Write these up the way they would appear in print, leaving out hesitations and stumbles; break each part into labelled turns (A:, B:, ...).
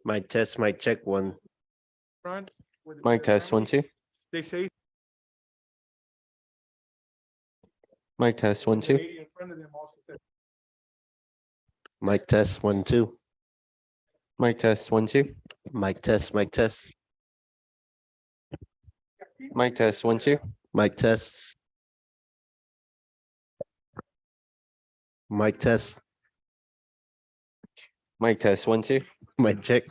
A: Mic test, mic check one.
B: front. with
C: Mic
B: their
C: test, 1,
B: family.
C: 2.
B: They say
C: Mic test, 1,
B: the
C: 2.
B: lady in front of them also said,
A: Mic test, 1, 2.
C: Mic test, 1, 2.
A: Mic test, mic test,
C: Mic test, 1, 2.
A: mic test. Mic test,
C: Mic test, 1, 2.
A: mic check.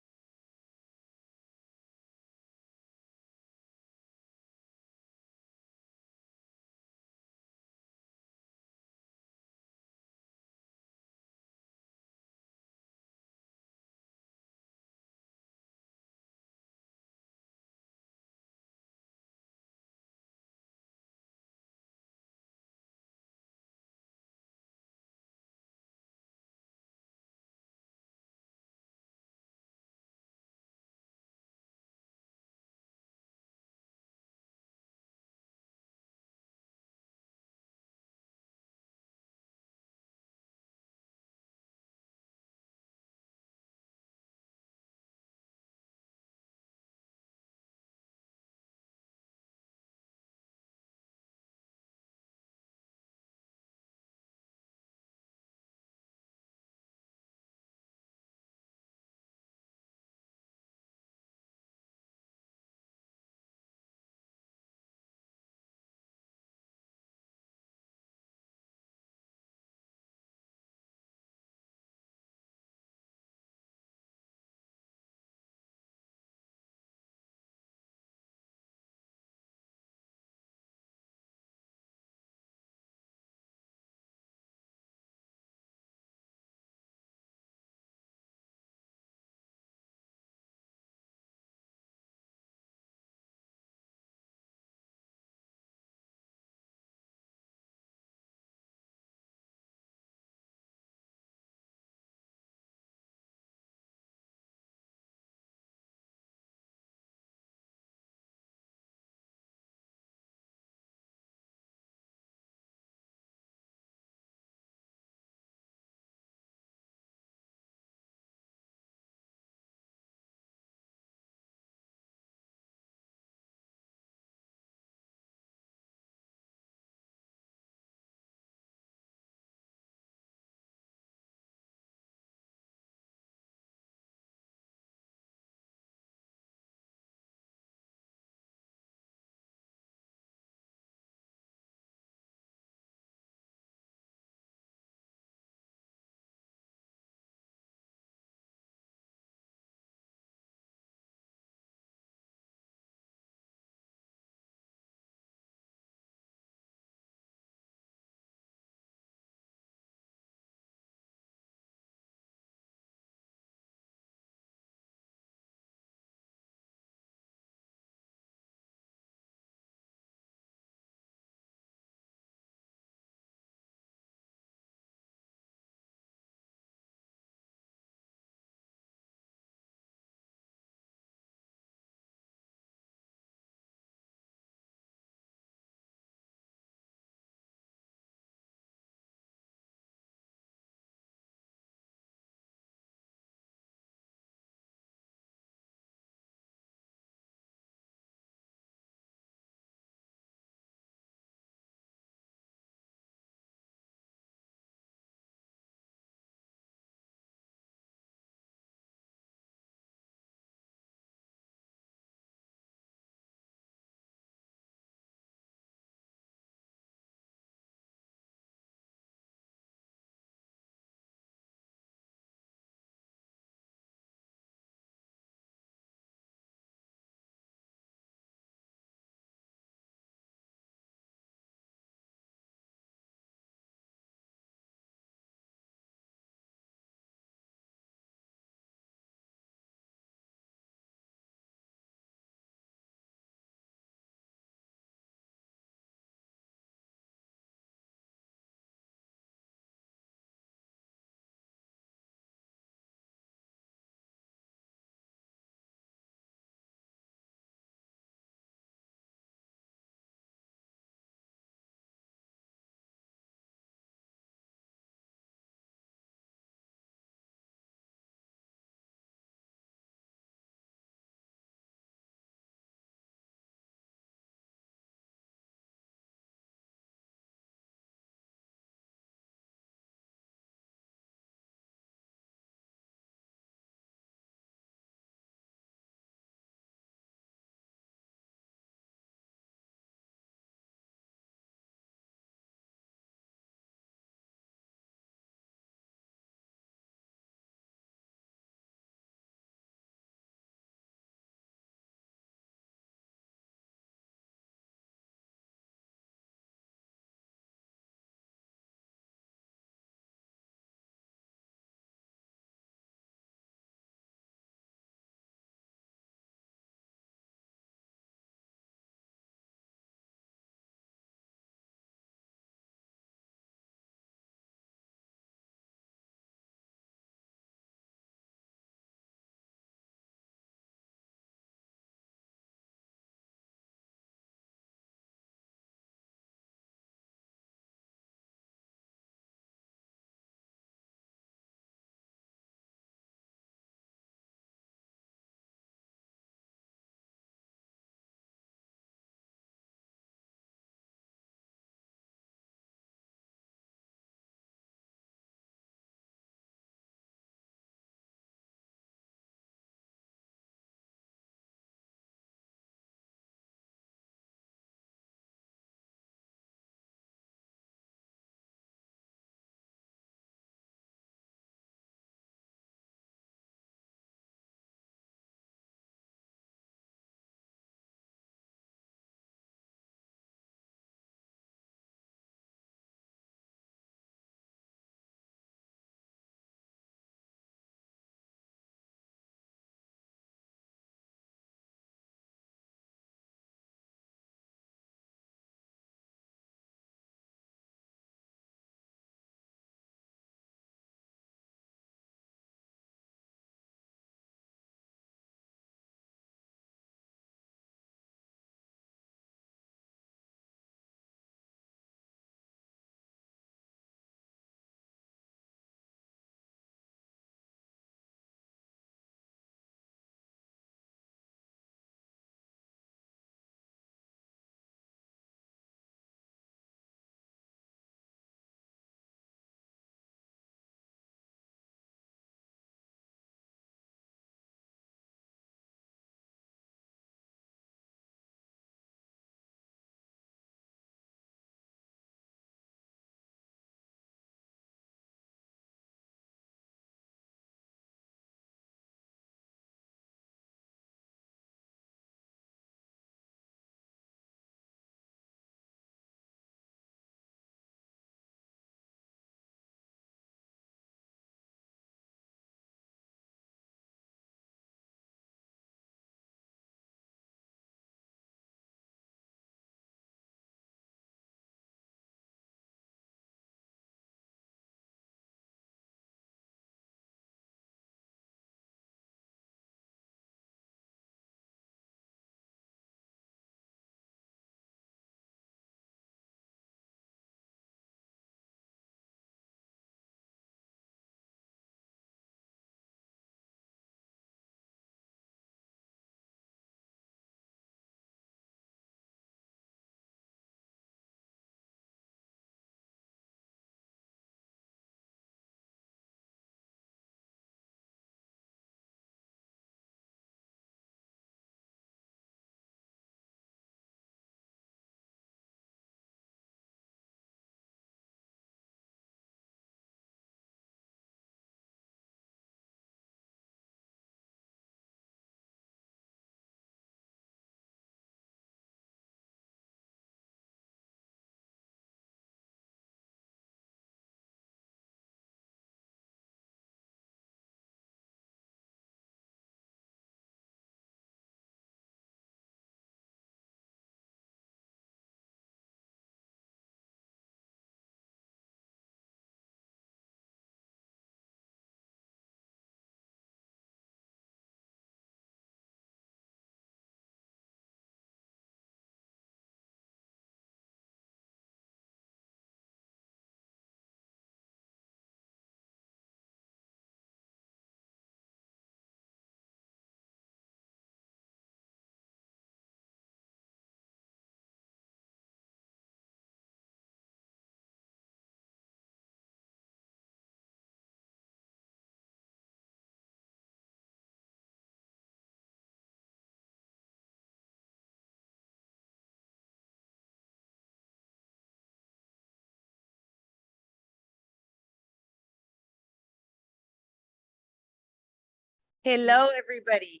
D: Hello, everybody.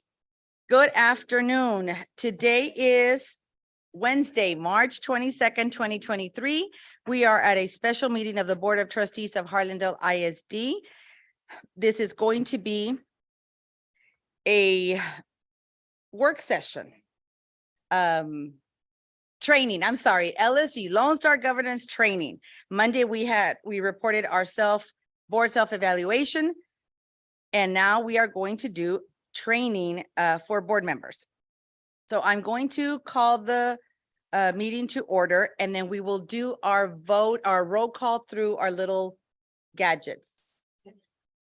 D: Good afternoon. Today is Wednesday, March 22nd, 2023. We are at a special meeting of the Board of Trustees of Harlandale ISD. This is going to be a work session. Training, I'm sorry, LSG, Lone Star Governance Training. Monday, we reported our board self-evaluation. And now we are going to do training for board members. So I'm going to call the meeting to order, and then we will do our roll call through our little gadgets.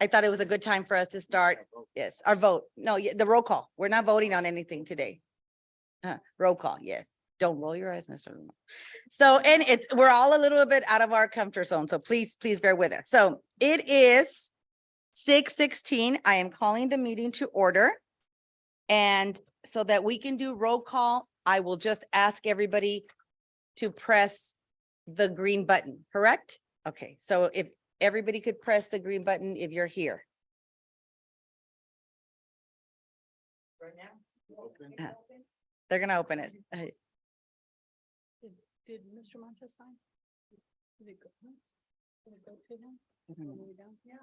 D: I thought it was a good time for us to start. Yes, our vote. No, the roll call. We're not voting on anything today. Roll call, yes. Don't roll your eyes, Mr. Luna. So, and we're all a little bit out of our comfort zone, so please bear with us. So it is 6:16. I am calling the meeting to order. And so that we can do roll call, I will just ask everybody to press the green button, correct? Okay, so if everybody could press the green button if you're here. Right now? They're gonna open it.
E: Did Mr. Montes sign? Did it go? Did it go to him?
D: Mhm.
E: All the way down? Yeah.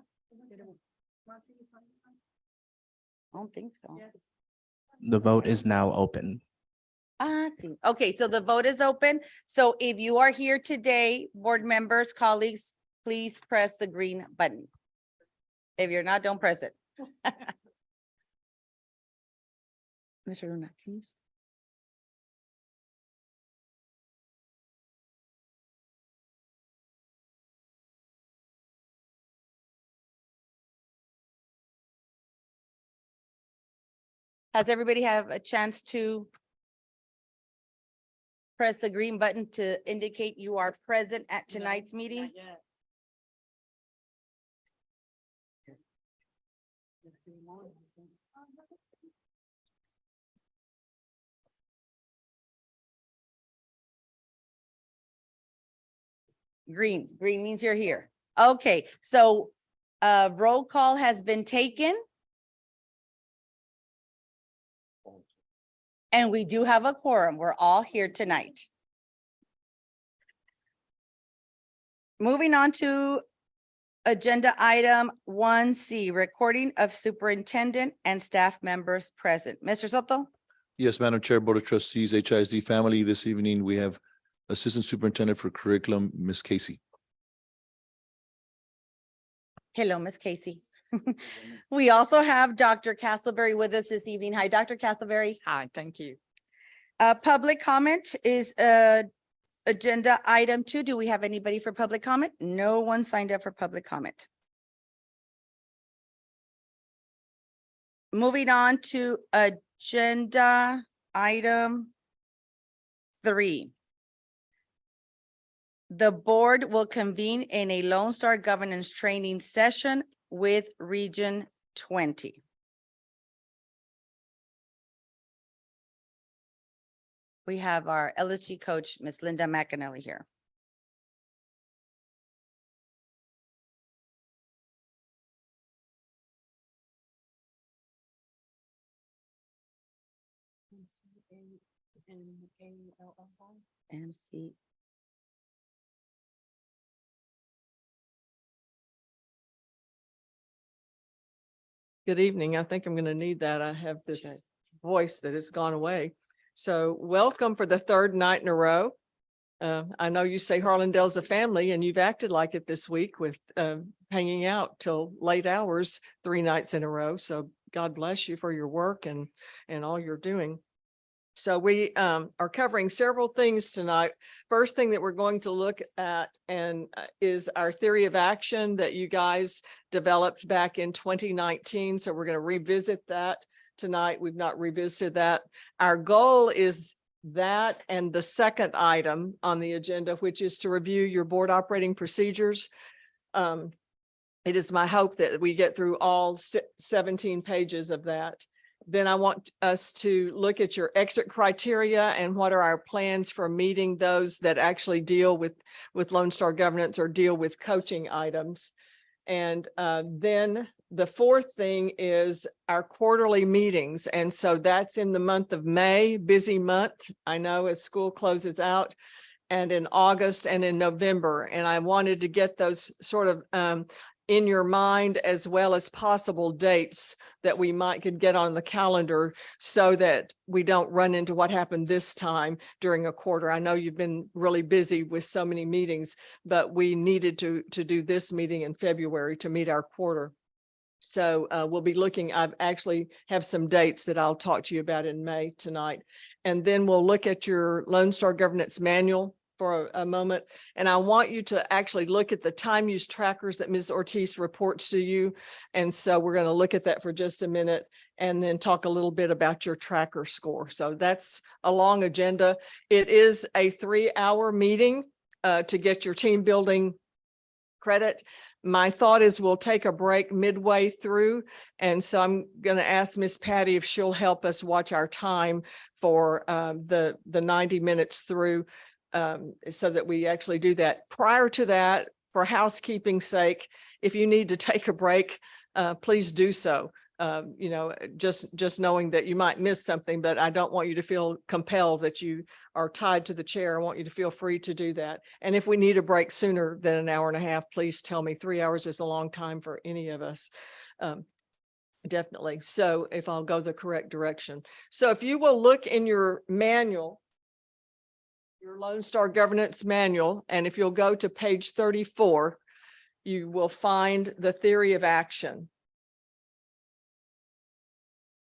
E: Did it- Mark, did you sign it?
D: I don't think so.
E: Yes.
F: The vote is now open.
D: See. Okay, so the vote is open. So if you are here today, board members, colleagues, please press the green button. If you're not, don't press it. Mr. Luna, can you? Has everybody have a chance to press the green button to indicate you are present at tonight's meeting? Green means you're here. Okay, so roll call has been taken. And we do have a quorum. We're all here tonight. Moving on to agenda item 1C, recording of superintendent and staff members present. Mr. Soto?
G: Yes, Madam Chair, Board of Trustees, HISD family, this evening we have Assistant Superintendent for Curriculum, Ms. Casey.
D: Hello, Ms. Casey. We also have Dr. Castleberry with us this evening. Hi, Dr. Castleberry.
E: Hi, thank you.
D: Public comment is agenda item 2. Do we have anybody for public comment? No one signed up for public comment. Moving on to agenda item 3. The board will convene in a Lone Star Governance Training session with Region 20. We have our LSG coach, Ms. Linda McAnally here. MC.
E: Good evening. I think I'm going to need that. I have this voice that has gone away. So welcome for the third night in a row. I know you say Harlandale's a family and you've acted like it this week with hanging out till late hours, 3 nights in a row. So God bless you for your work and all you're doing. So we are covering several things tonight. First thing that we're going to look at is our theory of action that you guys developed back in 2019. So we're going to revisit that tonight. We've not revisited that. Our goal is that and the second item on the agenda, which is to review your board operating procedures. It is my hope that we get through all 17 pages of that. Then I want us to look at your exit criteria and what are our plans for meeting those that actually deal with Lone Star governance or deal with coaching items. And then the fourth thing is our quarterly meetings. And so that's in the month of May, busy month. I know as school closes out, and in August and in November. And I wanted to get those sort of in your mind, as well as possible dates that we could get on the calendar so that we don't run into what happened this time during a quarter. I know you've been really busy with so many meetings, but we needed to do this meeting in February to meet our quarter. So we'll be looking, I actually have some dates that I'll talk to you about in May tonight. And then we'll look at your Lone Star Governance Manual for a moment. And I want you to actually look at the time use trackers that Ms. Ortiz reports to you. And so we're going to look at that for just a minute and then talk a little bit about your tracker score. So that's a long agenda. It is a 3-hour meeting to get your team building credit. My thought is we'll take a break midway through. And so I'm going to ask Miss Patty if she'll help us watch our time for the 90 minutes through, so that we actually do that. Prior to that, for housekeeping's sake, if you need to take a break, please do so. You know, just knowing that you might miss something, but I don't want you to feel compelled that you are tied to the chair. I want you to feel free to do that. And if we need a break sooner than an hour and a half, please tell me. 3 hours is a long time for any of us. Definitely. So if I'll go the correct direction. So if you will look in your manual, your Lone Star Governance Manual, and if you'll go to page 34, you will find the theory of action.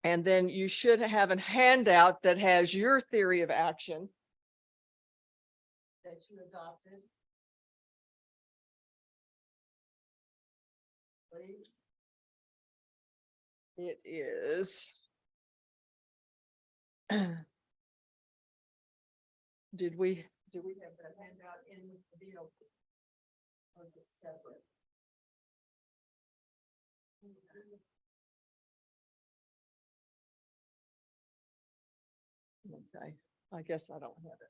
E: And then you should have a handout that has your theory of action that you adopted. It is. Did we have that handout in the deal? Or is it separate? Okay, I guess I don't have it.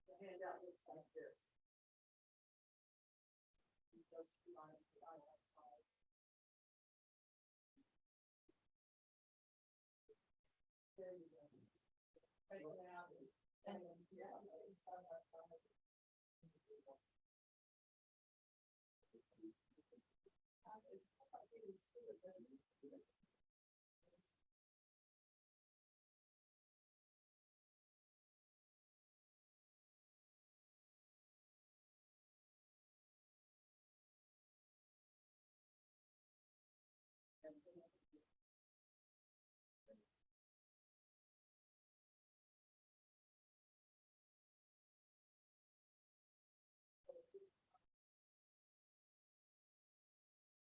E: The handout looks like this.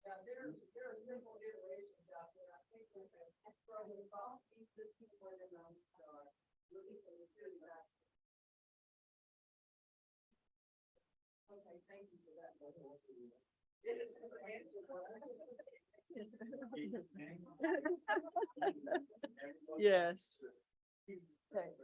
E: There are simple iterations out there. I think we can throw the ball, keep this people in the looking for the good back. Okay, thank you for that. It is an answer. Yes. Okay.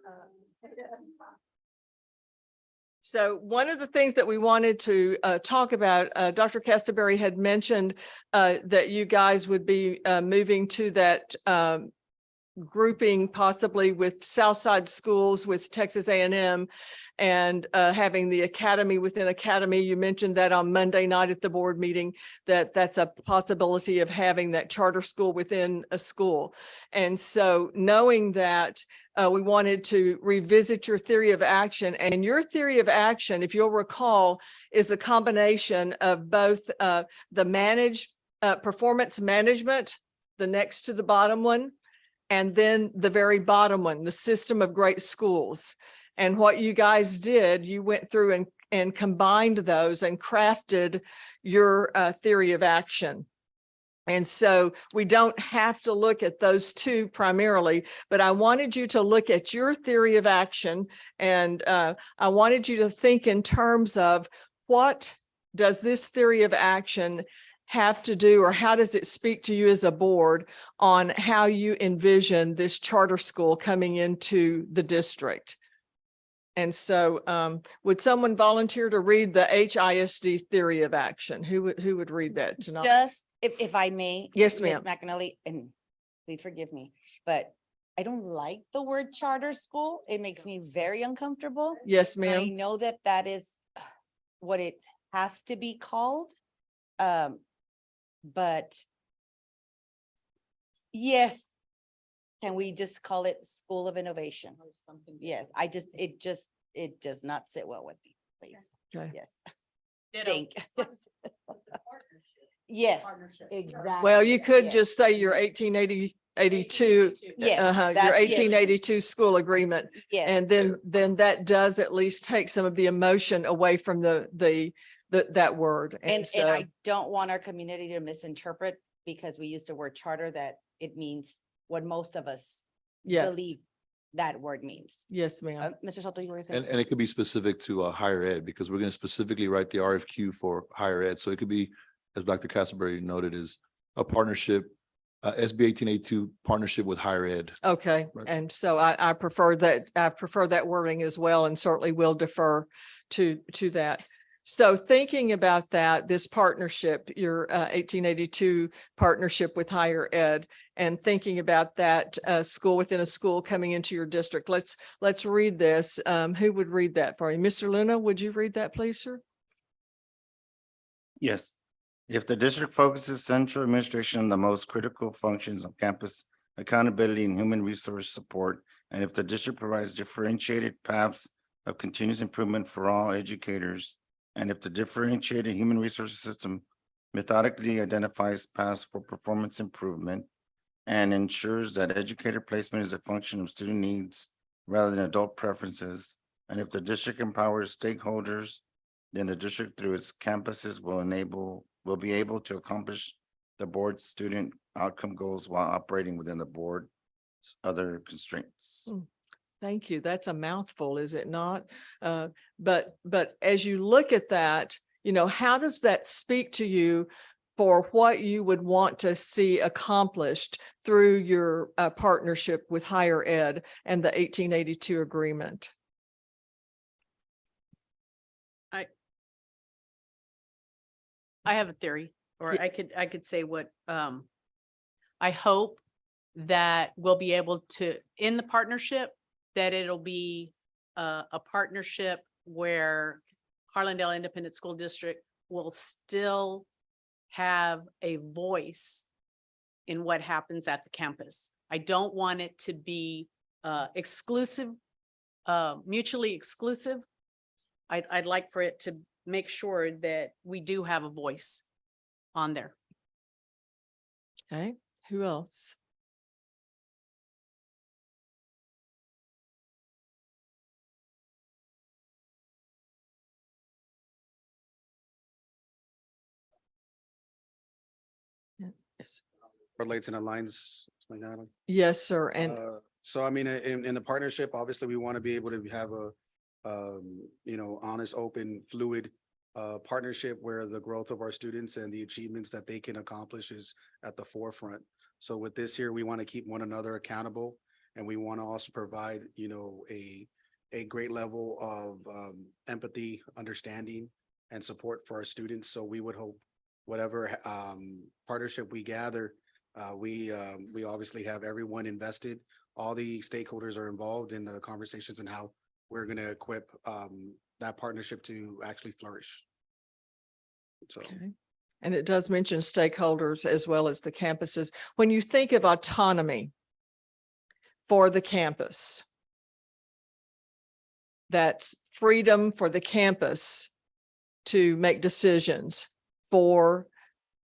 E: So one of the things that we wanted to talk about, Dr. Castleberry had mentioned that you guys would be moving to that grouping possibly with Southside Schools with Texas A&M and having the academy within academy. You mentioned that on Monday night at the board meeting, that's a possibility of having that charter school within a school. And so knowing that, we wanted to revisit your theory of action, and your theory of action, if you'll recall, is a combination of both the performance management, the next to the bottom one, and then the very bottom one, the system of great schools. And what you guys did, you went through and combined those and crafted your theory of action. And so we don't have to look at those two primarily, but I wanted you to look at your theory of action. And I wanted you to think in terms of what does this theory of action have to do, or how does it speak to you as a board on how you envision this charter school coming into the district? And so would someone volunteer to read the HISD theory of action? Who would read that tonight?
D: Just if I may.
E: Yes,
D: Ms.
E: ma'am.
D: McAnally, and please forgive me, but I don't like the word charter school. It makes me very uncomfortable.
E: Yes,
D: I
E: ma'am.
D: know that that is what it has to be called. But yes, can we just call it School of Innovation? Yes, it does not sit well with me, please.
E: Okay.
D: Yes. Think. Yes, exactly.
E: Well, you could
D: Yes.
E: just say your 82,
D: Yes.
E: your
D: that- yes,
E: 1882 school agreement.
D: Yes.
E: And then that does at least take some of the emotion away from that word.
D: And
E: so,
D: I don't want our community to misinterpret, because we use the word charter, that it means what most of us
E: yes,
D: believe that word means.
E: yes, ma'am.
D: Mr. Soto, you were saying?
G: And
D: something?
G: it could be specific to higher ed, because we're going to specifically write the RFQ for higher ed. So it could be, as Dr. Castleberry noted, is a partnership, SB 1882 partnership with higher ed.
E: Okay,
G: Right.
E: and so I prefer that wording as well, and certainly will defer to that. So thinking about that, this partnership, your 1882 partnership with higher ed, and thinking about that school within a school coming into your district, let's read this. Who would read that for you? Mr. Luna, would you read that, please, sir?
H: Yes. If the district focuses central administration on the most critical functions of campus accountability and human resource support, and if the district provides differentiated paths of continuous improvement for all educators, and if the differentiated human resources system methodically identifies paths for performance improvement and ensures that educator placement is a function of student needs rather than adult preferences, and if the district empowers stakeholders, then the district through its campuses will be able to accomplish the board's student outcome goals while operating within the board's other constraints.
E: Thank you. That's a mouthful, is it not? But as you look at that, how does that speak to you for what you would want to see accomplished through your partnership with higher ed and the 1882 agreement?
I: I have a theory, or
E: Yeah.
I: I could say what, I hope that we'll be able to, in the partnership, that it'll be a partnership where Harlandale Independent School District will still have a voice in what happens at the campus. I don't want it to be exclusive, mutually exclusive. I'd like for it to make sure that we do have a voice on there.
E: Okay, who else? Yes.
J: Relates and aligns.
E: Yes, sir. And
J: So I mean, in the partnership, obviously, we want to be able to have a, honest, open, fluid partnership where the growth of our students and the achievements that they can accomplish is at the forefront. So with this here, we want to keep one another accountable, and we want to also provide, a great level of empathy, understanding, and support for our students. So we would hope whatever partnership we gather, we obviously have everyone invested. All the stakeholders are involved in the conversations and how we're going to equip that partnership to actually flourish. So.
E: okay. And it does mention stakeholders as well as the campuses. When you think of autonomy for the campus, that's freedom for the campus to make decisions for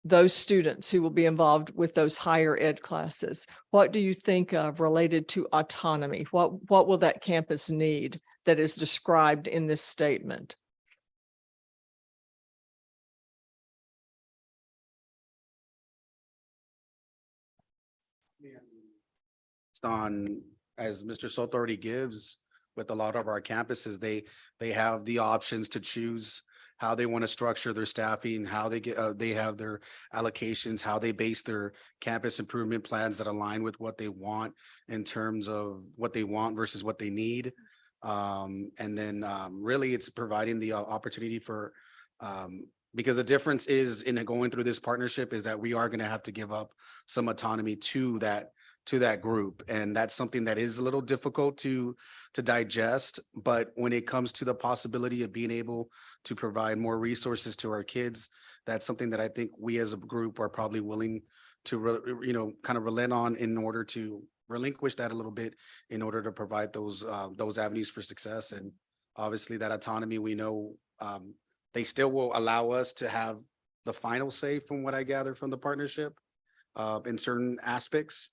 E: those students who will be involved with those higher ed classes. What do you think of related to autonomy? What will that campus need that is described in this statement?
J: based on, as Mr. Soto already gives, with a lot of our campuses, they have the options to choose how they want to structure their staffing, how they get, they have their allocations, how they base their campus improvement plans that align with what they want in terms of what they want versus what they need. And then really it's providing the opportunity for, because the difference is in going through this partnership is that we are going to have to give up some autonomy to that group. And that's something that is a little difficult to digest. But when it comes to the possibility of being able to provide more resources to our kids, that's something that I think we as a group are probably willing to, kind of relent on in order to relinquish that a little bit in order to provide those avenues for success. And obviously that autonomy, we know they still will allow us to have the final say from what I gather from the partnership in certain aspects.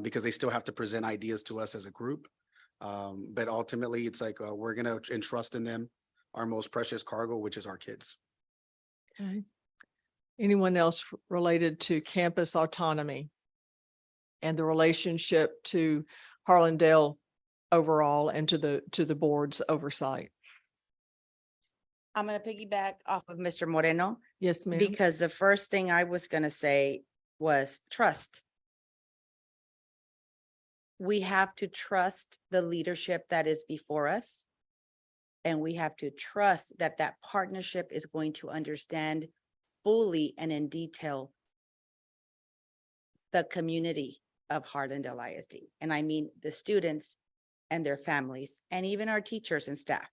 J: Because they still have to present ideas to us as a group. But ultimately, it's like, we're gonna entrust in them our most precious cargo, which is our kids.
E: Okay. Anyone else related to campus autonomy and the relationship to Harlandale overall and to the board's oversight?
D: I'm gonna piggyback off of Mr. Moreno,
E: Yes, ma'am.
D: because the first thing I was gonna say was trust. We have to trust the leadership that is before us. And we have to trust that that partnership is going to understand fully and in detail the community of Harlandale ISD. And I mean the students and their families, and even our teachers and staff.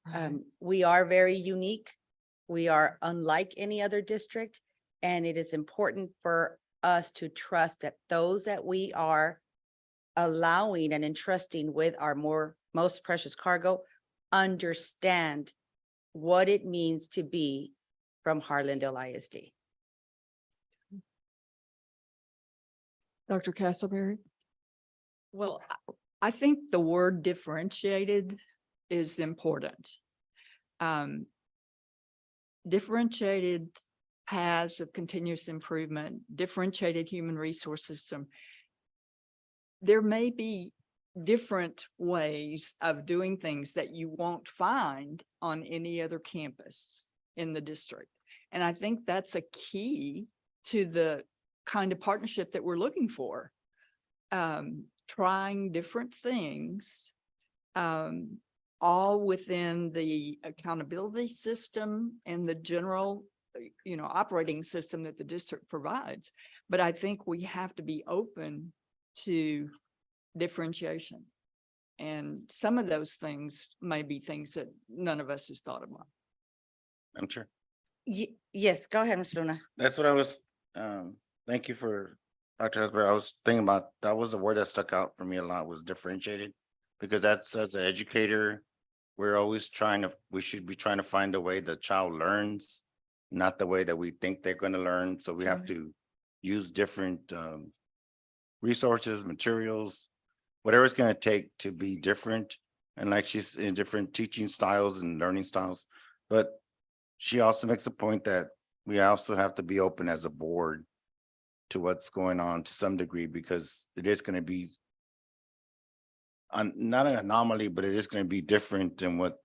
E: Right.
D: We are very unique. We are unlike any other district. And it is important for us to trust that those that we are allowing and entrusting with our most precious cargo understand what it means to be from Harlandale ISD.
E: Dr. Castleberry?
K: Well, I think the word differentiated is important. Differentiated paths of continuous improvement, differentiated human resource system. There may be different ways of doing things that you won't find on any other campus in the district. And I think that's a key to the kind of partnership that we're looking for. Trying different things, all within the accountability system and the general, operating system that the district provides. But I think we have to be open to differentiation. And some of those things may be things that none of us has thought about.
H: I'm sure.
D: Yes, go ahead, Mr. Luna.
H: That's what I was, thank you for Dr. Hesberg. I was thinking about, that was the word that stuck out for me a lot, was differentiated. Because that's, as an educator, we're always we should be trying to find a way the child learns, not the way that we think they're going to learn. So we have to use different resources, materials, whatever it's going to take to be different. And like she's in different teaching styles and learning styles. But she also makes a point that we also have to be open as a board to what's going on to some degree, because it is going to be not an anomaly, but it is going to be different than what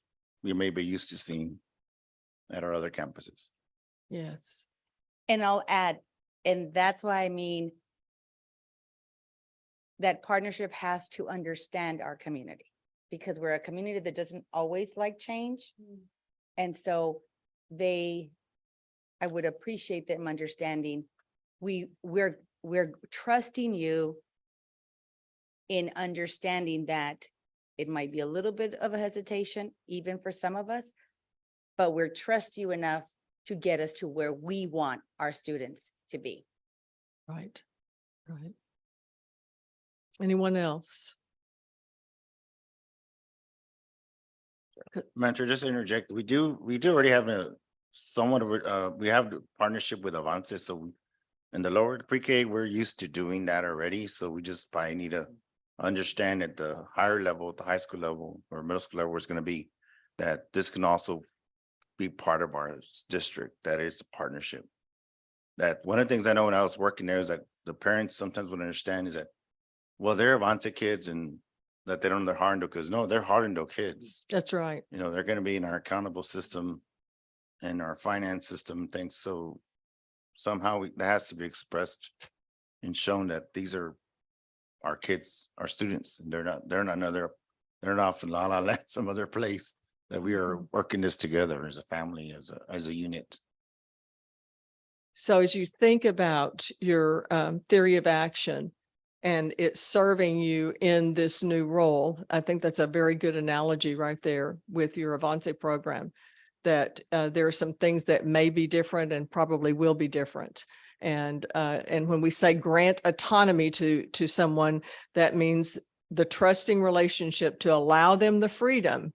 H: we may be used to seeing at our other campuses.
E: Yes.
D: And I'll add, and that's why I mean that partnership has to understand our community, because we're a community that doesn't always like change. And so I would appreciate them understanding, we're trusting you in understanding that it might be a little bit of a hesitation, even for some of us, but we're trust you enough to get us to where we want our students to be.
E: Right. Right. Anyone else?
H: Mentor, just to interject, we do already have we have the partnership with Avance. So in the lower pre-K, we're used to doing that already. So we just probably need to understand at the higher level, the high school level or middle school level, where it's going to be, that this can also be part of our district. That is a partnership. That one of the things I know when I was working there is that the parents sometimes would understand is that well, they're Avante kids and that they don't know they're Harlandale kids. No, they're Harlandale kids.
E: That's right.
H: You know, they're gonna be in our accountable system and our finance system, things. So somehow that has to be expressed and shown that these are our kids, our students, and they're not off in La La Land, some other place, that we are working this together as a family, as a unit.
E: So as you think about your theory of action and it's serving you in this new role, I think that's a very good analogy right there with your Avante program, that there are some things that may be different and probably will be different. And when we say grant autonomy to someone, that means the trusting relationship to allow them the freedom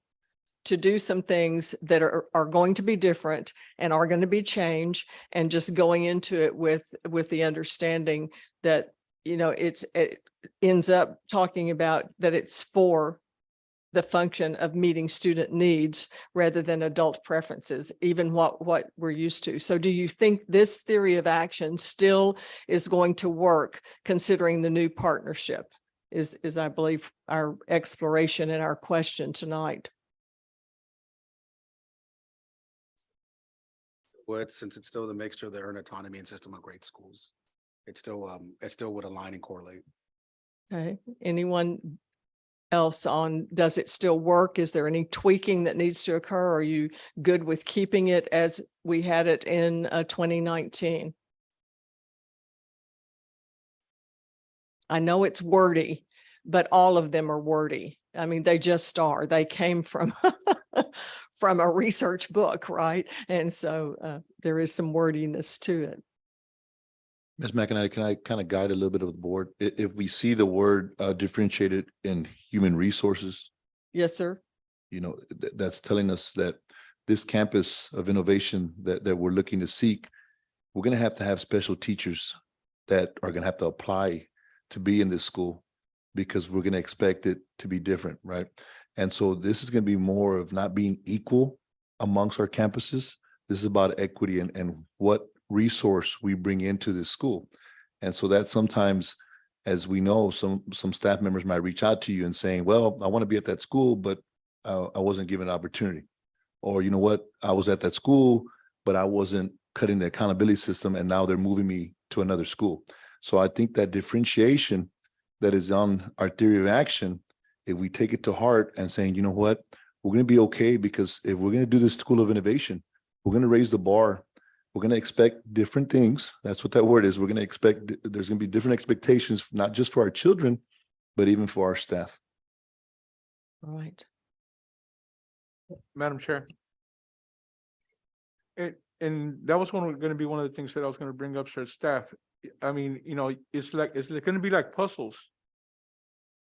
E: to do some things that are going to be different and are going to be changed, and just going into it with the understanding that, you know, it ends up talking about that it's for the function of meeting student needs rather than adult preferences, even what we're used to. So do you think this theory of action still is going to work considering the new partnership is I believe our exploration and our question tonight?
J: But since it's still the mixture of the earned autonomy and system of great schools, it still would align and correlate.
E: Okay, anyone else on, does it still work? Is there any tweaking that needs to occur? Are you good with keeping it as we had it in 2019? I know it's wordy, but all of them are wordy. I mean, they just are. They came from from a research book, right? And so there is some wordiness to it.
G: Ms. McInerney, can I kind of guide a little bit of the board? If we see the word differentiated in human resources,
E: Yes, sir.
G: you know, that's telling us that this campus of innovation that we're looking to seek, we're going to have special teachers that are going to have to apply to be in this school, because we're going to expect it to be different, right? And so this is going to be more of not being equal amongst our campuses. This is about equity and what resource we bring into this school. And so that sometimes, as we know, some staff members might reach out to you and saying, well, I want to be at that school, but I wasn't given an opportunity. Or, you know what, I was at that school, but I wasn't cutting the accountability system, and now they're moving me to another school. So I think that differentiation that is on our theory of action, if we take it to heart and saying, you know what, we're going to be okay, because if we're going to do this school of innovation, we're going to raise the bar. We're going to expect different things. That's what that word is. We're going to expect, there's going to be different expectations, not just for our children, but even for our staff.
E: All right.
B: Madam Chair. And that was going to be one of the things that I was going to bring up to our staff. I mean, you know, it's going to be like puzzles.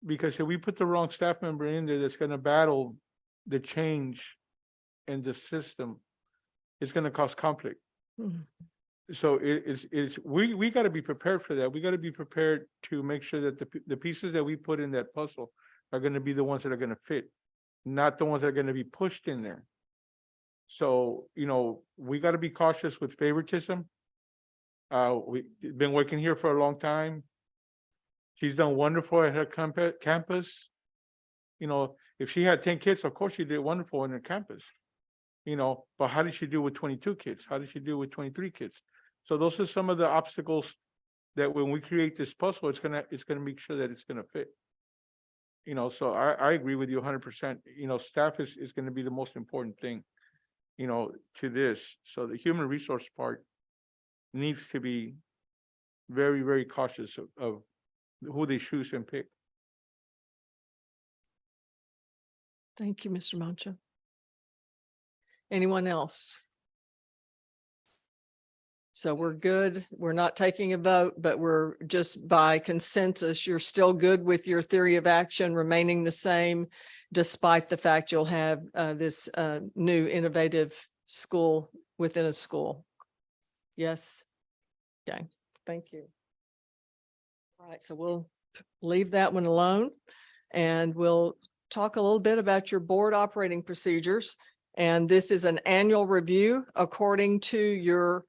B: Because if we put the wrong staff member in there that's going to battle the change in the system, it's going to cause conflict.
E: Mhm.
B: So we got to be prepared for that. We got to be prepared to make sure that the pieces that we put in that puzzle are going to be the ones that are going to fit, not the ones that are going to be pushed in there. So, you know, we got to be cautious with favoritism. We've been working here for a long time. She's done wonderful at her campus. You know, if she had 10 kids, of course she did wonderful in her campus. You know, but how did she do with 22 kids? How did she do with 23 kids? So those are some of the obstacles that when we create this puzzle, it's gonna make sure that it's gonna fit. You know, so I agree with you 100%. You know, staff is gonna be the most important thing, you know, to this. So the human resource part needs to be very, very cautious of who they choose and pick.
E: Thank you, Mr. Mancha. Anyone else? So we're good. We're not taking a vote, but we're just by consensus, you're still good with your theory of action remaining the same, despite the fact you'll have this new innovative school within a school. Yes. Okay, thank you. All right, so we'll leave that one alone, and we'll talk a little bit about your board operating procedures. And this is an annual review according to your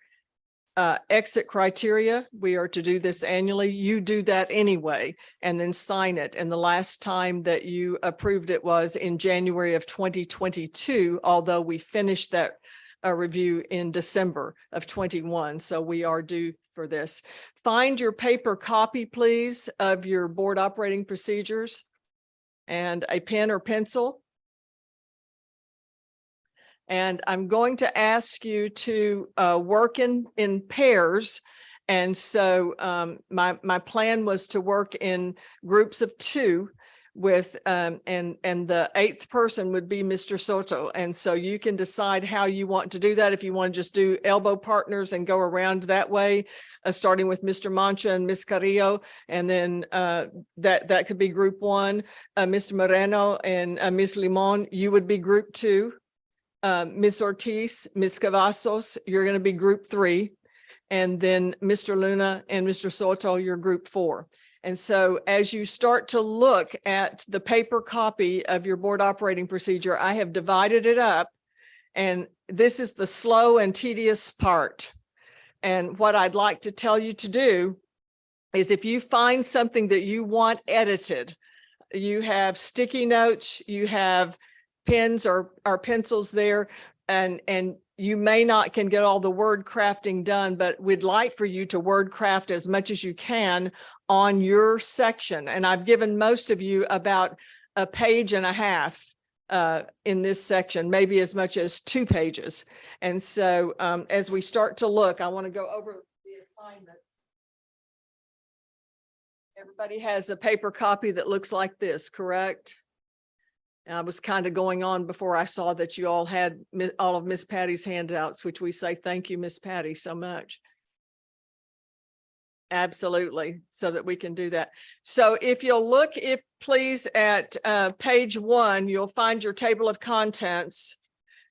E: exit criteria. We are to do this annually. You do that anyway, and then sign it. And the last time that you approved it was in January of 2022, although we finished that review in December of 21. So we are due for this. Find your paper copy, please, of your board operating procedures and a pen or pencil. And I'm going to ask you to work in pairs. And so my plan was to work in groups of 2 with and the 8th person would be Mr. Soto. And so you can decide how you want to do that. If you want to just do elbow partners and go around that way, starting with Mr. Mancha and Ms. Carrillo, and then that could be group 1. Mr. Moreno and Ms. Limon, you would be group 2. Ms. Ortiz, Ms. Cavazos, you're going to be group 3. And then Mr. Luna and Mr. Soto, you're group 4. And so as you start to look at the paper copy of your board operating procedure, I have divided it up. And this is the slow and tedious part. And what I'd like to tell you to do is if you find something that you want edited, you have sticky notes, you have pens or pencils there, and you may not can get all the word crafting done, but we'd like for you to word craft as much as you can on your section. And I've given most of you about a page and a half in this section, maybe as much as 2 pages. And so as we start to look, I want to go over the assignments. Everybody has a paper copy that looks like this, correct? And I was kind of going on before I saw that you all had all of Miss Patty's handouts, which we say, thank you, Miss Patty, so much. Absolutely, so that we can do that. So if you'll look, please, at page 1, you'll find your table of contents.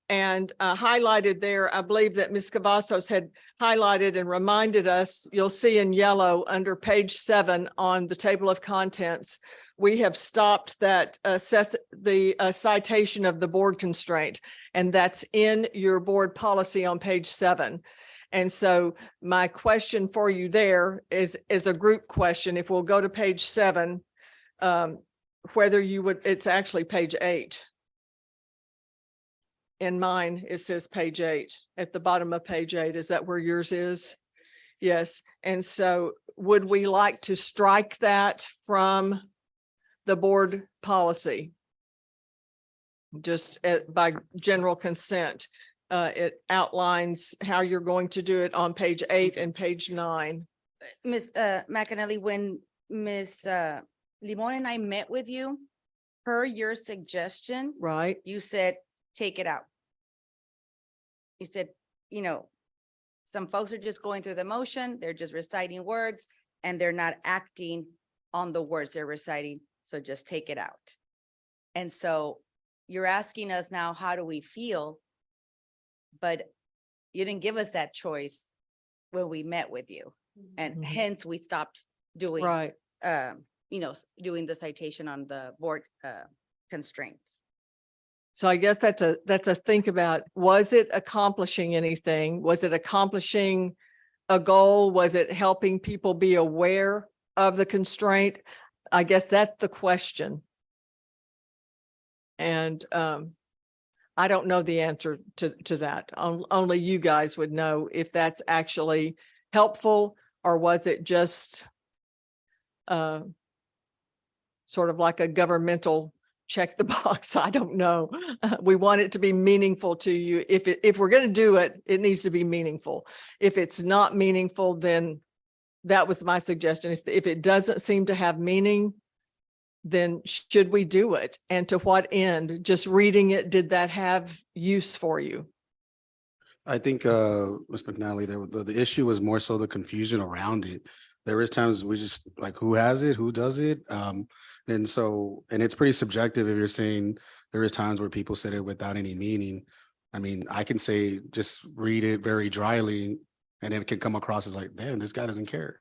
E: And highlighted there, I believe that Ms. Cavazos had highlighted and reminded us, you'll see in yellow under page 7 on the table of contents, we have stopped that citation of the board constraint, and that's in your board policy on page 7. And so my question for you there is a group question. If we'll go to page 7, whether you would, it's actually page 8. In mine, it says page 8 at the bottom of page 8. Is that where yours is? Yes. And so would we like to strike that from the board policy? Just by general consent. It outlines how you're going to do it on page 8 and page 9.
D: Ms. McAnally, when Ms. Limon and I met with you, per your suggestion,
E: Right?
D: you said, take it out. You said, you know, some folks are just going through the motion, they're just reciting words, and they're not acting on the words they're reciting, so just take it out. And so you're asking us now, how do we feel? But you didn't give us that choice when we met with you. And hence we stopped doing,
E: Right.
D: you know, doing the citation on the board constraints.
E: So I guess that's a think about, was it accomplishing anything? Was it accomplishing a goal? Was it helping people be aware of the constraint? I guess that's the question. And I don't know the answer to that. Only you guys would know if that's actually helpful, or was it just sort of like a governmental check the box? I don't know. We want it to be meaningful to you. If we're going to do it, it needs to be meaningful. If it's not meaningful, then that was my suggestion. If it doesn't seem to have meaning, then should we do it? And to what end? Just reading it, did that have use for you?
J: I think, Ms. McNally, the issue was more so the confusion around it. There is times we just like, who has it, who does it? And it's pretty subjective if you're saying there is times where people said it without any meaning. I mean, I can say, just read it very dryly and it can come across as like, damn, this guy doesn't care.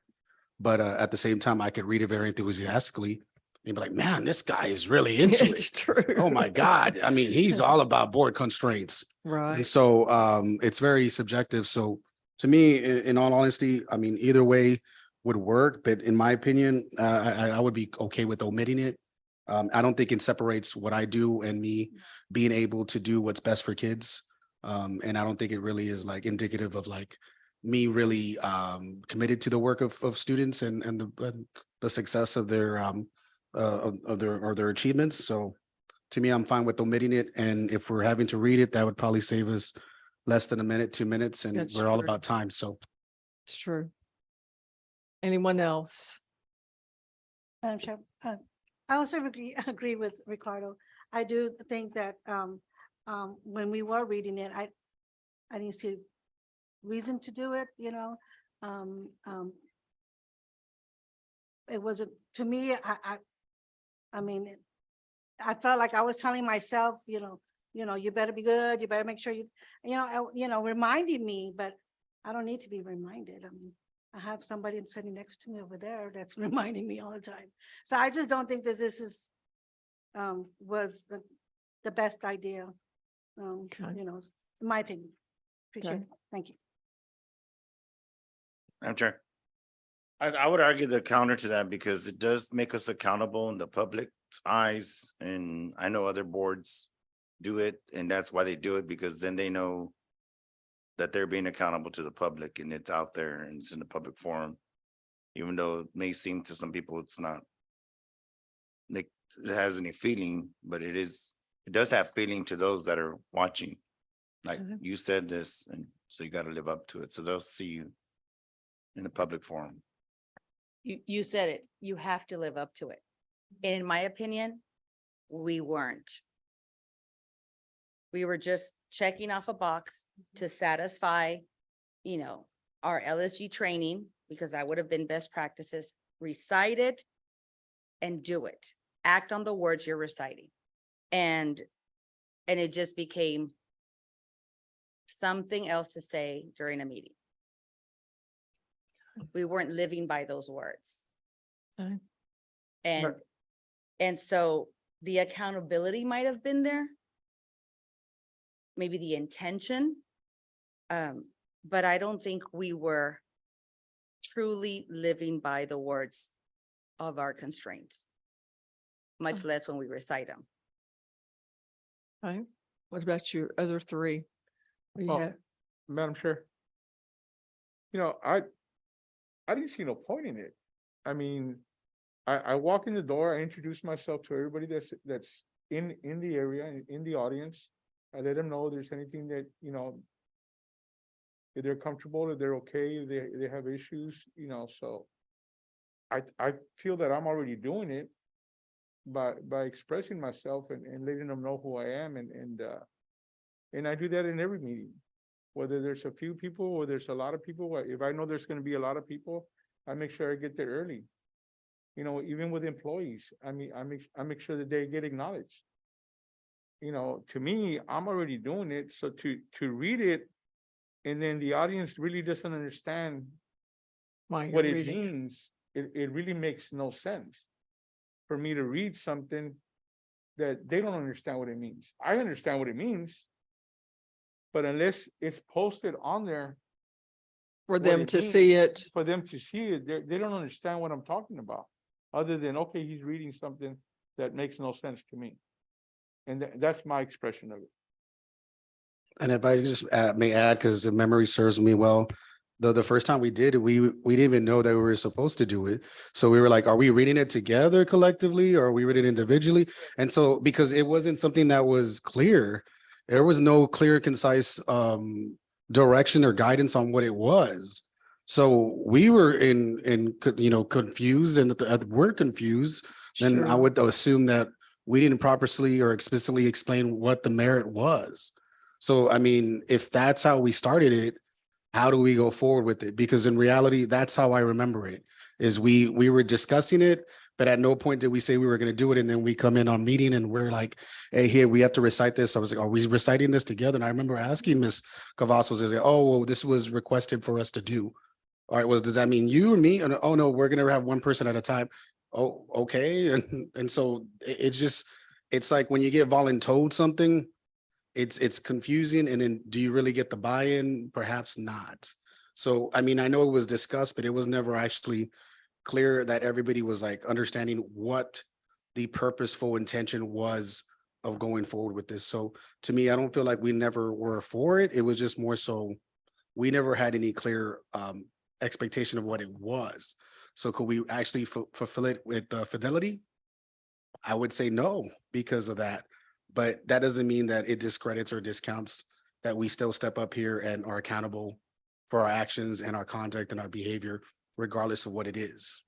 J: But at the same time, I could read it very enthusiastically and be like, man, this guy is really into
E: It's
J: it.
E: true.
J: Oh my God. I mean, he's all about board constraints.
E: Right.
J: And so it's very subjective. So to me, in all honesty, I mean, either way would work, but in my opinion, I would be okay with omitting it. I don't think it separates what I do and me being able to do what's best for kids. And I don't think it really is like indicative of like me really committed to the work of students and the success of their achievements. So to me, I'm fine with omitting it. And if we're having to read it, that would probably save us less than a minute, 2 minutes, and
E: That's
J: we're all
E: true.
J: about time. So
E: It's true. Anyone else?
L: Madam Chair, I also agree with Ricardo. I do think that when we were reading it, I didn't see reason to do it, you know. It wasn't, to me, I mean, I felt like I was telling myself, you know, you better be good, you better make sure reminding me, but I don't need to be reminded. I mean, I have somebody sitting next to me over there that's reminding me all the time. So I just don't think that this is, was the best idea.
E: Okay.
L: You know, in my opinion. Appreciate
E: Okay.
L: it. Thank you.
H: Madam Chair. I would argue the counter to that because it does make us accountable in the public's eyes. And I know other boards do it, and that's why they do it, because then they know that they're being accountable to the public and it's out there and it's in the public forum. Even though it may seem to some people it's not, like, it has any feeling, but it does have feeling to those that are watching. Like,
E: Okay.
H: you said this, and so you got to live up to it. So they'll see you in the public forum.
D: You said it, you have to live up to it. In my opinion, we weren't. We were just checking off a box to satisfy, you know, our LSG training, because that would have been best practices. Recite it and do it. Act on the words you're reciting. And it just became something else to say during a meeting. We weren't living by those words.
E: Okay.
D: And so the accountability might have been there. Maybe the intention. But I don't think we were truly living by the words of our constraints, much less when we recite them.
E: Okay. What about your other three? We
B: Well,
E: have,
B: Madam Chair. You know, I didn't see no point in it. I mean, I walk in the door, I introduce myself to everybody that's in the area, in the audience. I let them know if there's anything that, you know, if they're comfortable, if they're okay, if they have issues, you know, so I feel that I'm already doing it by expressing myself and letting them know who I am, and I do that in every meeting. Whether there's a few people or there's a lot of people, if I know there's gonna be a lot of people, I make sure I get there early. You know, even with employees, I mean, I make sure that they get acknowledged. You know, to me, I'm already doing it, so to read it, and then the audience really doesn't understand
E: why you're
B: what it
E: reading.
B: means, it really makes no sense for me to read something that they don't understand what it means. I understand what it means, but unless it's posted on there
E: For
B: what
E: them
B: it
E: to
B: means,
E: see it.
B: for them to see it, they don't understand what I'm talking about, other than, okay, he's reading something that makes no sense to me. And that's my expression of it.
J: and if I just may add, because the memory serves me well, the first time we did it, we didn't even know that we were supposed to do it. So we were like, are we reading it together collectively or are we reading it individually? And so because it wasn't something that was clear, there was no clear, concise direction or guidance on what it was. So we were confused, and we're confused. Then I
E: Sure.
J: would assume that we didn't properly or explicitly explain what the merit was. So, I mean, if that's how we started it, how do we go forward with it? Because in reality, that's how I remember it, is we were discussing it, but at no point did we say we were going to do it. And then we come in on meeting and we're like, hey, here, we have to recite this. I was like, are we reciting this together? And I remember asking Ms. Cavazos, like, oh, well, this was requested for us to do. All right, does that mean you and me? And oh, no, we're going to have one person at a time. Oh, okay. And so it's like when you get voluntold something, it's confusing. And then do you really get the buy-in? Perhaps not. So, I mean, I know it was discussed, but it was never actually clear that everybody was like understanding what the purposeful intention was of going forward with this. So to me, I don't feel like we never were for it. It was just more so, we never had any clear expectation of what it was. So could we actually fulfill it with fidelity? I would say no because of that. But that doesn't mean that it discredits or discounts that we still step up here and are accountable for our actions and our conduct and our behavior, regardless of what it is.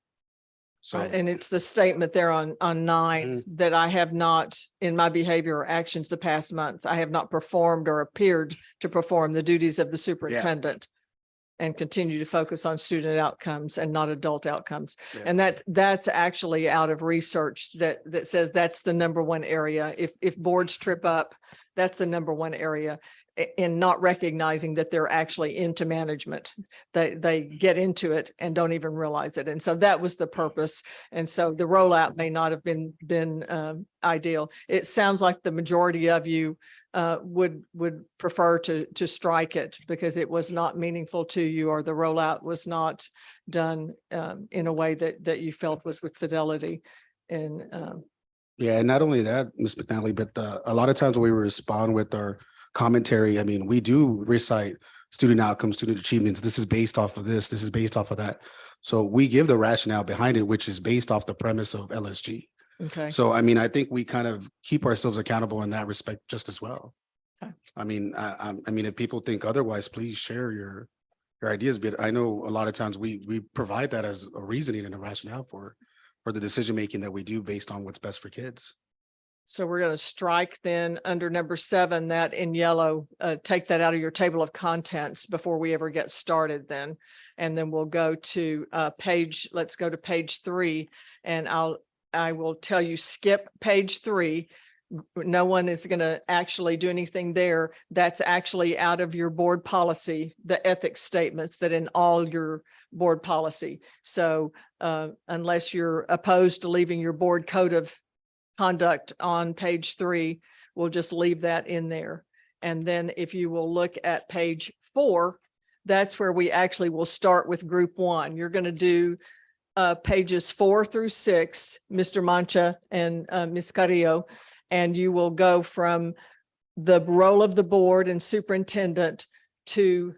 J: So,
E: Right, and it's the statement there on 9 that I have not, in my behavior or actions the past month, I have not performed or appeared to perform the duties of the superintendent and continue to focus on student outcomes and not adult outcomes.
J: Yeah.
E: And that's actually out of research that says that's the number one area. If boards trip up, that's the number one area in not recognizing that they're actually into management. They get into it and don't even realize it. And so that was the purpose. And so the rollout may not have been ideal. It sounds like the majority of you would prefer to strike it because it was not meaningful to you, or the rollout was not done in a way that you felt was with fidelity. And
J: yeah, and not only that, Ms. McNally, but a lot of times when we respond with our commentary, I mean, we do recite student outcomes, student achievements. This is based off of this. This is based off of that. So we give the rationale behind it, which is based off the premise of LSG.
E: okay.
J: So, I mean, I think we kind of keep ourselves accountable in that respect just as well.
E: Okay.
J: I mean, I mean, if people think otherwise, please share your ideas. But I know a lot of times we provide that as a reasoning and a rationale for the decision making that we do based on what's best for kids.
E: So we're going to strike then under number 7, that in yellow, take that out of your table of contents before we ever get started then. And then we'll go to let's go to page 3, and I will tell you, skip page 3. No one is going to actually do anything there. That's actually out of your board policy, the ethics statements that in all your board policy. So unless you're opposed to leaving your board code of conduct on page 3, we'll just leave that in there. And then if you will look at page 4, that's where we actually will start with group 1. You're going to do pages 4 through 6, Mr. Mancha and Ms. Carrillo, and you will go from the role of the board and superintendent to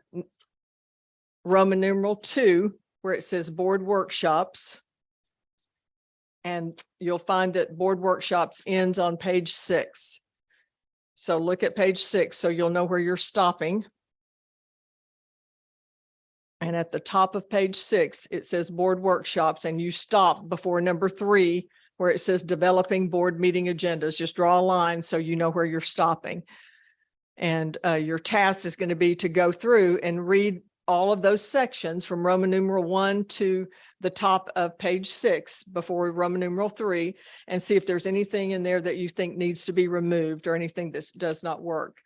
E: Roman numeral 2, where it says board workshops. And you'll find that board workshops ends on page 6. So look at page 6 so you'll know where you're stopping. And at the top of page 6, it says board workshops, and you stop before number 3, where it says developing board meeting agendas. Just draw a line so you know where you're stopping. And your task is going to be to go through and read all of those sections from Roman numeral 1 to the top of page 6 before Roman numeral 3, and see if there's anything in there that you think needs to be removed or anything that does not work.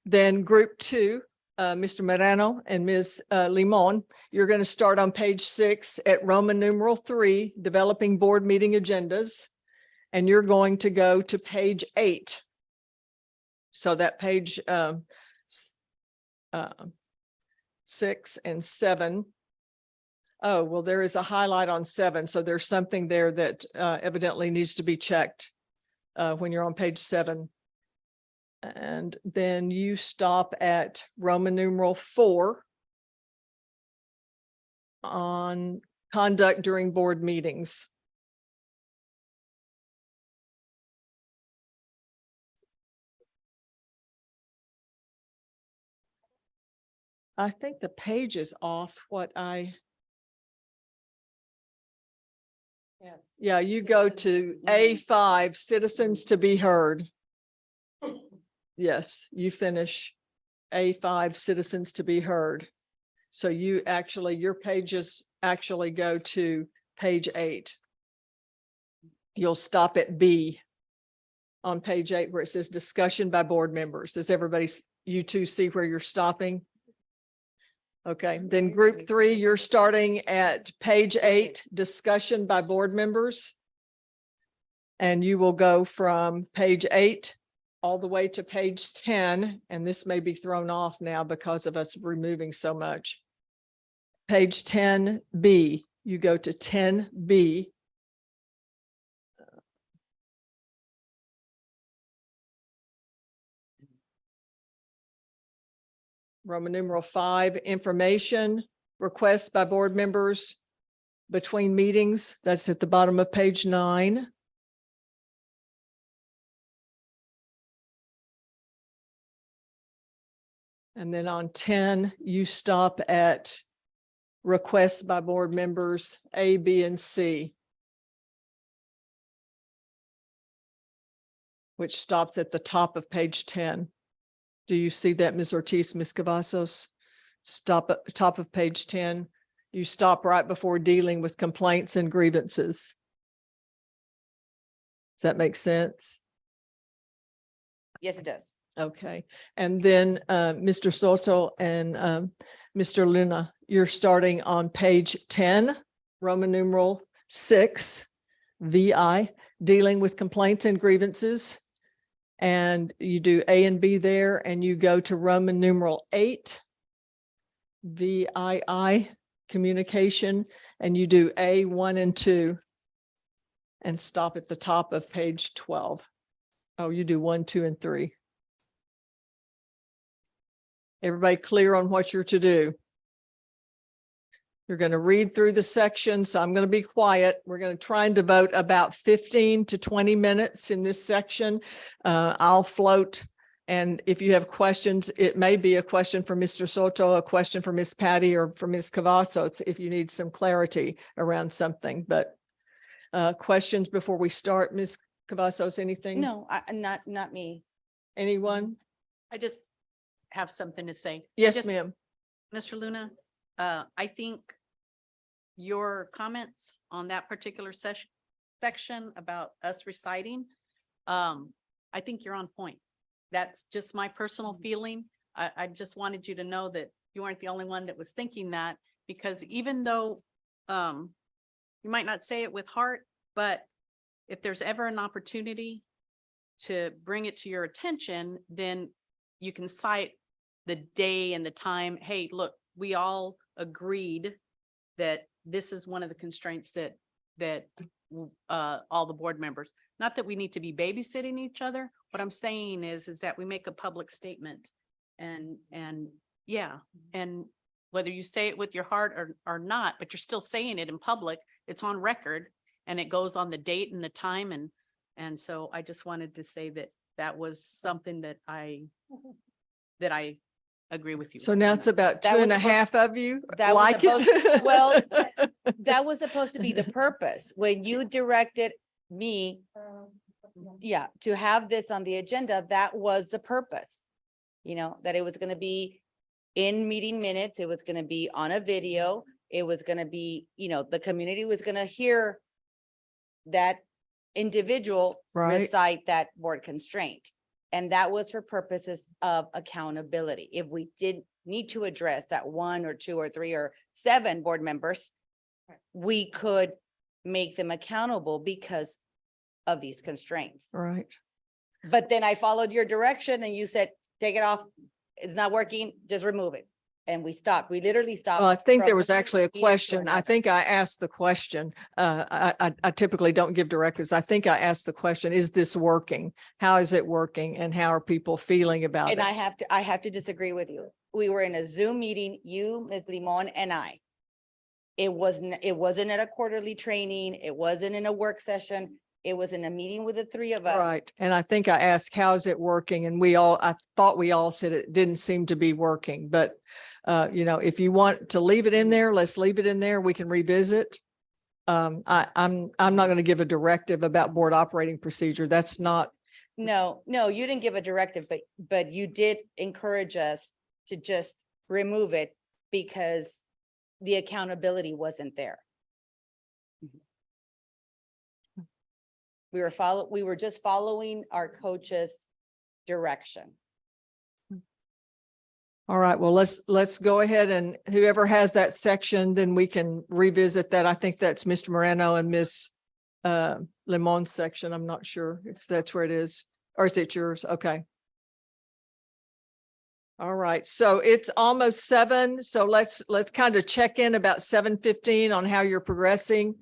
E: Then group 2, Mr. Morano and Ms. Limon, you're going to start on page 6 at Roman numeral 3, developing board meeting agendas, and you're going to go to page 8. So that page 6 and 7. Oh, well, there is a highlight on 7. So there's something there that evidently needs to be checked when you're on page 7. And then you stop at Roman numeral 4 on conduct during board meetings. I think the page is off what I. Yeah, you go to A5, citizens to be heard. Yes, you finish A5, citizens to be heard. So you actually, your pages actually go to page 8. You'll stop at B on page 8 where it says discussion by board members. Does everybody, you two see where you're stopping? Okay, then group 3, you're starting at page 8, discussion by board members. And you will go from page 8 all the way to page 10, and this may be thrown off now because of us removing so much. page 10B. You go to 10B. Roman numeral 5, information requests by board members between meetings. That's at the bottom of page 9. And then on 10, you stop at requests by board members A, B, and C, which stops at the top of page 10. Do you see that, Ms. Ortiz, Ms. Cavazos? Stop at the top of page 10. You stop right before dealing with complaints and grievances. Does that make sense?
D: Yes, it does.
E: Okay, and then Mr. Soto and Mr. Luna, you're starting on page 10, Roman numeral 6, VI, dealing with complaints and grievances. And you do A and B there, and you go to Roman numeral 8, VII, communication, and you do A, 1, and 2, and stop at the top of page 12. Oh, you do 1, 2, and 3. Everybody clear on what you're to do? You're going to read through the section, so I'm going to be quiet. We're going to try and devote about 15 to 20 minutes in this section. I'll float, and if you have questions, it may be a question for Mr. Soto, a question for Ms. Patty, or for Ms. Cavazos if you need some clarity around something. But questions before we start, Ms. Cavazos, anything?
D: No, not me.
E: Anyone?
I: I just have something to say.
E: Yes,
I: Just-
E: ma'am.
I: Mr. Luna, I think your comments on that particular section about us reciting, I think you're on point. That's just my personal feeling. I just wanted you to know that you weren't the only one that was thinking that, because even though you might not say it with heart, but if there's ever an opportunity to bring it to your attention, then you can cite the day and the time. Hey, look, we all agreed that this is one of the constraints that all the board members, not that we need to be babysitting each other. What I'm saying is that we make a public statement and yeah, and whether you say it with your heart or not, but you're still saying it in public, it's on record and it goes on the date and the time. And so I just wanted to say that that was something that I agree with you.
E: So now it's about
D: That
E: two
D: was
E: and a
D: supposed-
E: half of you
D: that was
E: like it?
D: well, That was supposed to be the purpose. When you directed me, yeah, to have this on the agenda, that was the purpose. You know, that it was going to be in meeting minutes, it was going to be on a video, it was going to be, you know, the community was going to hear that individual
E: Right.
D: recite that board constraint. And that was for purposes of accountability. If we did need to address that 1 or 2 or 3 or 7 board members, we could make them accountable because of these constraints.
E: Right.
D: But then I followed your direction and you said, take it off. It's not working, just remove it. And we stopped. We literally stopped.
E: Well, I think there
D: from
E: was
D: one
E: actually a
D: meeting to
E: question. I
D: another.
E: think I asked the question. I typically don't give directives. I think I asked the question, is this working? How is it working? And how are people feeling about it?
D: And I have to disagree with you. We were in a Zoom meeting, you, Ms. Limon, and I. It wasn't at a quarterly training. It wasn't in a work session. It was in a meeting with the 3 of us.
E: Right. And I think I asked, how is it working? And I thought we all said it didn't seem to be working, but you know, if you want to leave it in there, let's leave it in there. We can revisit. I'm not going to give a directive about board operating procedure. That's not,
D: No, you didn't give a directive, but you did encourage us to just remove it because the accountability wasn't there. We were just following our coach's direction.
E: all right, well, let's go ahead, and whoever has that section, then we can revisit that. I think that's Mr. Moreno and Ms. Lemon's section. I'm not sure if that's where it is, or is it yours? Okay. All right, so it's almost 7, so let's kind of check in about 7:15 on how you're progressing.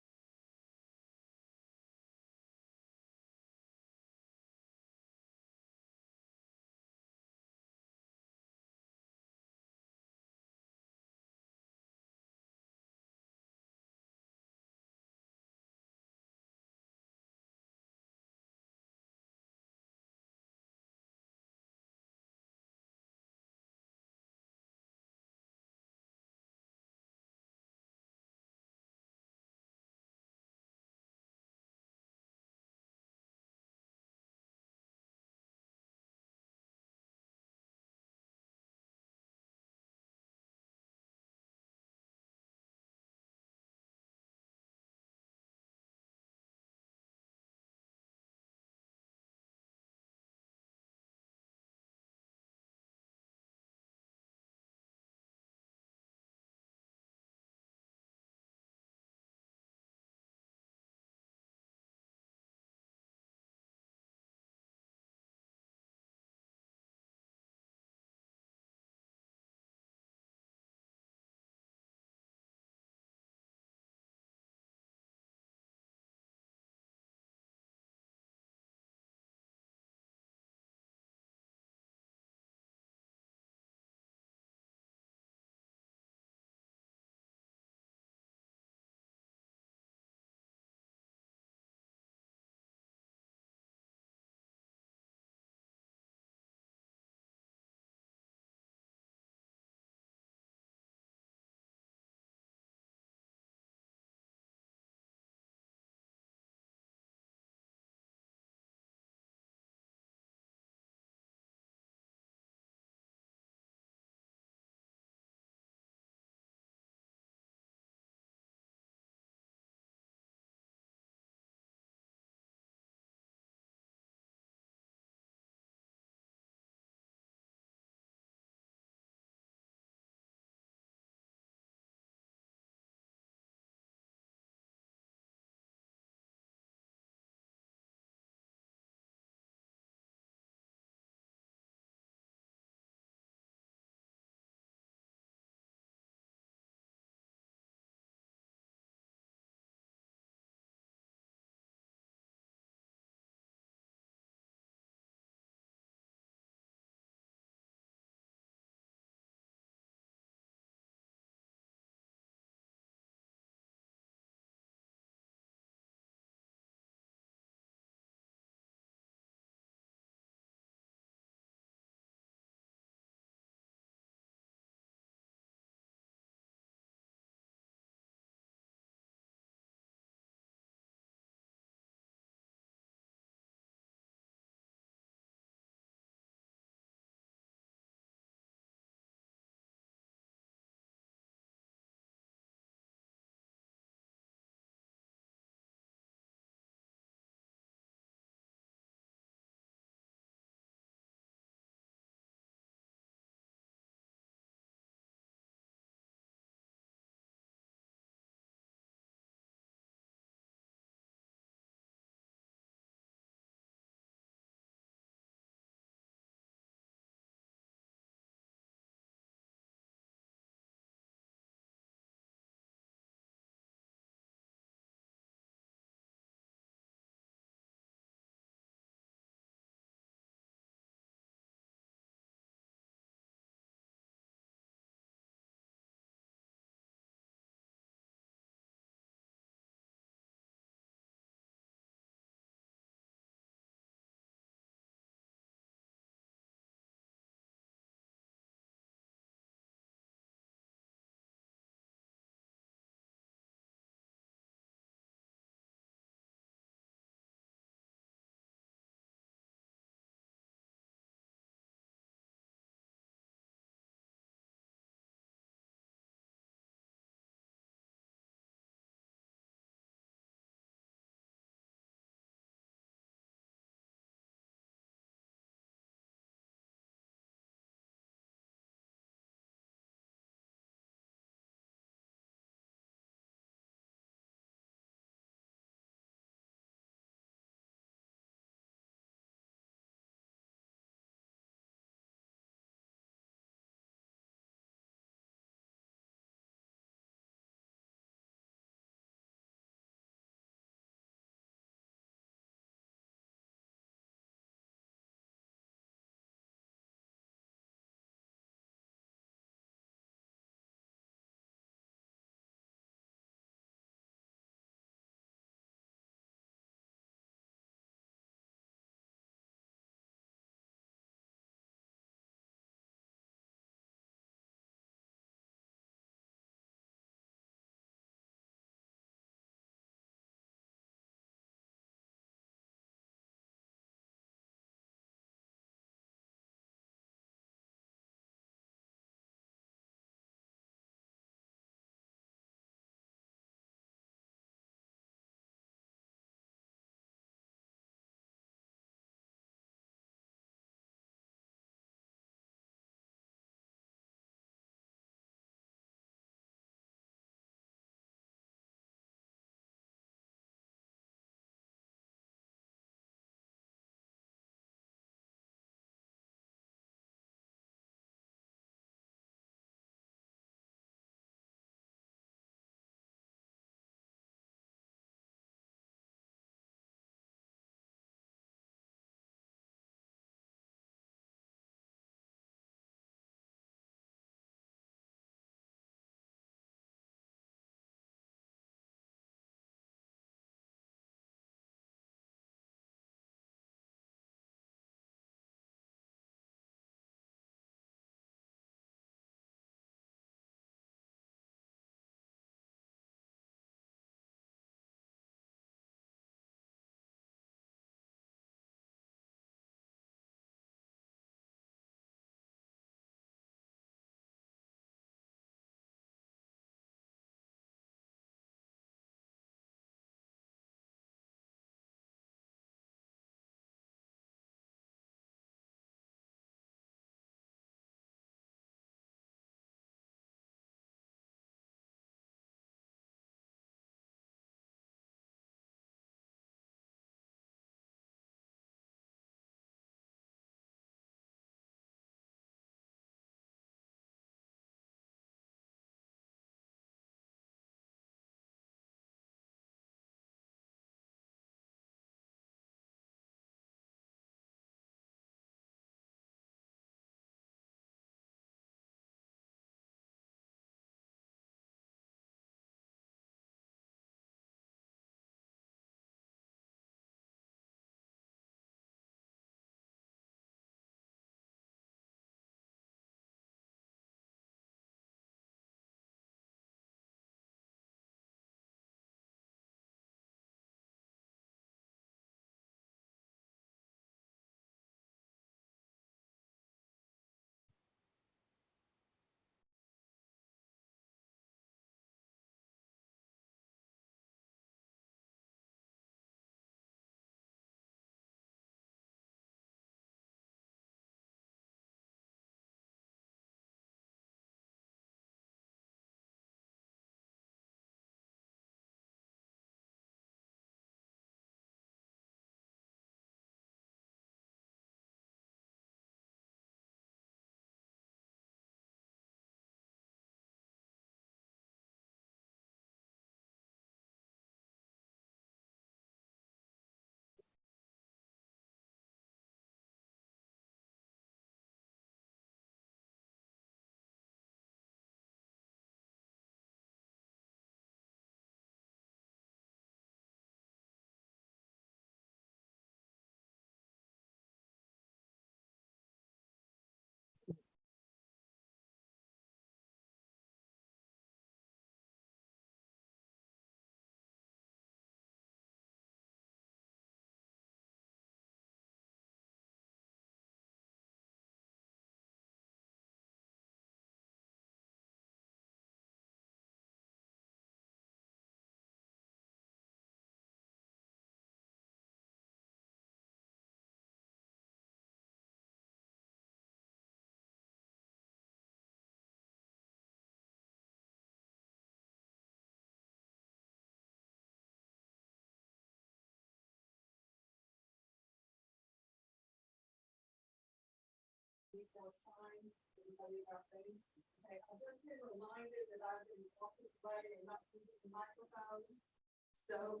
E: So,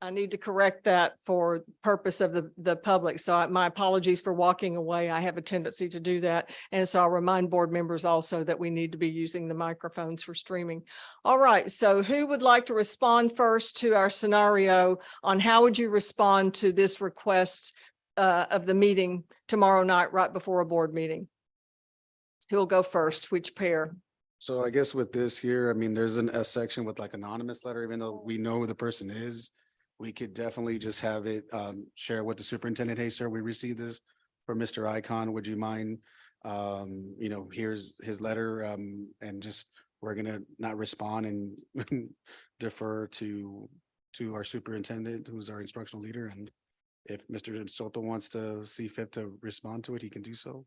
E: I need to correct that for purpose of the public. So my apologies for walking away. I have a tendency to do that. And so I'll remind board members also that we need to be using the microphones for streaming. All right, so who would like to respond first to our scenario on how would you respond to this request of the meeting tomorrow night, right before a board meeting? Who'll go first? Which pair?
J: So I guess with this here, I mean, there's a section with like anonymous letter, even though we know who the person is. We could definitely just have it share with the superintendent. Hey, sir, we received this from Mr. Icon. Would you mind? Here's his letter and just we're gonna not respond and defer to our superintendent, who's our instructional leader. And if Mr. Soto wants to see fit to respond to it, he can do so.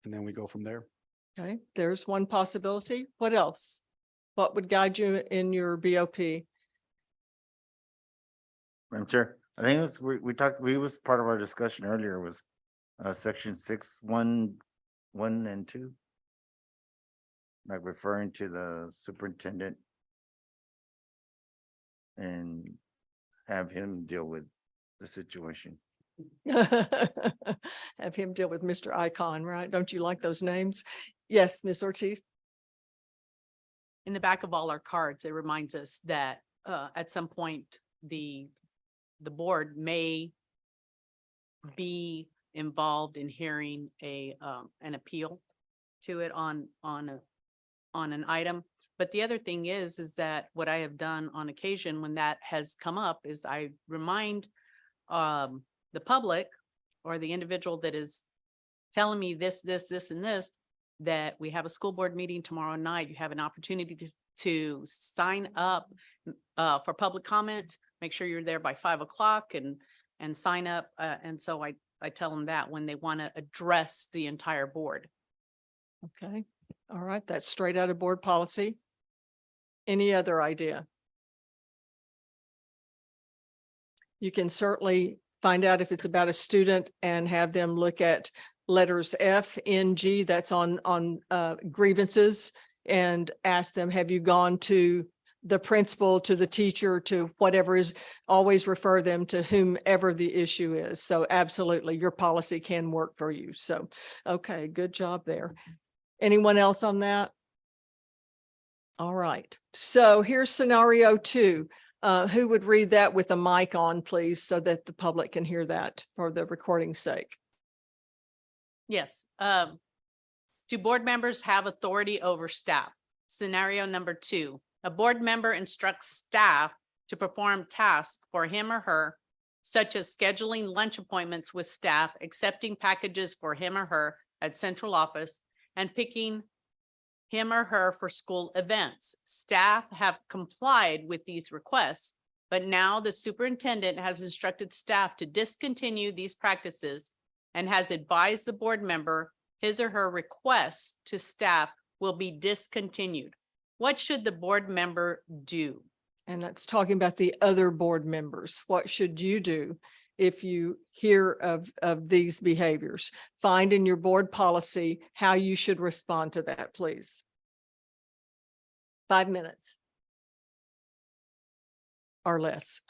J: And then we go from there.
E: Okay, there's one possibility. What else? What would guide you in your BOP?
H: Madam Chair, I think it was, we was part of our discussion earlier was section 6.1.1 and 2. Like referring to the superintendent and have him deal with the situation.
E: Have him deal with Mr. Icon, right? Don't you like those names? Yes, Ms. Ortiz.
I: In the back of all our cards, it reminds us that at some point, the board may be involved in hearing an appeal to it on an item. But the other thing is that what I have done on occasion when that has come up is I remind the public or the individual that is telling me this, and this, that we have a school board meeting tomorrow night. You have an opportunity to sign up for public comment. Make sure you're there by 5 o'clock and sign up. And so I tell them that when they want to address the entire board.
E: Okay, all right, that's straight out of board policy. Any other idea? You can certainly find out if it's about a student and have them look at letters F, N, G, that's on grievances, and ask them, have you gone to the principal, to the teacher, to whatever is, always refer them to whomever the issue is. So absolutely, your policy can work for you. So, okay, good job there. Anyone else on that? All right, so here's scenario 2. Who would read that with a mic on, please, so that the public can hear that for the recording's sake?
I: Yes. Do board members have authority over staff? Scenario number 2, a board member instructs staff to perform tasks for him or her, such as scheduling lunch appointments with staff, accepting packages for him or her at central office, and picking him or her for school events. Staff have complied with these requests, but now the superintendent has instructed staff to discontinue these practices and has advised the board member his or her requests to staff will be discontinued. What should the board member do?
E: And that's talking about the other board members. What should you do if you hear of these behaviors? Find in your board policy how you should respond to that, please. 5 minutes or less.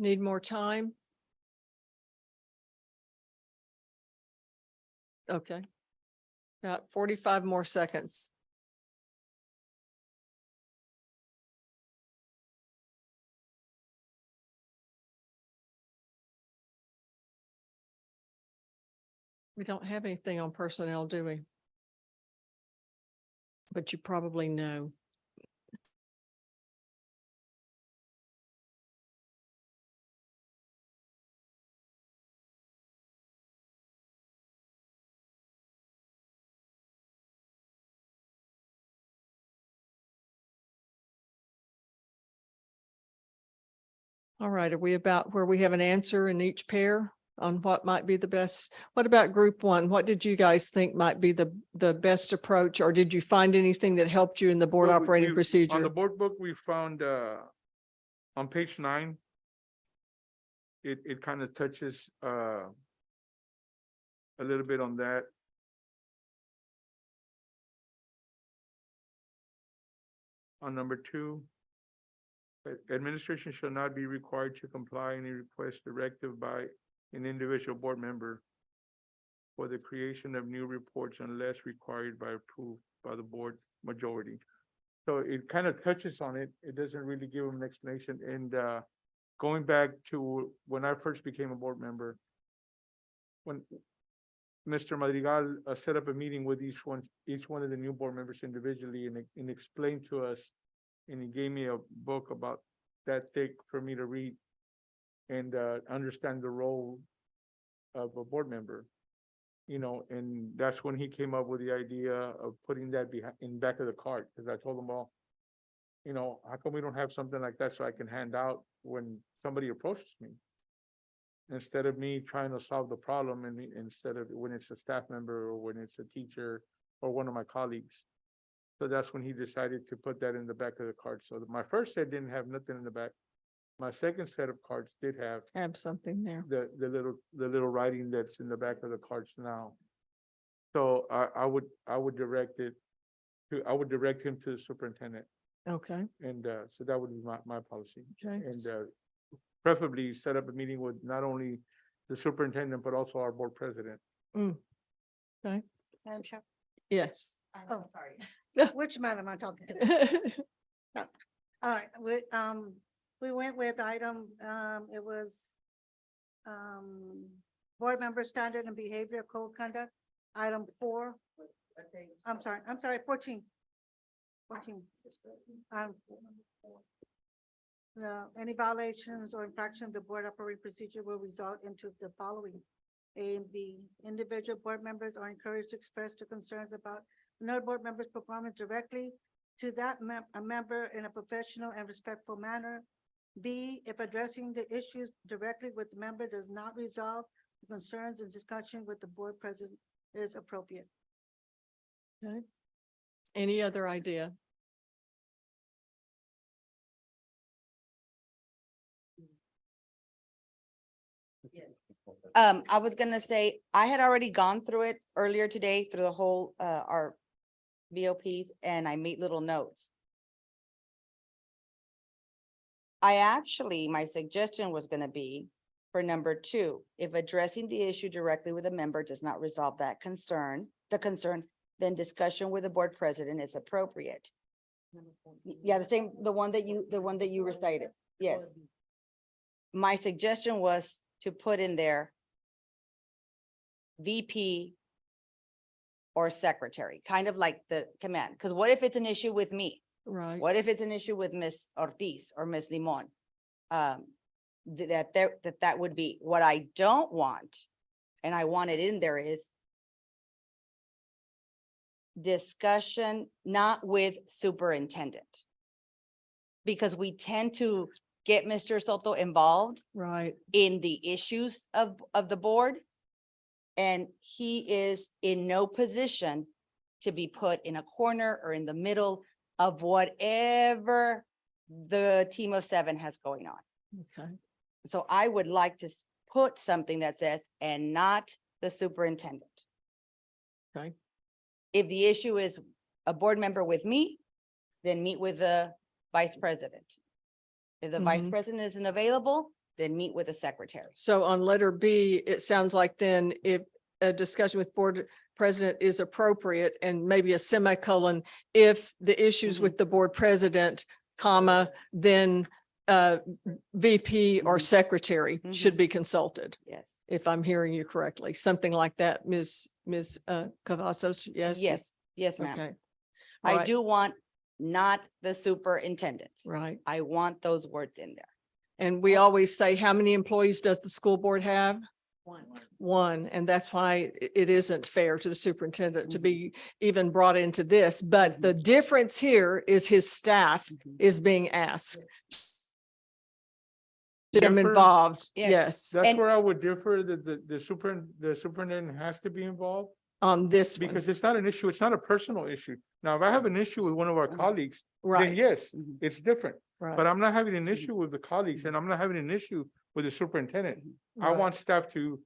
E: Need more time? Okay. About 45 more seconds. We don't have anything on personnel, do we? But you probably know. All right, are we about where we have an answer in each pair on what might be the best? What about group one? What did you guys think might be the best approach? Or did you find anything that helped you in the board
B: Well,
E: operating
B: On
E: procedure?
B: the board book, we found, on page 9, it kind of touches, a little bit on that. On number 2, administration shall not be required to comply any request directive by an individual board member for the creation of new reports unless required by approved by the board majority. So it kind of touches on it. It doesn't really give them an explanation. And going back to when I first became a board member, when Mr. Madrigal set up a meeting with each one of the new board members individually and explained to us, and he gave me a book about that thick for me to read and understand the role of a board member. You know, and that's when he came up with the idea of putting that in back of the cart, because I told him, well, you know, how come we don't have something like that so I can hand out when somebody approaches me? Instead of me trying to solve the problem, and instead of when it's a staff member or when it's a teacher or one of my colleagues. So that's when he decided to put that in the back of the cart. So my first set didn't have nothing in the back. My second set of cards did have
E: Have something there.
B: the little writing that's in the back of the cards now. So I would direct him to the superintendent,
E: Okay,
B: and so that would be my policy.
E: okay.
B: And preferably set up a meeting with not only the superintendent, but also our board president.
L: Madam Chair.
E: Yes.
L: Oh, sorry. Which madam am I talking to? All right, we went with item, it was board member standard and behavior code conduct, item 4. I'm sorry, 14. 14. No, any violations or infraction of the board operating procedure will result into the following. A and B, individual board members are encouraged to express their concerns about another board member's performance directly to that a member in a professional and respectful manner. B, if addressing the issues directly with the member does not resolve the concerns and discussion with the board president is appropriate.
E: Okay. Any other idea?
D: I was gonna say, I had already gone through it earlier today through the whole, our VOPs, and I made little notes. my suggestion was gonna be for number 2, if addressing the issue directly with a member does not resolve that concern, then discussion with the board president is appropriate. Yeah, the one that you recited, yes. My suggestion was to put in there VP or secretary, kind of like the command, because what if it's an issue with me?
E: Right.
D: What if it's an issue with Miss Ortiz or Miss Limon? That would be what I don't want, and I want it in there is discussion not with superintendent. Because we tend to get Mr. Soto involved
E: Right.
D: in the issues of the board. And he is in no position to be put in a corner or in the middle of whatever the team of 7 has going on.
E: Okay.
D: So I would like to put something that says, and not the superintendent.
E: Okay.
D: If the issue is a board member with me, then meet with the vice president. If the vice
E: Mhm.
D: president isn't available, then meet with the secretary.
E: So on letter B, it sounds like then if a discussion with board president is appropriate and maybe a semicolon, if the issues
D: Mhm.
E: with the board president, comma, then VP or
D: Mhm.
E: secretary
D: Mhm.
E: should be consulted,
D: Yes.
E: if I'm hearing you correctly, something like that, Ms. Cavazos, yes?
D: Yes, yes, ma'am.
E: Okay.
D: I
E: Right.
D: do want not the superintendent.
E: Right.
D: I want those words in there.
E: And we always say, how many employees does the school board have? One, and that's why it isn't fair to the superintendent to be even brought into this. But the difference here is his staff is being asked. To them
B: Differ-
E: involved,
D: Yes.
E: yes,
B: That's
D: And-
B: where I would differ, that the superintendent has to be involved.
E: on this one,
B: Because it's not an issue, it's not a personal issue. Now, if I have an issue with one of our colleagues, then
E: right,
B: yes,
D: Mhm.
B: it's different. But
E: right,
B: I'm not having an issue with the colleagues and I'm not having an issue with the superintendent. I
E: right,
B: want staff to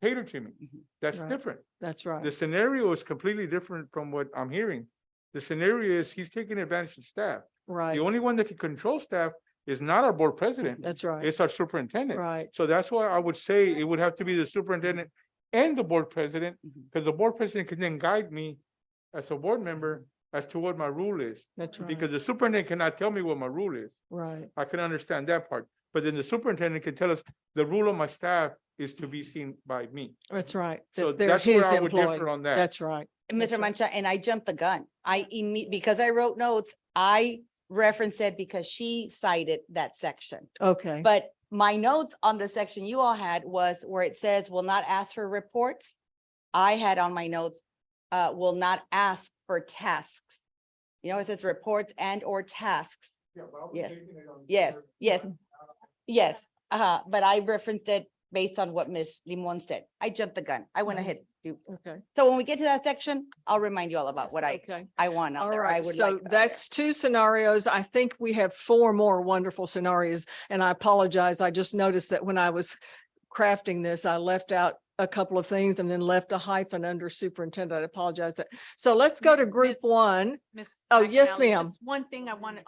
B: cater to me.
D: Mhm.
B: That's
E: Right.
B: different.
E: that's
B: The
E: right,
B: scenario is completely different from what I'm hearing. The scenario is he's taking advantage of staff.
E: right,
B: The only one that can control staff is not our board president,
E: that's right,
B: it's our superintendent.
E: right,
B: So that's why I would say it would have to be the superintendent and the board president,
D: Mhm.
B: because the board president can then guide me as a board member as to what my rule is.
E: that's right,
B: Because the superintendent cannot tell me what my rule is.
E: right,
B: I can understand that part. But then the superintendent can tell us the rule of my staff is to be seen by me.
E: that's right.
B: So
E: that they're
B: that's where
E: his
B: I would
E: employee.
B: differ on that.
E: That's right,
D: Mr.
E: That's right.
D: Mancha, and I jumped the gun. Because I wrote notes, I referenced it because she cited that section.
E: okay,
D: But my notes on the section you all had was where it says will not ask for reports. I had on my notes, will not ask for tasks. You know, it says reports and or tasks. Yes. Yes, yes, yes. But I referenced it based on what Ms. Limon said. I jumped the gun. I went
E: Mhm.
D: ahead.
E: okay,
D: So when we get to that section, I'll remind you all about what
E: okay.
D: I want out
E: All
D: there. I
E: right,
D: would
E: so
D: like. that out there.
E: that's two scenarios. I think we have four more wonderful scenarios. And I apologize. I just noticed that when I was crafting this, I left out a couple of things and then left a hyphen under superintendent. I apologize that. So let's go to group
I: Miss-
E: one.
I: Miss.
E: Oh, yes,
I: McNally,
E: ma'am.
I: just one thing I wanted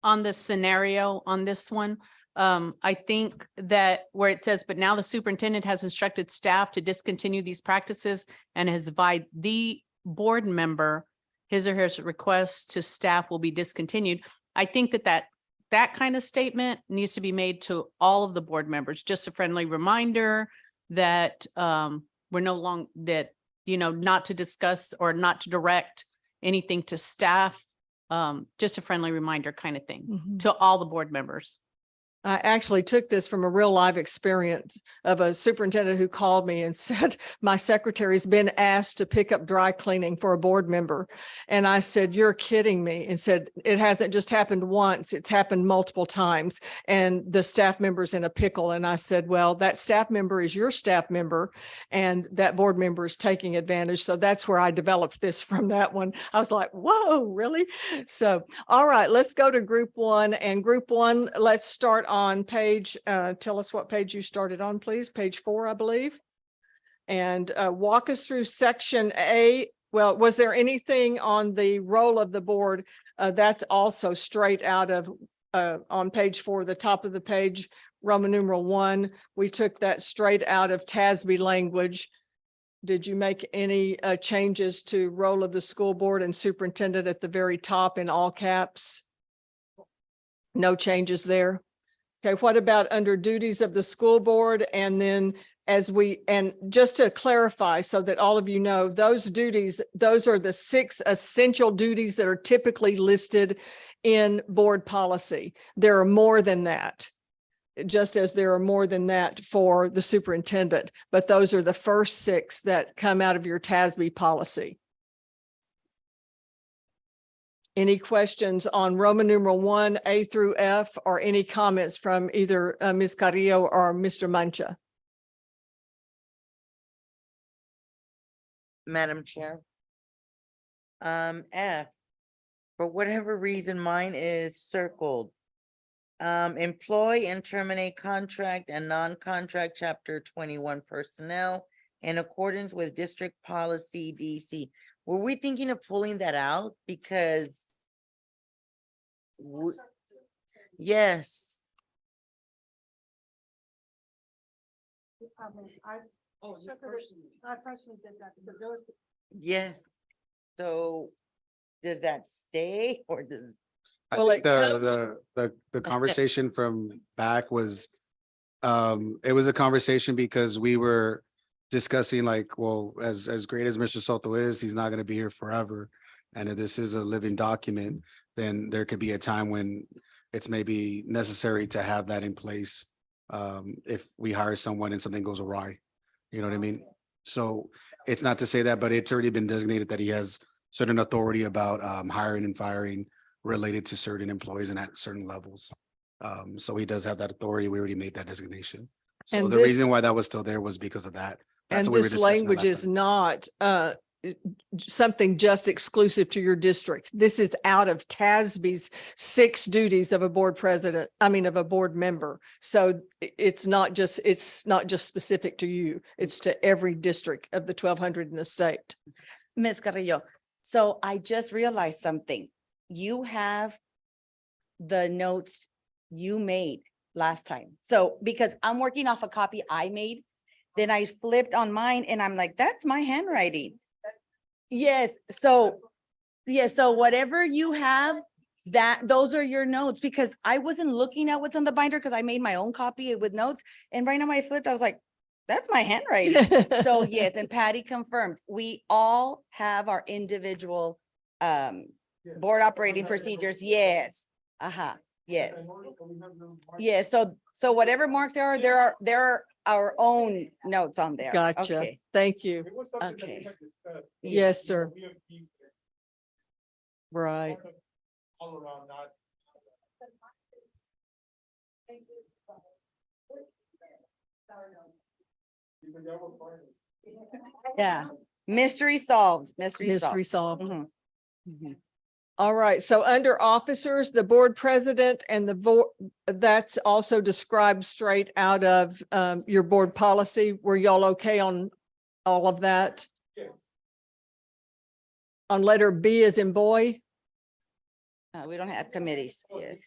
I: on this scenario, on this one. I think that where it says, but now the superintendent has instructed staff to discontinue these practices and has advised the board member his or her request to staff will be discontinued. I think that kind of statement needs to be made to all of the board members, just a friendly reminder that we're no longer not to discuss or not to direct anything to staff. Just a friendly reminder kind of thing
E: Mhm.
I: to all the board members.
E: I actually took this from a real live experience of a superintendent who called me and said, my secretary's been asked to pick up dry cleaning for a board member. And I said, you're kidding me. And said, it hasn't just happened once, it's happened multiple times. And the staff member's in a pickle. And I said, well, that staff member is your staff member and that board member is taking advantage. So that's where I developed this from that one. I was like, whoa, really? So, all right, let's go to group one. And group one, let's start on page, tell us what page you started on, please. Page 4, I believe. And walk us through section A. Well, was there anything on the role of the board? That's also straight out of, on page 4, the top of the page, Roman numeral 1. We took that straight out of TASB language. Did you make any changes to role of the school board and superintendent at the very top in all caps? No changes there. Okay, what about under duties of the school board? And then and just to clarify so that all of you know, those duties, those are the 6 essential duties that are typically listed in board policy. There are more than that, just as there are more than that for the superintendent, but those are the first 6 that come out of your TASB policy. Any questions on Roman numeral 1, A through F, or any comments from either Ms. Carrillo or Mr. Mancha?
M: Madam Chair. F, for whatever reason, mine is circled. Employ and terminate contract and non-contract chapter 21 personnel in accordance with district policy DC. Were we thinking of pulling that out? Because yes,
L: I mean, I personally did that because there was,
M: Yes. So does that stay or does?
J: I
E: Well,
J: think
E: it comes-
J: the conversation from back was, it was a conversation because we were discussing like, well, as great as Mr. Soto is, he's not gonna be here forever. And if this is a living document, then there could be a time when it's maybe necessary to have that in place. If we hire someone and something goes awry, you know what I mean? So it's not to say that, but it's already been designated that he has certain authority about hiring and firing related to certain employees and at certain levels. So he does have that authority. We already made that designation. So
E: And
J: the
E: this-
J: reason why that was still there was because of that. That's
E: And
J: what we were
E: this
J: discussing the
E: language
J: last
E: is
J: time.
E: not something just exclusive to your district. This is out of TASB's 6 duties of a board president, of a board member. So it's not just specific to you. It's to every district of the 1,200 in the state.
D: Ms. Carrillo, so I just realized something. You have the notes you made last time. So because I'm working off a copy I made, then I flipped on mine and I'm like, that's my handwriting. Yes, so, so whatever you have, those are your notes, because I wasn't looking at what's on the binder because I made my own copy with notes. And right now I flipped, I was like, that's my handwriting. So yes, and Patty confirmed, we all have our individual board operating procedures. Yes. Yes. Yes. So whatever marks there are our own notes on there.
E: Gotcha.
D: Okay.
E: Thank you.
B: It was something that we
D: Okay.
B: had discussed.
E: Yes, sir.
B: We have been
E: Right.
B: all around, not. Because that was part of it.
D: Yeah. Mystery solved. Mystery
E: Mystery
D: solved.
E: solved.
D: Mhm.
E: All right, so under officers, the board president and the board, that's also described straight out of your board policy. Were y'all okay on all of that?
B: Yeah.
E: On letter B as in boy?
D: We don't have committees. Yes.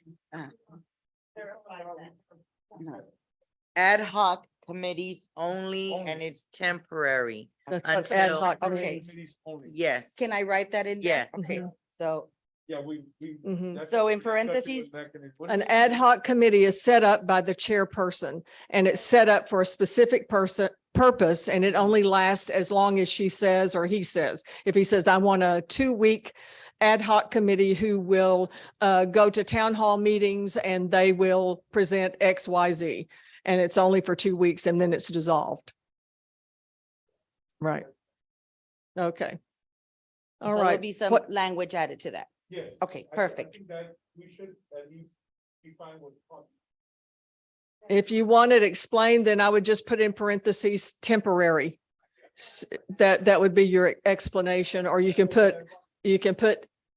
M: Ad hoc committees only and it's temporary.
E: That's what ad
M: Until-
E: hoc
D: Okay.
E: means.
B: Committees only.
M: Yes.
D: Can I write that in there?
M: Yeah.
D: Okay,
E: Mhm.
D: so
B: Yeah, we.
E: Mhm.
B: that's
D: So
B: what
D: in
B: we discussed it with
D: parentheses,
B: mechanism. What
E: An
B: is it?
E: ad hoc committee is set up by the chairperson and it's set up for a specific purpose, and it only lasts as long as she says or he says. If he says, I want a 2-week ad hoc committee who will go to town hall meetings and they will present X, Y, Z. And it's only for 2 weeks and then it's dissolved. Right. Okay. All
D: so there'll
E: right.
D: be some
E: What-
D: language added to that.
B: Yes.
D: Okay,
B: I
D: perfect.
B: think that we should at least define what's possible.
E: If you want it explained, then I would just put in parentheses temporary. That would be your explanation, or you can put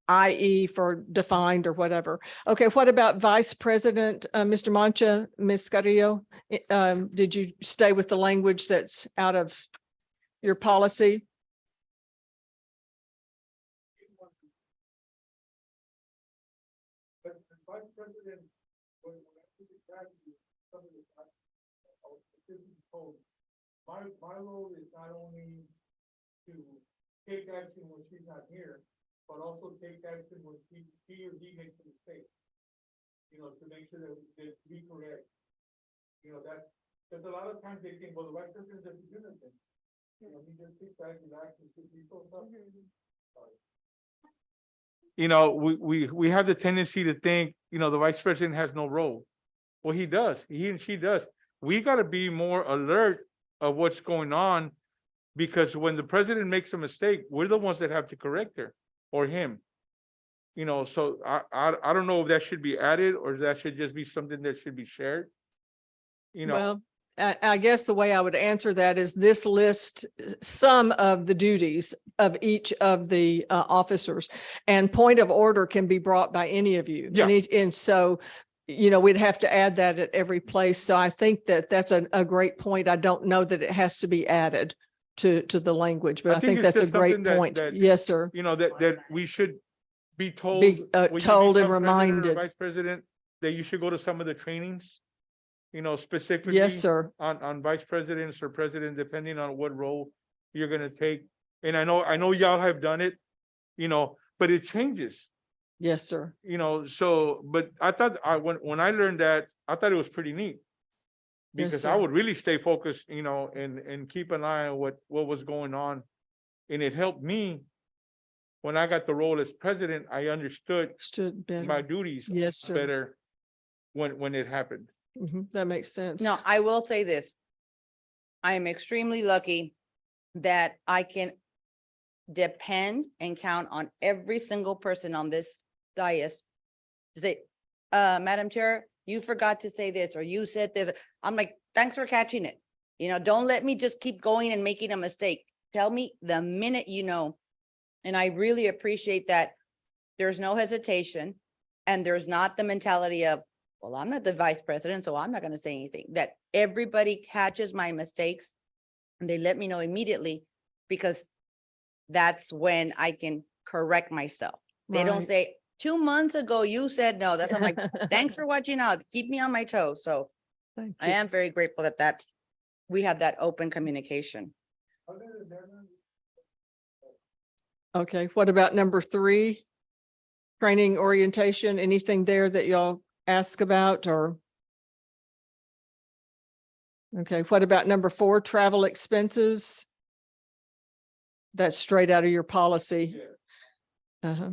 E: IE for defined or whatever. Okay, what about Vice President, Mr. Mancha, Ms. Carrillo? Did you stay with the language that's out of your policy?
B: But the vice president, when I took the strategy, some of the, I was specifically told, my role is not only to take action when she's not here, but also take action when he or he makes a mistake. You know, to make sure that we correct. You know, because a lot of times they think, well, the vice president doesn't do anything. You know, he just sits back, relaxes, he goes up. You know, we have the tendency to think, you know, the vice president has no role. Well, he does. He and she does. We got to be more alert of what's going on, because when the president makes a mistake, we're the ones that have to correct her or him. You know, so I don't know if that should be added or that should just be something that should be shared. You know,
E: Well, I guess the way I would answer that is this list some of the duties of each of the officers, and point of order can be brought by any of you.
B: Yeah.
E: And so, we'd have to add that at every place. So I think that that's a great point. I don't know that it has to be added to the language, but I think
B: it's
E: that's a
B: just
E: great
B: something that-
E: point.
B: that-
E: Yes, sir.
B: you know, that we should be told.
E: Be
B: when you
E: told and
B: become president or
E: reminded.
B: Vice president, that you should go to some of the trainings. you know, specifically.
E: Yes, sir.
B: On vice presidents or president, depending on what role you're gonna take. And I know y'all have done it, you know, but it changes,
E: Yes, sir.
B: you know, so, but I thought when I learned that, I thought it was pretty neat.
E: Yes,
B: Because I
E: sir.
B: would really stay focused, you know, and keep an eye on what was going on. And it helped me. When I got the role as president, I understood
E: Stood
B: my
E: better.
B: duties
E: Yes, sir.
B: better when it happened.
E: That makes sense.
D: No, I will say this. I am extremely lucky that I can depend and count on every single person on this dais to say, Madam Chair, you forgot to say this, or you said this. I'm like, thanks for catching it. You know, don't let me just keep going and making a mistake. Tell me the minute you know. And I really appreciate that there's no hesitation and there's not the mentality of, well, I'm not the vice president, so I'm not going to say anything. That everybody catches my mistakes and they let me know immediately, because that's when I can correct myself. They don't
E: Right.
D: say, 2 months ago, you said no. That's why I'm like, thanks for watching out. Keep me on my toes. So
E: Thank
D: I
E: you.
D: am very grateful that we have that open communication.
E: Okay, what about number 3? Training orientation, anything there that y'all ask about or? Okay, what about number 4, travel expenses? That's straight out of your policy. Uh-huh.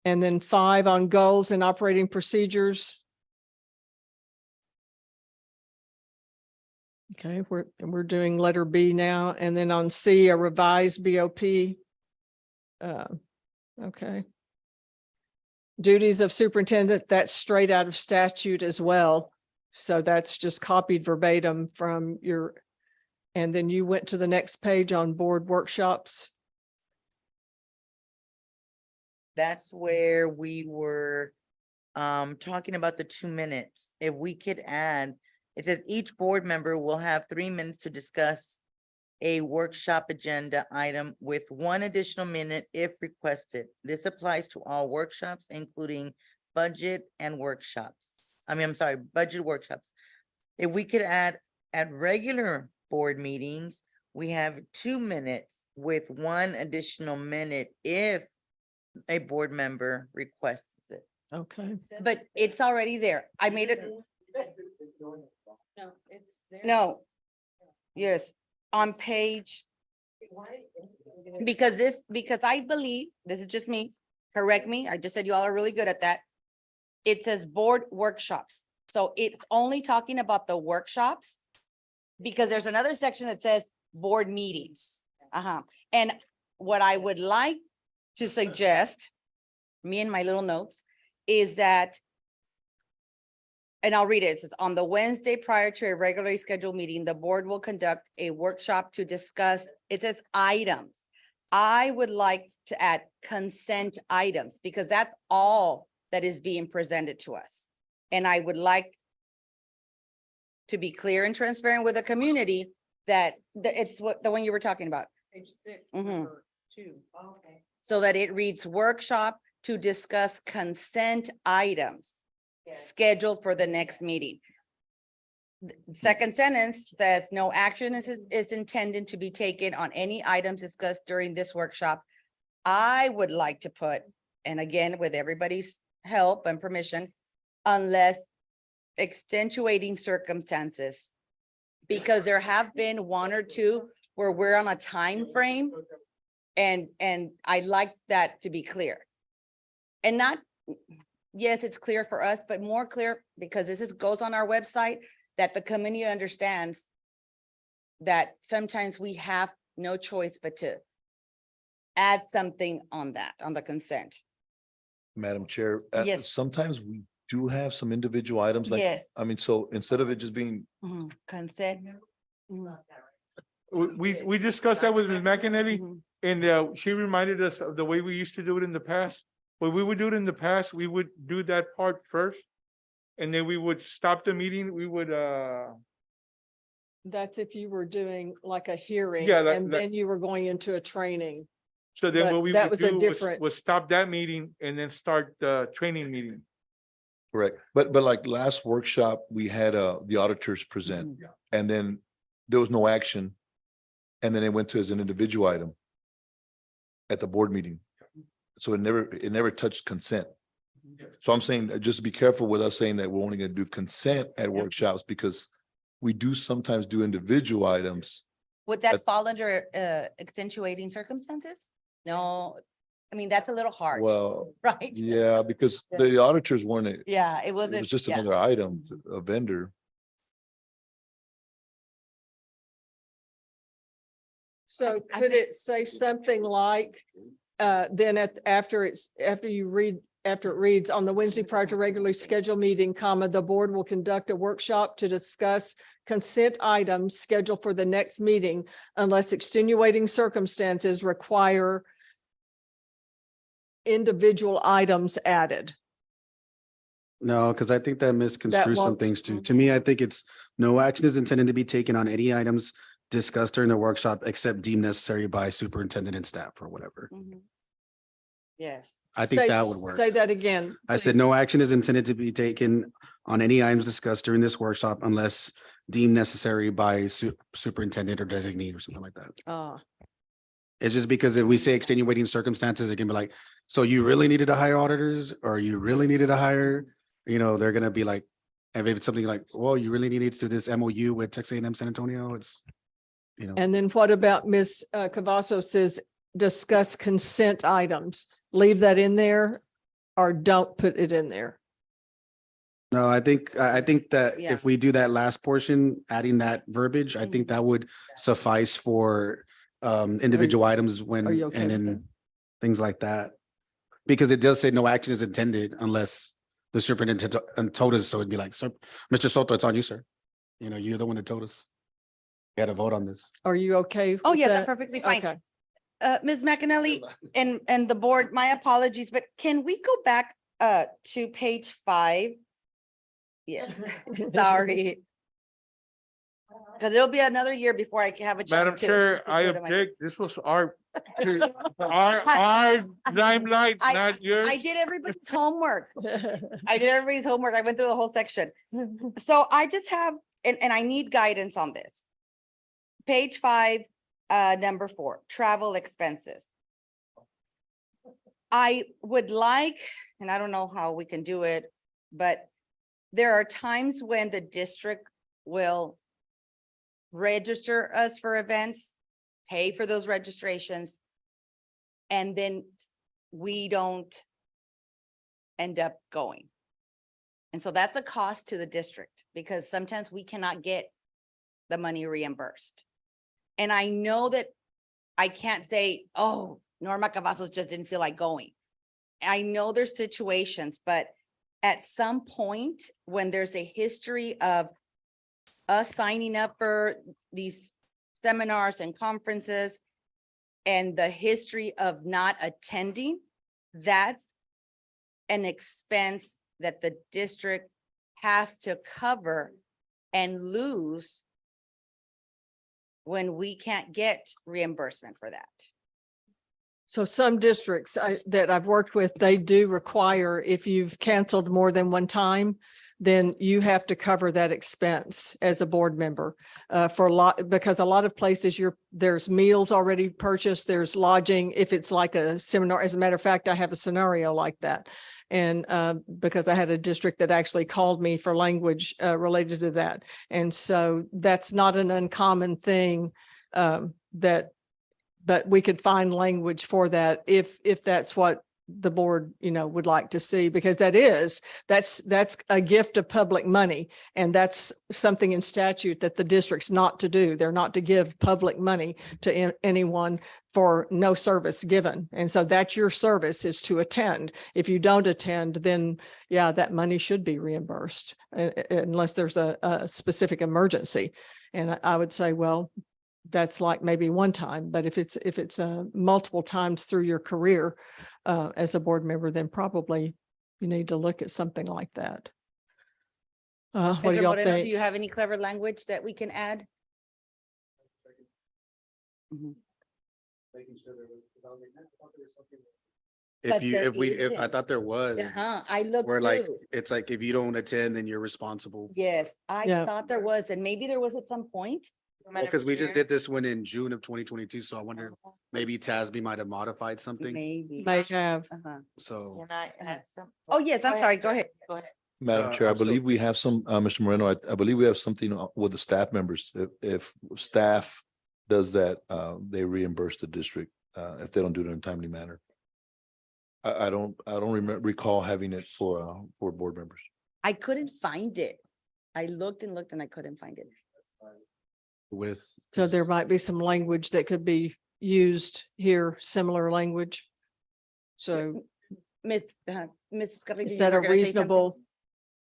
E: And then 5 on goals and operating procedures. Okay, we're doing letter B now, and then on C, a revised BOP. Okay. Duties of superintendent, that's straight out of statute as well. So that's just copied verbatim from your, and then you went to the next page on board workshops.
M: That's where we were talking about the 2 minutes. If we could add, it says each board member will have 3 minutes to discuss a workshop agenda item with 1 additional minute if requested. This applies to all workshops, including budget and workshops. Budget workshops. If we could add at regular board meetings, we have 2 minutes with 1 additional minute if a board member requests it.
E: Okay.
D: But it's already there. I made it.
I: No, it's there.
D: No. Yes, on page. Because I believe, this is just me, correct me, I just said you all are really good at that. It says board workshops, so it's only talking about the workshops. Because there's another section that says board meetings. And what I would like to suggest, me and my little notes, is that, and I'll read it. It says, on the Wednesday prior to a regularly scheduled meeting, the board will conduct a workshop to discuss, it says items. I would like to add consent items, because that's all that is being presented to us. And I would like to be clear and transparent with the community that it's what the one you were talking about.
I: Page 6,
D: Mhm.
I: number 2. Okay.
D: So that it reads workshop to discuss consent items scheduled for the next meeting. The second sentence says no action is intended to be taken on any items discussed during this workshop. I would like to put, and again, with everybody's help and permission, unless extenuating circumstances. Because there have been 1 or 2 where we're on a time frame. And I like that to be clear. And not, yes, it's clear for us, but more clear because this goes on our website, that the community understands that sometimes we have no choice but to add something on that, on the consent.
G: Madam Chair,
D: Yes.
G: sometimes we do have some individual items like,
D: Yes.
G: I mean, so instead of it just being,
D: Mhm. Consent. Mhm.
B: We discussed that with Ms. McEnany,
D: Mhm.
B: and she reminded us of the way we used to do it in the past. When we would do it in the past, we would do that part first. And then we would stop the meeting, we would,
E: That's if you were doing like a hearing
B: Yeah, like-
E: and then you were going into a training.
B: so then
E: But
B: what we
E: that
B: would
E: was a
B: do
E: different-
B: was stop that meeting and then start the training meeting.
G: Correct. But like last workshop, we had the auditors present and then there was no action. And then it went to as an individual item at the board meeting. So it never touched consent. So I'm saying just be careful with us saying that we're only gonna do consent at workshops because we do sometimes do individual items.
D: Would that fall under extenuating circumstances? No, I mean, that's a little hard,
G: Well,
D: right?
G: yeah, because the auditors weren't, it
D: Yeah, it wasn't.
G: was just
D: yeah.
G: another item, a vendor.
E: So could it say something like, then after it reads on the Wednesday prior to regularly scheduled meeting, comma, the board will conduct a workshop to discuss consent items scheduled for the next meeting unless extenuating circumstances require individual items added.
J: No, because I think that misconstrues some
E: won't-
J: things too. To me, I think it's no action is intended to be taken on any items discussed during the workshop except deemed necessary by superintendent and staff or whatever.
D: Mhm. Yes.
J: I think
E: Say-
J: that would work.
E: Say that again.
J: I said
E: please.
J: no action is intended to be taken on any items discussed during this workshop unless deemed necessary by superintendent or designee or something like that. It's just because if we say extenuating circumstances, it can be like, so you really needed to hire auditors or you really needed to hire, they're gonna be like, and if it's something like, well, you really needed to do this MOU with Texas A&M San Antonio, it's,
E: And then what about Ms. Cavasso says, discuss consent items? Leave that in there or don't put it in there?
J: no, I think that
D: Yeah.
J: if we do that last portion, adding that verbiage, I think that would suffice for individual items when,
E: are you okay
J: and
E: with
J: then things like that. Because it does say no action is intended unless the superintendent told us, so it'd be like, sir, Mr. Soto, it's on you, sir. You're the one that told us. You had to vote on this.
E: Are you okay?
D: Oh,
E: with
D: yes, I'm
E: that?
D: perfectly fine.
E: Okay.
D: Ms. McAnally and the board, my apologies, but can we go back to page 5? Yeah, sorry. Because it'll be another year before I can have a chance to.
B: Madam Chair,
D: to
B: I
D: go to my-
B: object. This was our limelight, not yours.
D: I did everybody's homework. I did everybody's homework. I went through the whole section. So I just have, and I need guidance on this. Page 5, number 4, travel expenses. I would like, and I don't know how we can do it, but there are times when the district will register us for events, pay for those registrations, and then we don't end up going. And so that's a cost to the district because sometimes we cannot get the money reimbursed. And I know that I can't say, oh, Norma Cavazos just didn't feel like going. I know there's situations, but at some point when there's a history of us signing up for these seminars and conferences and the history of not attending, that's an expense that the district has to cover and lose when we can't get reimbursement for that.
E: So some districts that I've worked with, they do require if you've canceled more than one time, then you have to cover that expense as a board member for a lot, because a lot of places there's meals already purchased, there's lodging. If it's like a seminar, as a matter of fact, I have a scenario like that. And because I had a district that actually called me for language related to that. And so that's not an uncommon thing but we could find language for that if that's what the board, would like to see, because that's a gift of public money. And that's something in statute that the district's not to do. They're not to give public money to anyone for no service given. And so that's your service, is to attend. If you don't attend, then yeah, that money should be reimbursed unless there's a specific emergency. And I would say, well, that's like maybe one time, but if it's multiple times through your career as a board member, then probably you need to look at something like that. What do
D: Mr.
E: y'all
D: Moreno, do
E: think?
D: you have any clever language that we can add? Mhm.
J: If
D: But
J: you,
D: there
J: if I
D: isn't.
J: thought there was,
D: I looked
J: where like,
D: through.
J: it's like, if you don't attend, then you're responsible.
D: Yes, I
E: Yeah.
D: thought there was, and maybe there was at some point.
J: Because we just did this one in June of 2022, so I wonder, maybe TASB might have modified something,
D: Maybe.
E: May have.
D: Uh-huh.
J: so.
M: Can I add some?
D: Oh, yes, I'm sorry. Go
M: sir.
D: ahead.
M: Go ahead.
G: Madam Chair, I
J: I'm still-
G: believe we have some, Mr. Moreno, I believe we have something with the staff members. If staff does that, they reimburse the district, if they don't do it in a timely manner. I don't recall having it for board members.
D: I couldn't find it. I looked and looked and I couldn't find it.
J: With.
E: So there might be some language that could be used here, similar language. So
D: Mrs. Carrillo,
E: is
D: you
E: that a
D: were gonna say something?
E: reasonable,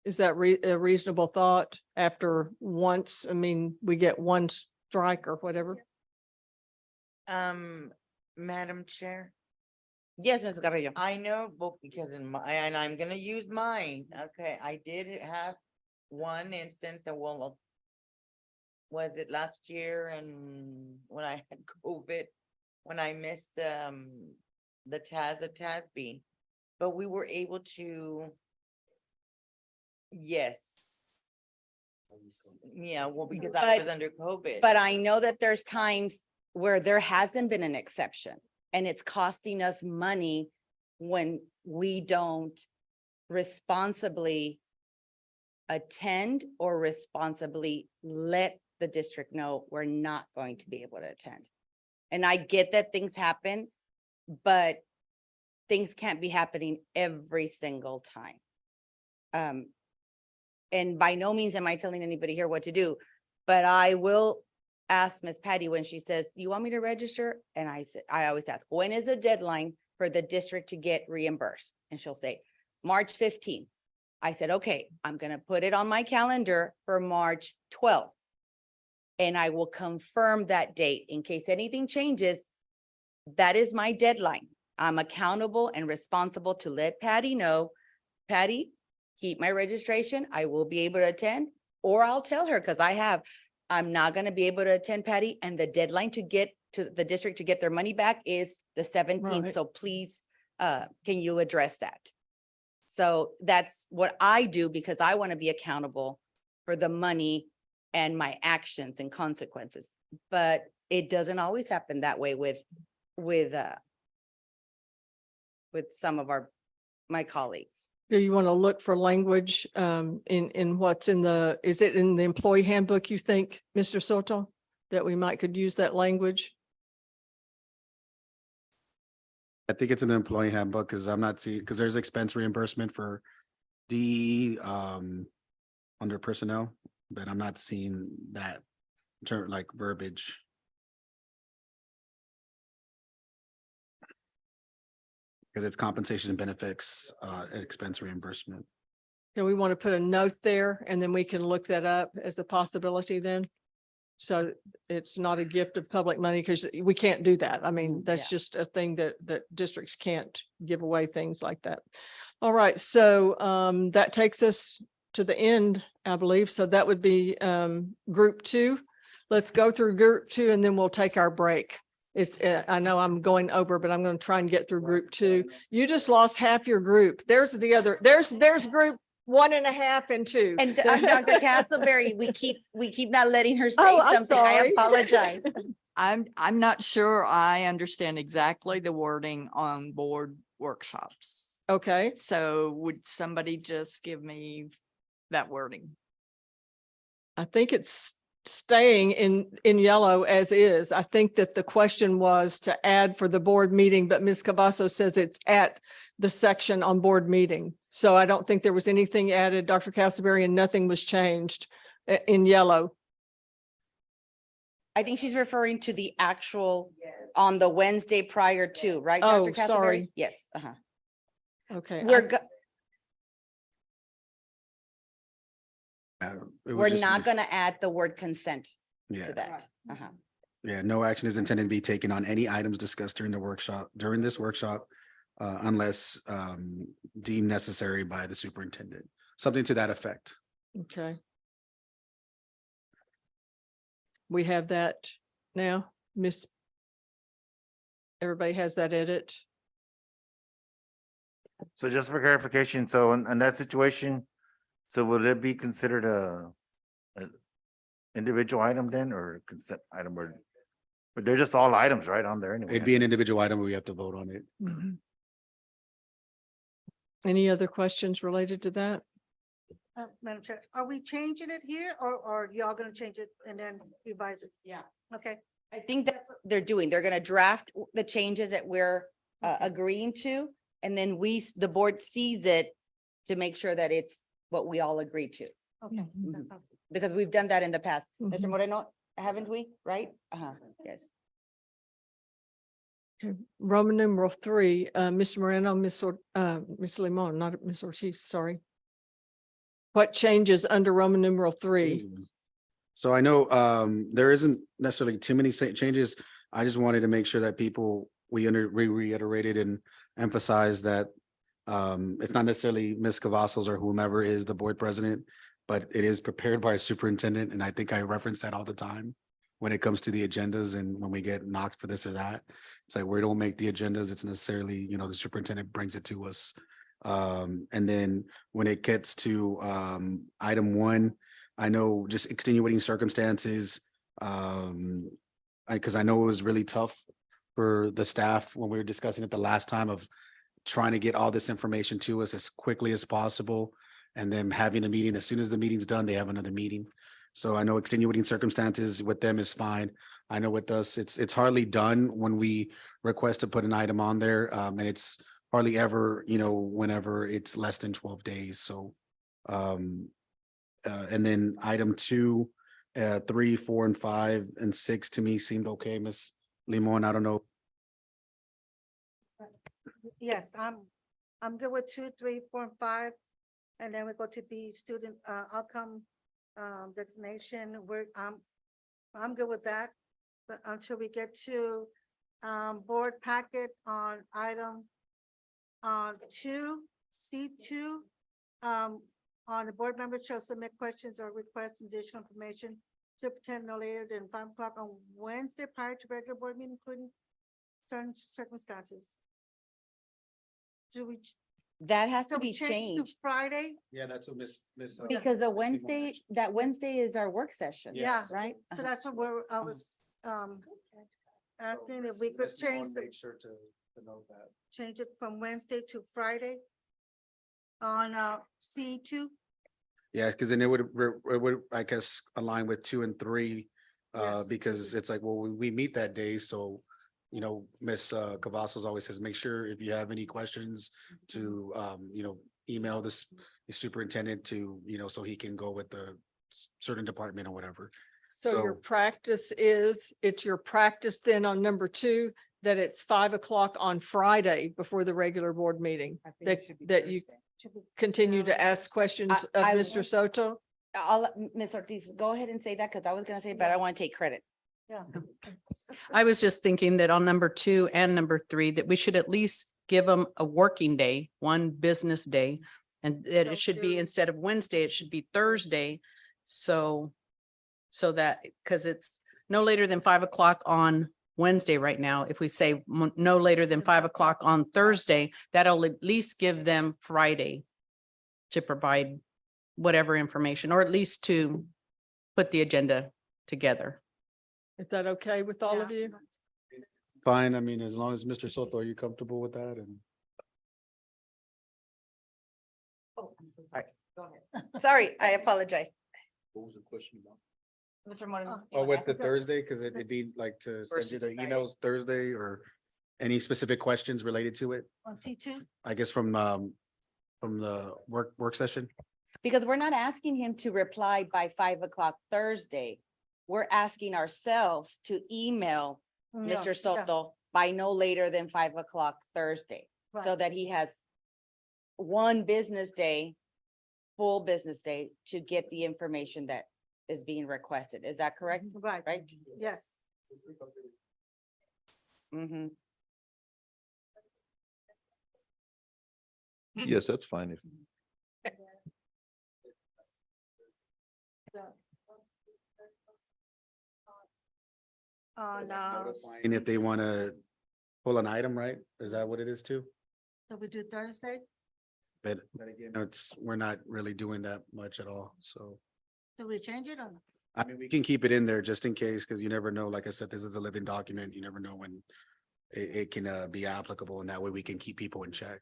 E: is that a reasonable thought after once, I mean, we get one strike or whatever?
M: Madam Chair,
D: Yes, Mrs. Carrillo.
M: I know, well, because in my, and I'm gonna use mine, okay, I did have one instance that, well, was it last year and when I had COVID, when I missed, the TASB, but we were able to, yes. Yeah, well, because I was
D: But-
M: under COVID.
D: But I know that there's times where there hasn't been an exception and it's costing us money when we don't responsibly attend or responsibly let the district know we're not going to be able to attend. And I get that things happen, but things can't be happening every single time. And by no means am I telling anybody here what to do, but I will ask Miss Patty when she says, you want me to register? And I said, I always ask, when is the deadline for the district to get reimbursed? And she'll say, March 15th. I said, okay, I'm gonna put it on my calendar for March 12th. And I will confirm that date in case anything changes. That is my deadline. I'm accountable and responsible to let Patty know, Patty, keep my registration. I will be able to attend, or I'll tell her, because I'm not gonna be able to attend, Patty, and the deadline to get to the district to get their money back is the 17th.
E: Right.
D: So please, can you address that? So that's what I do because I want to be accountable for the money and my actions and consequences. But it doesn't always happen that way with some of my colleagues.
E: Do you want to look for language in what's in the, is it in the employee handbook, you think, Mr. Soto? That we might could use that language?
J: I think it's an employee handbook, because I'm not seeing, because there's expense reimbursement for DE under personnel, but I'm not seeing that term like verbiage. Because it's compensation and benefits, and expense reimbursement.
E: Do we want to put a note there and then we can look that up as a possibility then? So it's not a gift of public money because we can't do that. I mean, that's
D: Yeah.
E: just a thing that districts can't give away things like that. All right, so that takes us to the end, I believe. So that would be group 2. Let's go through group 2 and then we'll take our break. It's, I know I'm going over, but I'm going to try and get through group 2. You just lost half your group. There's the other, there's group 1.5 and 2.
D: And Dr. Castleberry, we keep not letting her say
E: Oh, I'm
D: something. I
E: sorry.
D: apologize.
K: I'm not sure I understand exactly the wording on board workshops.
E: Okay,
K: So would somebody just give me that wording?
E: I think it's staying in yellow as is. I think that the question was to add for the board meeting, but Ms. Cavazos says it's at the section on board meeting. So I don't think there was anything added, Dr. Castleberry, and nothing was changed in yellow.
D: I think she's referring to the actual on the Wednesday prior to, right?
E: Oh,
D: Dr. Castleberry?
E: sorry.
D: Yes, uh-huh.
E: Okay.
J: It was
D: We're
J: just-
D: not gonna add the word consent
J: Yeah,
D: to that. Uh-huh.
J: yeah, no action is intended to be taken on any items discussed during this workshop, unless deemed necessary by the superintendent, something to that effect.
E: Okay. We have that now, Miss. Everybody has that edit.
H: So just for clarification, so in that situation, so will it be considered a individual item then, or consent item, or but they're just all items, right, on there anyway?
J: It'd be an individual item, we have to vote on it.
E: Any other questions related to that?
L: Madam Chair, are we changing it here or y'all gonna change it and then revise it?
D: Yeah.
L: Okay,
D: I think that's what they're doing. They're gonna draft the changes that we're agreeing to. And then the board sees it to make sure that it's what we all agree to.
L: okay. that
D: Mhm.
L: sounds good.
D: Because we've done that in the past. Mr.
E: Mhm.
D: Moreno, haven't we? Right? Yes.
E: Roman numeral 3, Mr. Moreno, Ms. Limon, not Ms. Ortiz, sorry. What changes under Roman numeral 3?
J: So I know there isn't necessarily too many changes. I just wanted to make sure that people, we reiterated and emphasized that it's not necessarily Ms. Cavazos or whomever is the board president, but it is prepared by a superintendent. And I think I reference that all the time when it comes to the agendas and when we get knocked for this or that. It's like, we don't make the agendas. It's necessarily, you know, the superintendent brings it to us. And then when it gets to item 1, I know just extenuating circumstances. Because I know it was really tough for the staff when we were discussing it the last time of trying to get all this information to us as quickly as possible. And then having a meeting, as soon as the meeting's done, they have another meeting. So I know extenuating circumstances with them is fine. I know with us, it's hardly done when we request to put an item on there. And it's hardly ever, you know, whenever it's less than 12 days. So and then item 2, 3, 4, and 5, and 6 to me seemed okay, Ms. Limon. I don't know.
L: Yes, I'm good with 2, 3, 4, and 5. And then we go to B, student outcome designation. I'm good with that. But until we get to board packet on item 2, C2, on the board members shall submit questions or request additional information to pretend no later than 5 o'clock on Wednesday prior to regular board meeting, including certain circumstances. Do we?
D: That has
L: So
D: to
L: we
D: be
L: change it to
D: changed
L: Friday?
J: Yeah, that's what Miss.
D: because a Wednesday, that Wednesday is our work session.
L: Yeah.
D: Right?
L: So that's what I was asking if we could
J: Make sure to note that.
L: change it from Wednesday to Friday on C2.
J: Yeah, because then it would, I guess, align with 2 and 3.
L: Yes.
J: Because it's like, well, we meet that day, so, you know, Ms. Cavazos always says, make sure if you have any questions to, you know, email this superintendent to, you know, so he can go with the certain department or whatever.
E: So your practice is, it's your practice then on number 2, that it's 5 o'clock on Friday before the regular board meeting, that you continue to ask questions of
D: I
E: Mr. Soto?
D: Ms. Ortiz, go ahead and say that because I was gonna say, but I want to take credit.
L: Yeah.
I: I was just thinking that on number 2 and number 3, that we should at least give them a working day, one business day. And that
L: So
I: it should be,
L: do-
I: instead of Wednesday, it should be Thursday. So that, because it's no later than 5 o'clock on Wednesday right now. If we say no later than 5 o'clock on Thursday, that'll at least give them Friday to provide whatever information, or at least to put the agenda together.
E: Is that okay with all of
L: Yeah.
E: you?
J: Fine, I mean, as long as Mr. Soto, are you comfortable with that? And
D: Sorry, I apologize.
J: what was the question about?
D: Mr. Moreno.
J: Oh, with the Thursday, because it'd be like to send you
I: Versus
J: the
I: Friday.
J: emails Thursday or any specific questions related to it,
L: On C2?
J: I guess from the work session.
D: Because we're not asking him to reply by 5 o'clock Thursday. We're asking ourselves to email
L: Yeah,
D: Mr.
L: yeah,
D: Soto by no later than 5 o'clock Thursday. So
L: right.
D: that he has one business day, full business day to get the information that is being requested. Is that correct?
L: Right,
D: Right?
L: yes.
D: Mm-hmm.
G: Yes, that's fine. If
L: On
J: And if they want to pull an item, right? Is that what it is too?
L: So we do Thursday,
J: But again, we're not really doing that much at all, so.
L: do we change it or? not?
J: I mean, we can keep it in there just in case, because you never know, like I said, this is a living document, you never know when it can be applicable, and that way we can keep people in check.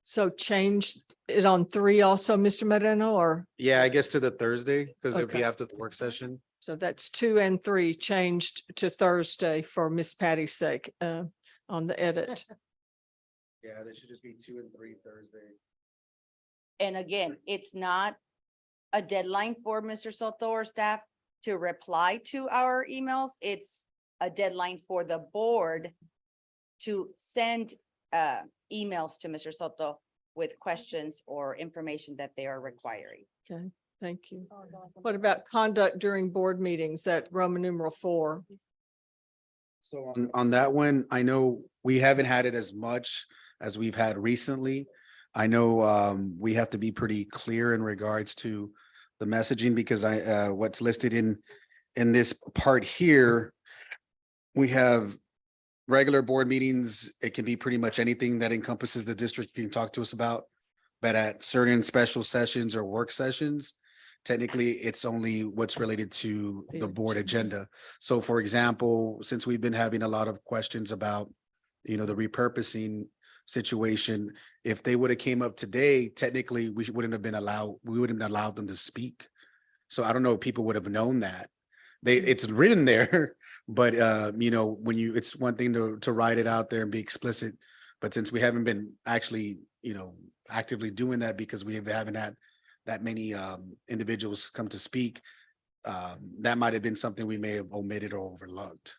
E: So change it on 3 also, Mr. Moreno, or,
J: Yeah, I guess to the Thursday, because it'll be
E: Okay.
J: after the work session.
E: so that's 2 and 3 changed to Thursday for Miss Patty's sake, on the edit.
J: Yeah, there should just be 2 and 3 Thursday.
D: And again, it's not a deadline for Mr. Soto or staff to reply to our emails. It's a deadline for the board to send emails to Mr. Soto with questions or information that they are requiring.
E: Okay, thank you. What about conduct during board meetings, that Roman numeral 4?
J: So on that one, I know we haven't had it as much as we've had recently. I know we have to be pretty clear in regards to the messaging, because what's listed in this part here, we have regular board meetings. It can be pretty much anything that encompasses the district you can talk to us about. But at certain special sessions or work sessions, technically it's only what's related to
E: The
J: the board agenda. So for example, since we've been having a lot of questions about, the repurposing situation, if they would have came up today, technically we wouldn't have allowed them to speak. So I don't know if people would have known that. It's written there, but it's one thing to write it out there and be explicit. But since we haven't been actually, actively doing that because we haven't had that many individuals come to speak, that might have been something we may have omitted or overlooked.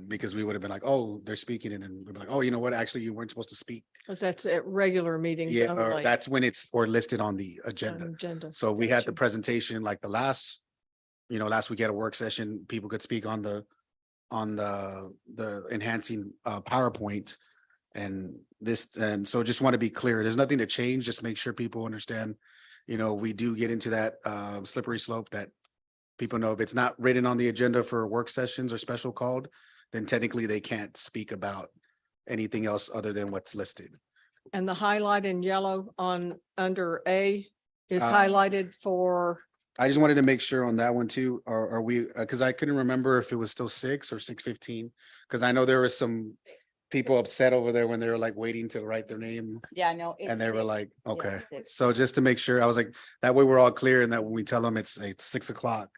J: Because we would have been like, oh, they're speaking, and then we'd be like, oh, you know what, actually, you weren't supposed to speak.
E: Because that's at regular meetings
J: Yeah, or
E: only.
J: that's when or listed on the
E: on
J: agenda.
E: Agenda.
J: So we had the
E: Gotcha.
J: presentation like last week at a work session, people could speak on the enhancing PowerPoint. And so just want to be clear, there's nothing to change, just make sure people understand, we do get into that slippery slope that people know if it's not written on the agenda for work sessions or special called, then technically they can't speak about anything else other than what's listed.
E: And the highlight in yellow under A is
J: Uh,
E: highlighted for,
J: I just wanted to make sure on that one too, or are we, because I couldn't remember if it was still 6 or 6:15, because I know there was some people upset over there when they were like waiting to write their name,
D: Yeah, no.
J: and they were like,
D: yeah,
J: okay.
D: six.
J: So just to make sure, I was like, that way we're all clear, and that when we tell them it's 6 o'clock,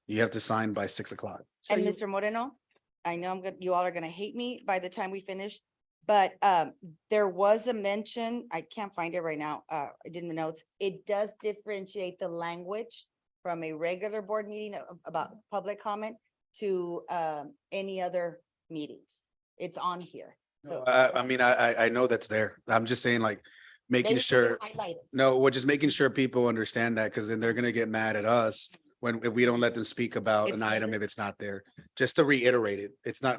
J: you have to sign by 6 o'clock.
E: so
D: And
E: you-
D: Mr. Moreno, I know you all are gonna hate me by the time we finish, but there was a mention, I can't find it right now, I didn't notes. It does differentiate the language from a regular board meeting about public comment to any other meetings. It's on here. So
J: I mean, I know that's there. I'm just saying, like,
D: they
J: making
D: didn't
J: sure,
D: highlight it.
J: no, we're just making sure people understand that, because then they're gonna get mad at us if we don't let them speak about
D: It's
J: an item if it's not there. Just to reiterate it,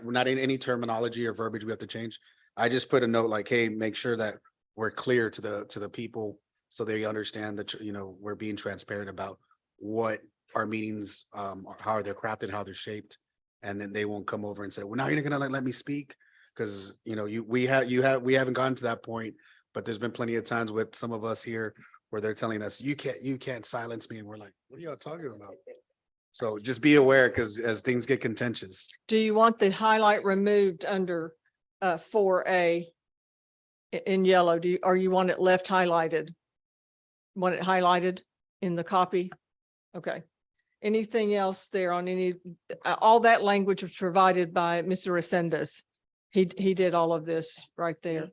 J: we're not in any terminology or verbiage we have to change. I just put a note like, hey, make sure that we're clear to the people so they understand that, we're being transparent about what our meetings, how they're crafted, how they're shaped. And then they won't come over and say, well, now you're not gonna let me speak. Cause we haven't gotten to that point, but there's been plenty of times with some of us here where they're telling us, you can't silence me. And we're like, what are y'all talking about? So just be aware, because as things get contentious.
E: do you want the highlight removed under 4A in yellow? Or you want it left highlighted? Want it highlighted in the copy? Okay. Anything else there on all that language was provided by Mr. Resendez. He did all of this right there.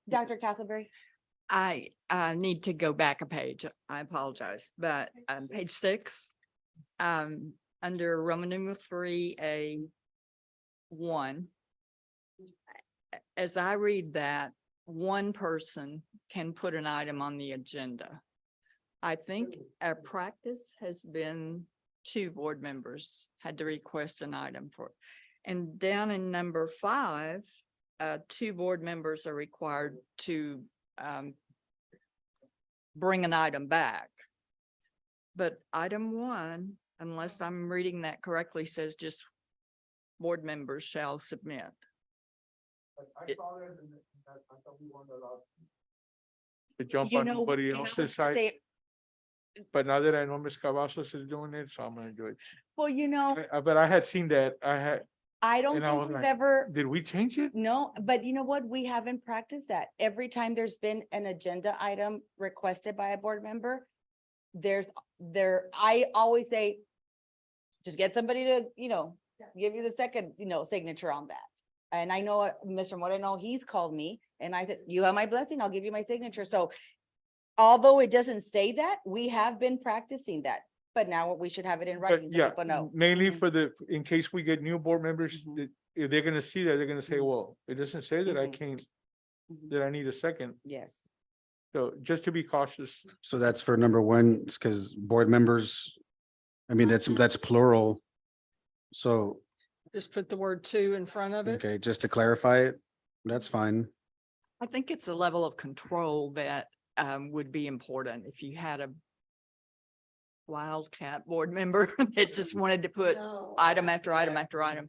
D: Dr. Castleberry?
K: I need to go back a page. I apologize, but page 6, under Roman numeral 3A1. As I read that, one person can put an item on the agenda. I think our practice has been 2 board members had to request an item for. And down in number 5, 2 board members are required to bring an item back. But item 1, unless I'm reading that correctly, says just board members shall submit.
B: To jump
D: You
B: on
D: know,
B: somebody
D: and I
B: else's
D: was
B: side,
D: say-
B: but now that I know Ms. Cavazos is doing it, so I'm gonna do it.
D: Well, you know,
B: But I had seen that,
D: I don't
B: and I
D: think
B: was
D: we've
B: like,
D: ever,
B: did we change it?
D: no, but you know what? We haven't practiced that. Every time there's been an agenda item requested by a board member, I always say, just get somebody to, give you the second, signature on that. And I know Mr. Moreno, he's called me and I said, you have my blessing, I'll give you my signature. So although it doesn't say that, we have been practicing that, but now we should have it in
B: But
D: writing so
B: yeah,
D: people know.
B: mainly
D: Mhm.
B: for in case we get new board members,
D: Mhm.
B: if they're gonna see that, they're gonna say,
D: Mhm.
B: well, it doesn't say that I
D: Mhm.
B: can't,
D: Mhm.
B: that I need a second.
D: Yes.
B: So just to be cautious.
J: So that's for number one, because board members, I mean, that's plural. So,
E: Just put the word two in front of it.
J: okay, just to clarify it, that's fine.
K: I think it's a level of control that would be important if you had a wildcat board member that just wanted to put item after item after item,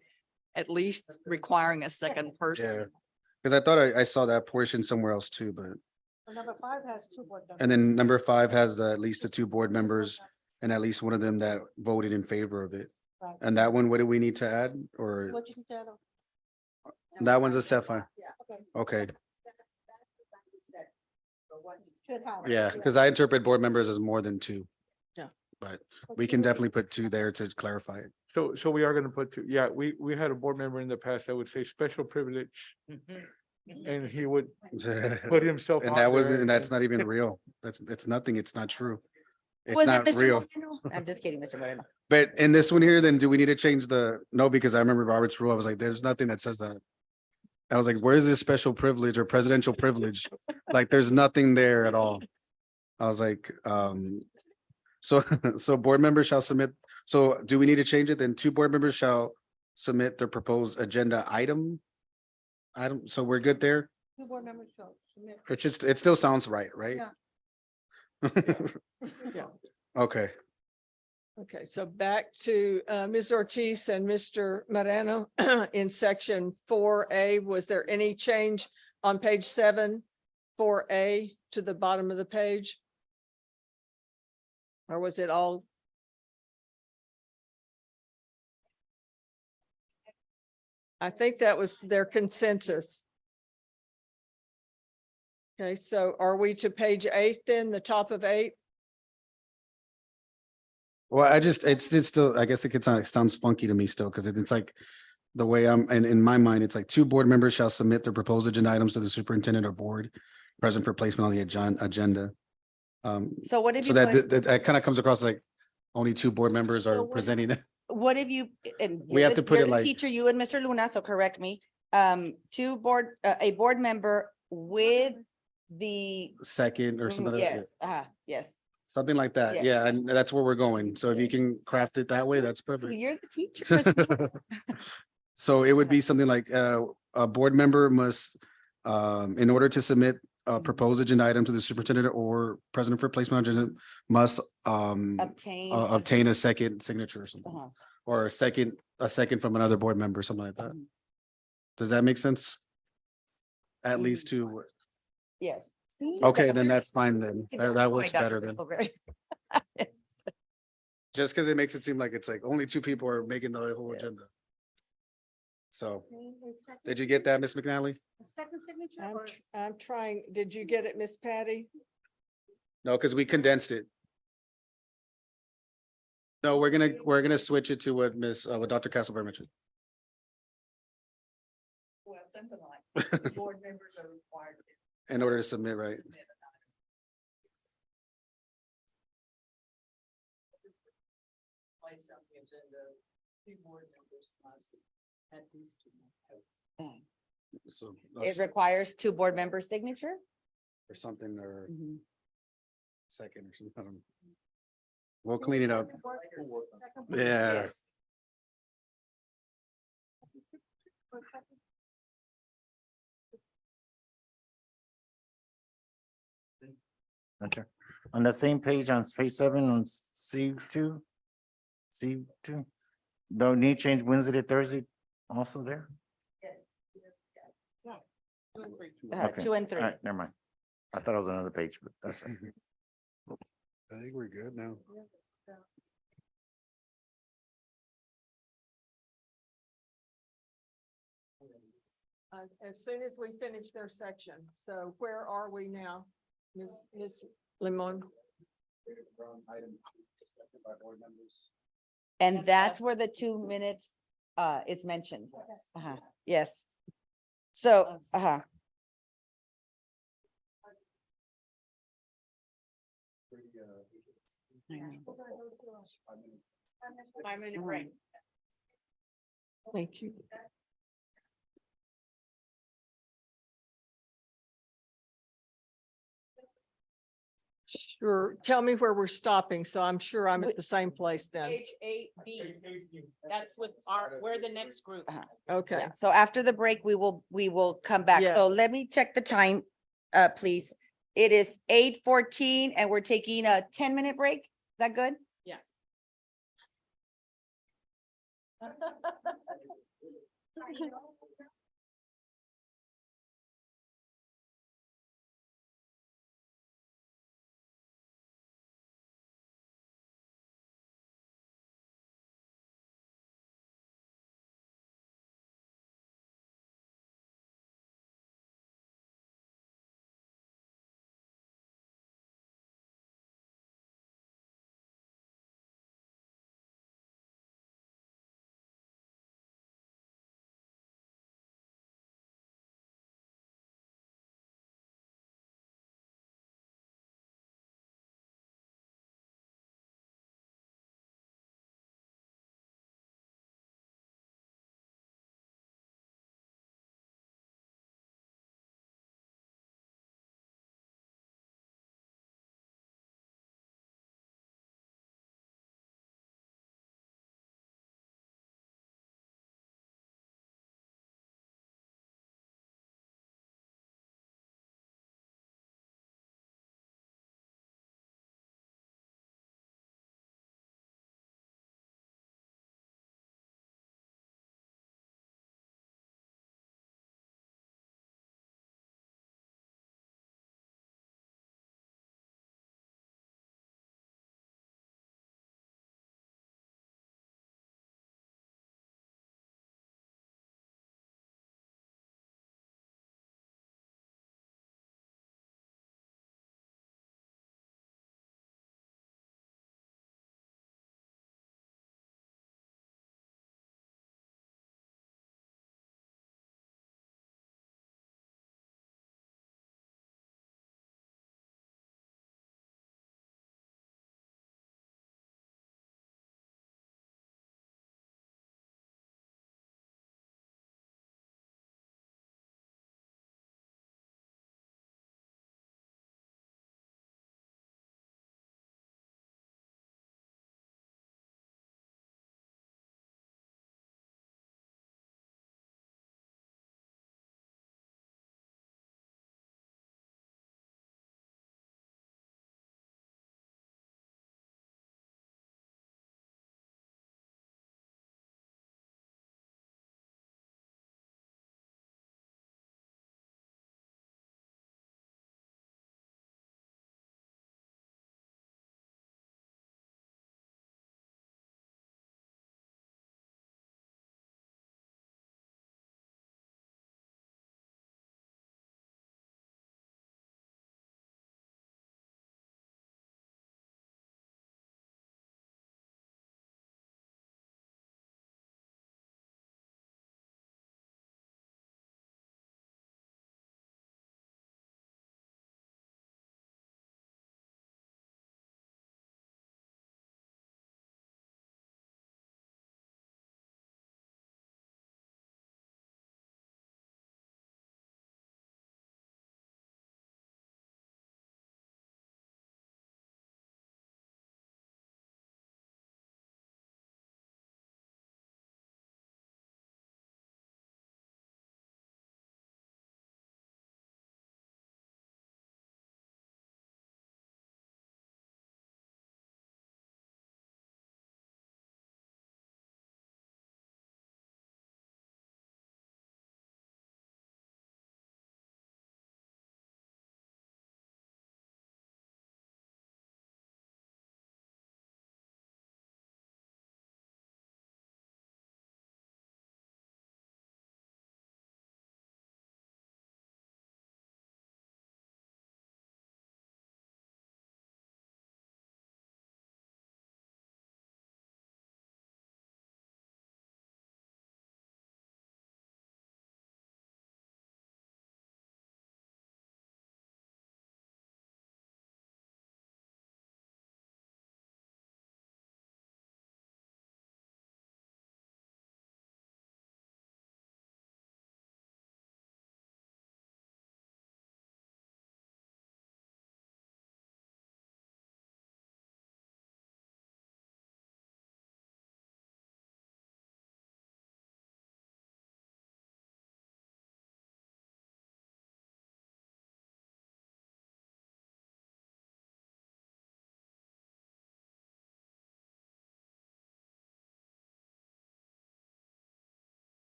K: at least requiring a second
J: Yeah.
K: person.
J: Because I thought I saw that portion somewhere else too, but,
L: Number 5 has 2 board members.
J: and then number 5 has at least the 2 board members and at least one of them that voted in favor of it.
L: Right.
J: And that one, what do we need to add? Or
L: What you can tell
J: that one's a set fine?
L: them.
J: Okay,
L: Should have.
J: yeah, because I interpret board members as more than 2.
E: Yeah.
J: But we can definitely put 2 there to clarify it.
B: So we are gonna put two, yeah, we had a board member in the past that would say special privilege, and he would put himself.
J: And
B: on
J: that
B: there
J: wasn't, and that's
B: and-
J: not even real. It's nothing. It's not true. It's
D: Was it
J: not
D: Mr.
J: real.
D: Moreno? I'm just kidding, Mr. Moreno.
J: But in this one here, then do we need to change no, because I remember Robert's rule. I was like, there's nothing that says that. I was like, where's this special privilege or presidential privilege? Like, there's nothing there at all. I was like, so board members shall submit. So do we need to change it? Then 2 board members shall submit their proposed agenda item. So we're good there.
L: 2 board members shall submit.
J: It still sounds right, right?
E: Yeah.
J: Okay.
E: Okay, so back to Ms. Ortiz and Mr. Moreno in section 4A. Was there any change on page 7, 4A to the bottom of the page? Or was it all? I think that was their consensus. Okay, so are we to page 8 then, the top of 8?
J: Well, it's still, I guess it sounds funky to me still, because it's like the way and in my mind, it's like 2 board members shall submit their proposed agenda items to the superintendent or board present for placement on the agenda.
D: So what if
J: So
D: you put,
J: that kind of comes across like only 2 board members
D: So
J: are
D: what-
J: presenting it.
D: what if you, and
J: We
D: you're
J: have
D: the-
J: to put
D: you're
J: it
D: the
J: like-
D: Teacher, you and Mr. Luna, so correct me. A board member with the.
J: Second or something.
D: Yes, yes.
J: Something like that.
D: Yes.
J: Yeah, and that's where we're going. So if you can craft it that way, that's perfect.
D: You're the teacher. Mr. Luna.
J: So it would be something like, a board member must, in order to submit a proposed agenda item to the superintendent or president for placement on agenda, must,
D: Obtain.
J: obtain a second signature or something,
D: Uh-huh.
J: or a second from another board member, something like that.
D: Mhm.
J: Does that make sense? At least 2.
D: Yes.
J: Okay, then that's fine then. That works better then.
D: then.
J: Just because it makes it seem like it's like only 2 people are making the whole
D: Yeah.
J: agenda. So, did you get that, Ms. McNally?
L: Second signature or?
E: I'm trying, did you get it, Miss Patty?
J: No, because we condensed it. No, we're gonna switch it to what Dr. Castleberry mentioned.
D: Well, something like, board members are required.
J: In order to submit, right?
E: Place on the agenda, 2 board members must at least 2.
J: So,
D: It requires 2 board member signature?
J: or something, or
D: Mhm.
J: second or something. I don't know. We'll clean it up.
L: Second board-
J: Yeah.
D: Yes.
H: Okay, on the same page, on page 7, on C2. C2, don't need change Wednesday to Thursday also there? Okay.
D: 2 and 3.
H: All right, never mind. I thought it was another page, but that's.
J: I think we're good now.
E: As soon as we finish their section. So where are we now? Ms. Limon?
D: And that's where the 2 minutes is mentioned. Yes. So,
I: Five-minute break.
E: Thank you. Sure. Tell me where we're stopping. So I'm sure I'm at the same place then.
I: Page 8B. That's with we're the next group.
E: Okay.
D: yeah. So after the break, we will come back. So
E: Yes.
D: let me check the time, please. It is 8:14 and we're taking a 10-minute break. Is that good?
I: Yeah.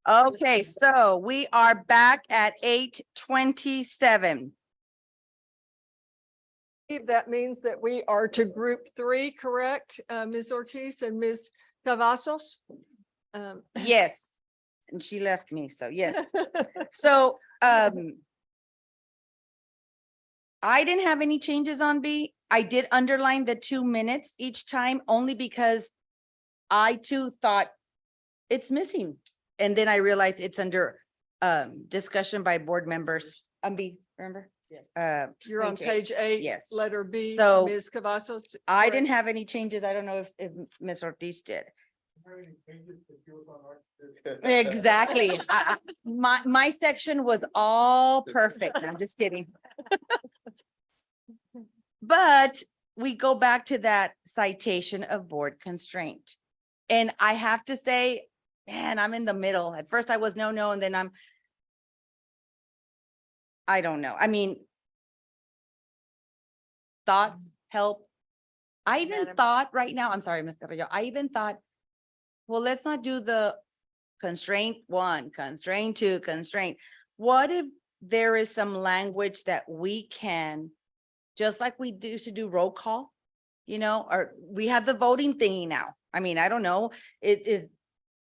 D: Okay, so we are back at 8:27.
E: That means that we are to group three, correct? Ms. Ortiz and Ms. Cavazos?
D: Yes, and she left me, so yes. So, I didn't have any changes on B. I did underline the 2 minutes each time only because I too thought it's missing. And then I realized it's under discussion by board members. B, remember?
E: You're on page 8.
D: Yes.
E: Letter B,
D: So,
E: Ms. Cavazos.
D: I didn't
E: correct?
D: have any changes. I don't know if Ms. Ortiz did. Exactly. My section was all perfect. I'm just kidding. But we go back to that citation of board constraint. And I have to say, man, I'm in the middle. At first I was no, and then I don't know. I mean, thoughts help. I even thought right now, I'm sorry, Ms. Carrillo, I even thought, well, let's not do the constraint 1, constraint 2, constraint. What if there is some language that we can, just like we used to do roll call, or we have the voting thingy now. I mean, I don't know. It is,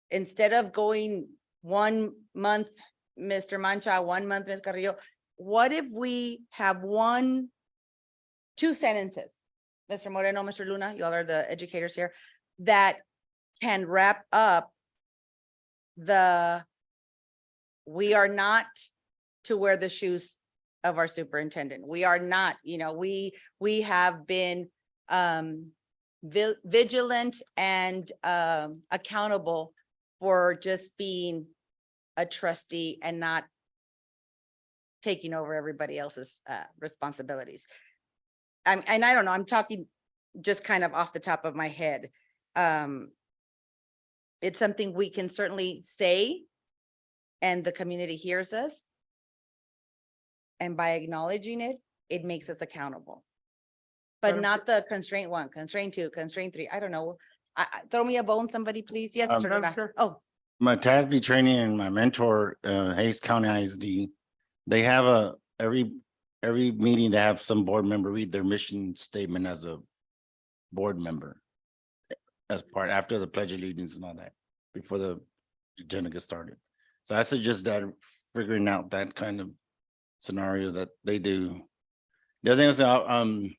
D: instead of going 1 month, Mr. Mancha, 1 month, Ms. Carrillo, what if we have 2 sentences? Mr. Moreno, Mr. Luna, you all are the educators here, that can wrap up we are not to wear the shoes of our superintendent. We are not, we have been vigilant and accountable for just being a trustee and not taking over everybody else's responsibilities. And I don't know, I'm talking just kind of off the top of my head. It's something we can certainly say and the community hears us. And by acknowledging it, it makes us accountable. But
B: Madam
D: not the constraint 1, constraint 2, constraint 3. I don't know. Throw me a bone, somebody, please. Yes, Mr.
B: Madam
D: Luna.
B: Chair?
D: Oh,
H: My TASB training and my mentor, Hayes County ISD, they have every meeting they have some board member read their mission statement as a board member. As part, after the pledge of allegiance and all that, before the agenda gets started. So I suggest that figuring out that kind of scenario that they do. The other thing I'm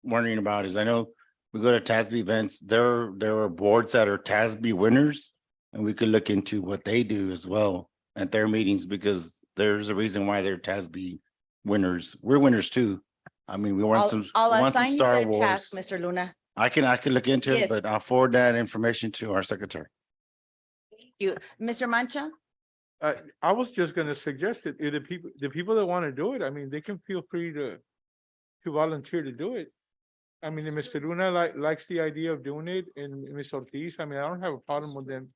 H: wondering about is I know we go to TASB events, there are boards that are TASB winners, and we could look into what they do as well at their meetings, because there's a reason why they're TASB winners. We're winners too. I mean, we want some
D: I'll
H: want some
D: assign you
H: Star
D: that task,
H: Wars.
D: Mr. Luna.
H: I can look into
D: Yes.
H: it, but I'll forward that information to our secretary.
D: You, Mr. Mancha?
B: I was just gonna suggest it, if the people that want to do it, I mean, they can feel free to volunteer to do it. I mean, if Mr. Luna likes the idea of doing it, and Ms. Ortiz, I mean, I don't have a problem with them,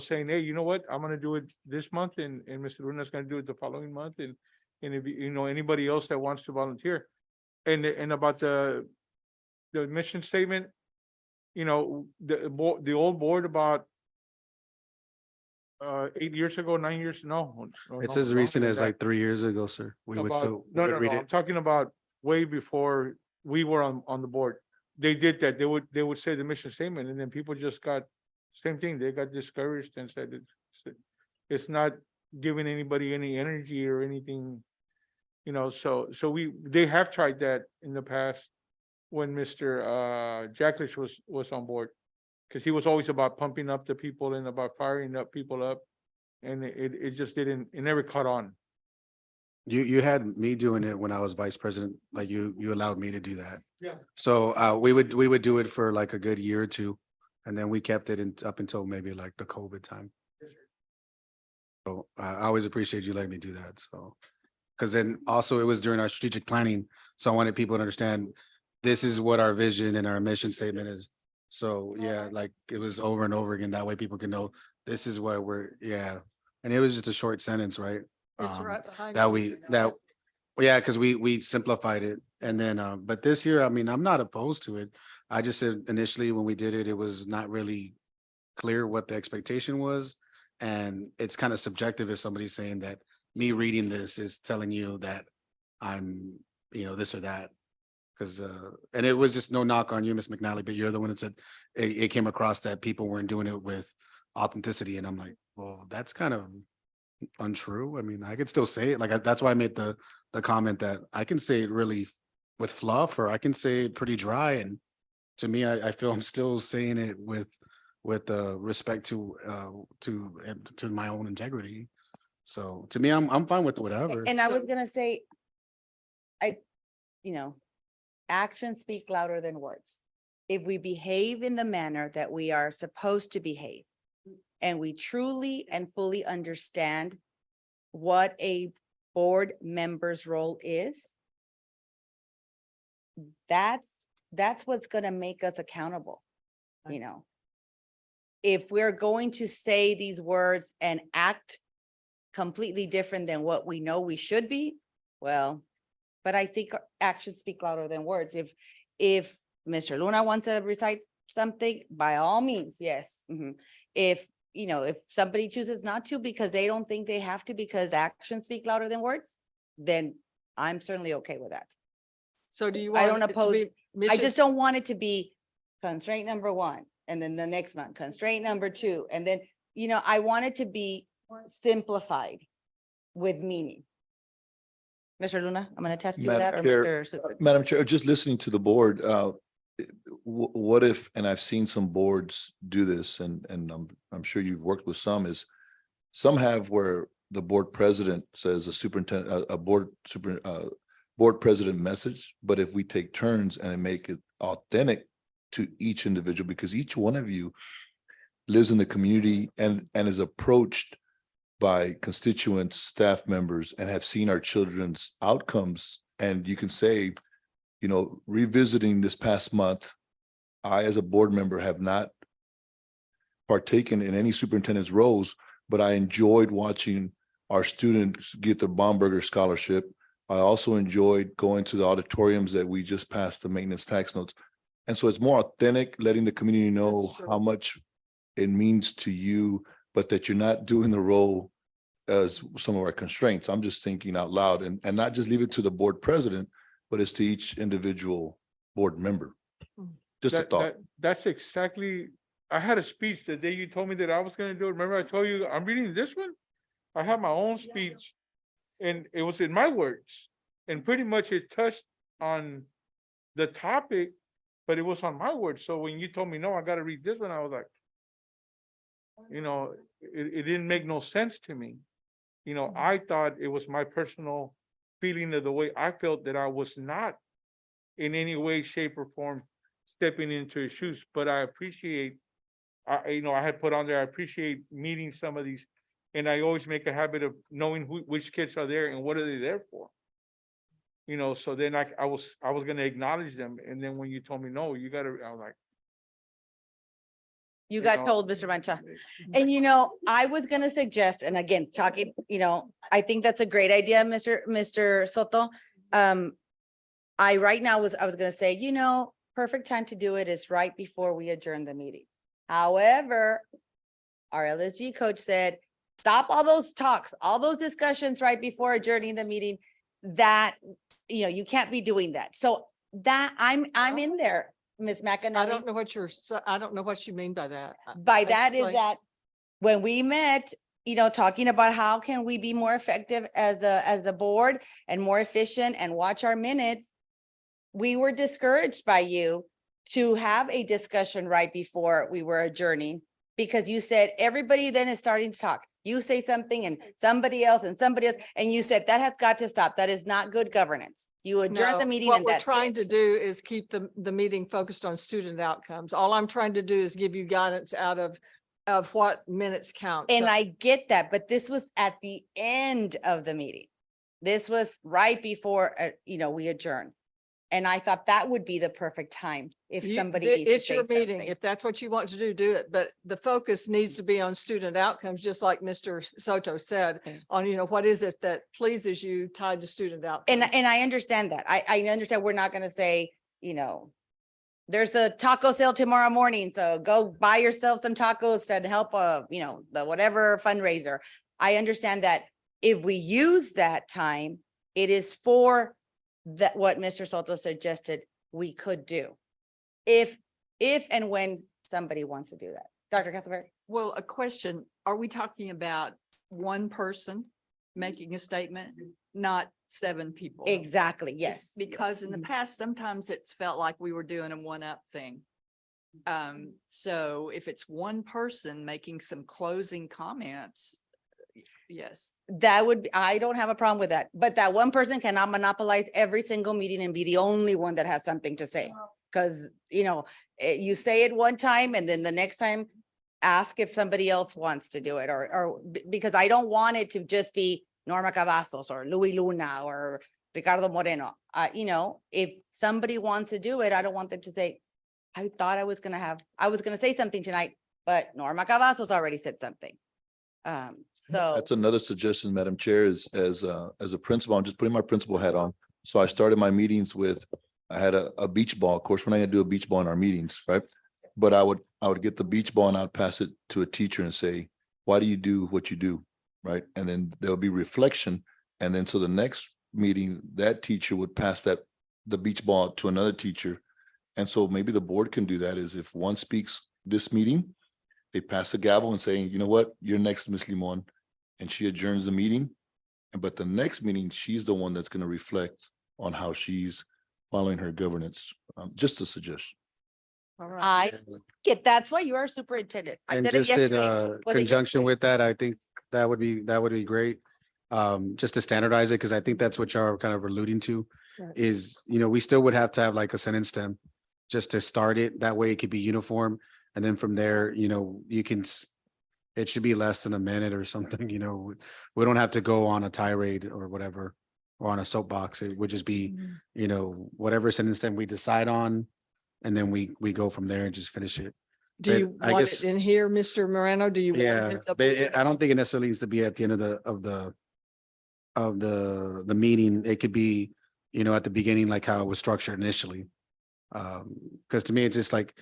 B: saying, hey, you know what, I'm gonna do it this month, and Mr. Luna's gonna do it the following month, and if anybody else that wants to volunteer. And about the mission statement, the old board about 8 years ago, 9 years, no.
J: It's
B: no,
J: as
B: longer
J: recent
B: than
J: as
B: that.
J: like 3 years ago, sir. We would
B: About-
J: still. we
B: No,
J: would
B: no,
J: read
B: no,
J: it.
B: I'm talking about way before we were on the board. They did that. They would say the mission statement, and then people just got, same thing, they got discouraged and said it's not giving anybody any energy or anything, so they have tried that in the past when Mr. Jacklish was on board. Cause he was always about pumping up the people and about firing up people up. And it just didn't, it never caught on.
J: You had me doing it when I was vice president, like you allowed me to do that.
B: Yeah.
J: So we would do it for like a good year or two. And then we kept it up until maybe like the COVID time. So I always appreciate you letting me do that. So, because then also it was during our strategic planning. So I wanted people to understand this is what our vision and our mission statement is. So yeah, like it was over and over again. That way people can know this is what yeah. And it was just a short sentence, right?
E: It's right behind.
J: That
E: you.
J: yeah, because we simplified it. And then but this year, I mean, I'm not opposed to it. I just said initially when we did it, it was not really clear what the expectation was. And it's kind of subjective if somebody's saying that me reading this is telling you that I'm, this or that. Cause, and it was just no knock on you, Ms. McNally, but you're the one that said it came across that people weren't doing it with authenticity. And I'm like, well, that's kind of untrue. I mean, I could still say it. Like, that's why I made the comment that I can say it really with fluff, or I can say it pretty dry. And to me, I feel I'm still saying it with respect to my own integrity. So to me, I'm fine with whatever.
D: And I
E: So-
D: was gonna say, actions speak louder than words. If we behave in the manner that we are supposed to behave, and we truly and fully understand what a board member's role is, that's what's gonna make us accountable, If we're going to say these words and act completely different than what we know we should be, well, but I think actions speak louder than words. If Mr. Luna wants to recite something, by all means, yes. If somebody chooses not to because they don't think they have to, because actions speak louder than words, then I'm certainly okay with that.
E: So do you
D: I
E: want
D: don't
E: it to
D: oppose-
E: be
D: I
E: mission-
D: just don't want it to be constraint number 1, and then the next month, constraint number 2, and then, I want it to be simplified with meaning. Mr. Luna, I'm gonna test you with
G: Madam
D: that, or
G: Chair,
D: Mr. Super?
G: Madam Chair, just listening to the board, what if, and I've seen some boards do this, and I'm sure you've worked with some, is some have where the board president says a superintendent, a board president message, but if we take turns and make it authentic to each individual, because each one of you lives in the community and is approached by constituents, staff members, and have seen our children's outcomes. And you can say, revisiting this past month, I, as a board member, have not partaken in any superintendent's roles, but I enjoyed watching our students get the Baumberger Scholarship. I also enjoyed going to the auditoriums that we just passed the maintenance tax notes. And so it's more authentic, letting the community know how much it means to you, but that you're not doing the role as some of our constraints. I'm just thinking out loud, and not just leave it to the board president, but it's to each individual board member. Just a thought.
B: That's exactly, I had a speech the day you told me that I was gonna do it. Remember I told you, I'm reading this one? I had my own speech, and it was in my words, and pretty much it touched on the topic, but it was on my words. So when you told me, no, I gotta read this one, I was like, it didn't make no sense to me. I thought it was my personal feeling of the way I felt, that I was not in any way, shape, or form stepping into his shoes, but I appreciate, I had put on there, I appreciate meeting some of these, and I always make a habit of knowing which kids are there and what are they there for. So then I was gonna acknowledge them, and then when you told me, no, you gotta, I was like.
D: You got told, Mr. Mancha. And I was gonna suggest, and again, talking, I think that's a great idea, Mr. Soto. Right now I was gonna say, perfect time to do it is right before we adjourn the meeting. However, our LSG coach said, stop all those talks, all those discussions right before adjourning the meeting, that, you can't be doing that. So that I'm in there, Ms. McAnally.
E: I don't know what you mean by that.
D: By that is
E: Explain.
D: that when we met, talking about how can we be more effective as a board and more efficient and watch our minutes, we were discouraged by you to have a discussion right before we were adjourning, because you said everybody then is starting to talk. You say something and somebody else, and you said that has got to stop. That is not good governance. You adjourn the
E: No,
D: meeting
E: what
D: and
E: we're
D: that's
E: trying to
D: it.
E: do is keep the meeting focused on student outcomes. All I'm trying to do is give you guidance out of what minutes count.
D: And
E: So-
D: I get that, but this was at the end of the meeting. This was right before, we adjourned. And I thought that would be the perfect time if
E: You-
D: somebody
E: it-
D: needs to
E: It's
D: say
E: your meeting.
D: something.
E: If that's what you want to do, do it. But the focus needs to be on student outcomes, just like Mr. Soto said,
D: Okay.
E: on, what is it that pleases you tied to student outcomes.
D: And I understand that. I understand we're not gonna say, there's a taco sale tomorrow morning, so go buy yourself some tacos and help, the whatever fundraiser. I understand that if we use that time, it is for that, what Mr. Soto suggested we could do. If and when somebody wants to do that. Dr. Castleberry?
K: Well, a question, are we talking about one person making a statement, not 7 people?
D: Exactly, yes.
K: Because in the past, sometimes it's felt like we were doing a one-up thing. So if it's one person making some closing comments, yes.
D: I don't have a problem with that, but that one person cannot monopolize every single meeting and be the only one that has something to say. Cause you say it one time and then the next time, ask if somebody else wants to do it because I don't want it to just be Norma Cavazos or Louis Luna or Ricardo Moreno. If somebody wants to do it, I don't want them to say, I thought I was going to say something tonight, but Norma Cavazos already said something. So
G: That's another suggestion, Madam Chair, is as a principal, I'm just putting my principal hat on. So I started my meetings with, I had a beach ball. Of course, we're not gonna do a beach ball in our meetings, right? But I would get the beach ball and I'd pass it to a teacher and say, why do you do what you do? Right? And then there'll be reflection. And then so the next meeting, that teacher would pass the beach ball to another teacher. And so maybe the board can do that, is if one speaks this meeting, they pass the gavel and saying, you know what, you're next, Ms. Limon. And she adjourns the meeting. But the next meeting, she's the one that's going to reflect on how she's following her governance. Just a suggestion.
E: All right.
D: that's why you are superintendent. I
J: And
D: said it
J: just in
D: yesterday. Was it
J: conjunction
D: yesterday?
J: with that, I think that would be great. Just to standardize it, because I think that's what y'all are kind of alluding to
E: Right.
J: is, we still would have to have like a sentence stem just to start it. That way it could be uniform. And then from there, it should be less than a minute or something, we don't have to go on a tirade or whatever, or on a soapbox. It would just be, whatever sentence stem we decide on. And then we go from there and just finish it.
E: Do
J: But
E: you
J: I
E: want
J: guess-
E: it in here, Mr. Moreno? Do you? want it
J: Yeah,
E: at the
J: but
E: beginning?
J: I don't think it necessarily needs to be at the end of the meeting. It could be, at the beginning, like how it was structured initially. Because to me, it's just like,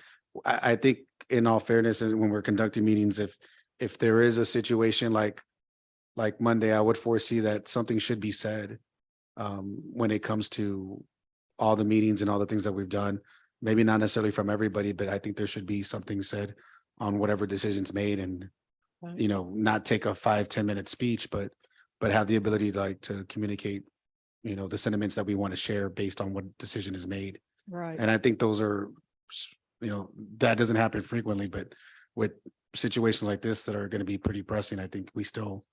J: I think in all fairness, and when we're conducting meetings, if there is a situation like Monday, I would foresee that something should be said when it comes to all the meetings and all the things that we've done. Maybe not necessarily from everybody, but I think there should be something said on whatever decisions made, and
E: Right.
J: not take a 5-10 minute speech, but have the ability to communicate, the sentiments that we want to share based on what decision is made.
E: Right.
J: And I think those are, that doesn't happen frequently, but with situations like this that are going to be pretty pressing, I think we still,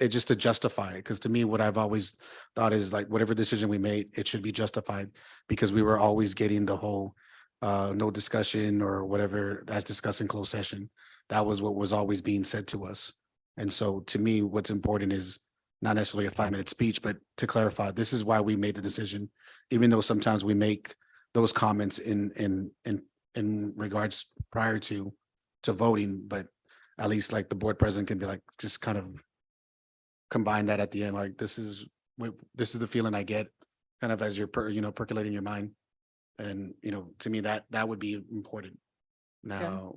J: it just to justify it. Because to me, what I've always thought is like, whatever decision we made, it should be justified, because we were always getting the whole no discussion or whatever as discussed in closed session. That was what was always being said to us. And so to me, what's important is not necessarily a 5-minute speech, but to clarify, this is why we made the decision, even though sometimes we make those comments in regards prior to voting, but at least like the board president can be like, just kind of combine that at the end, like, this is the feeling I get, kind of as you're percolating your mind. And, to me, that would be important. Now,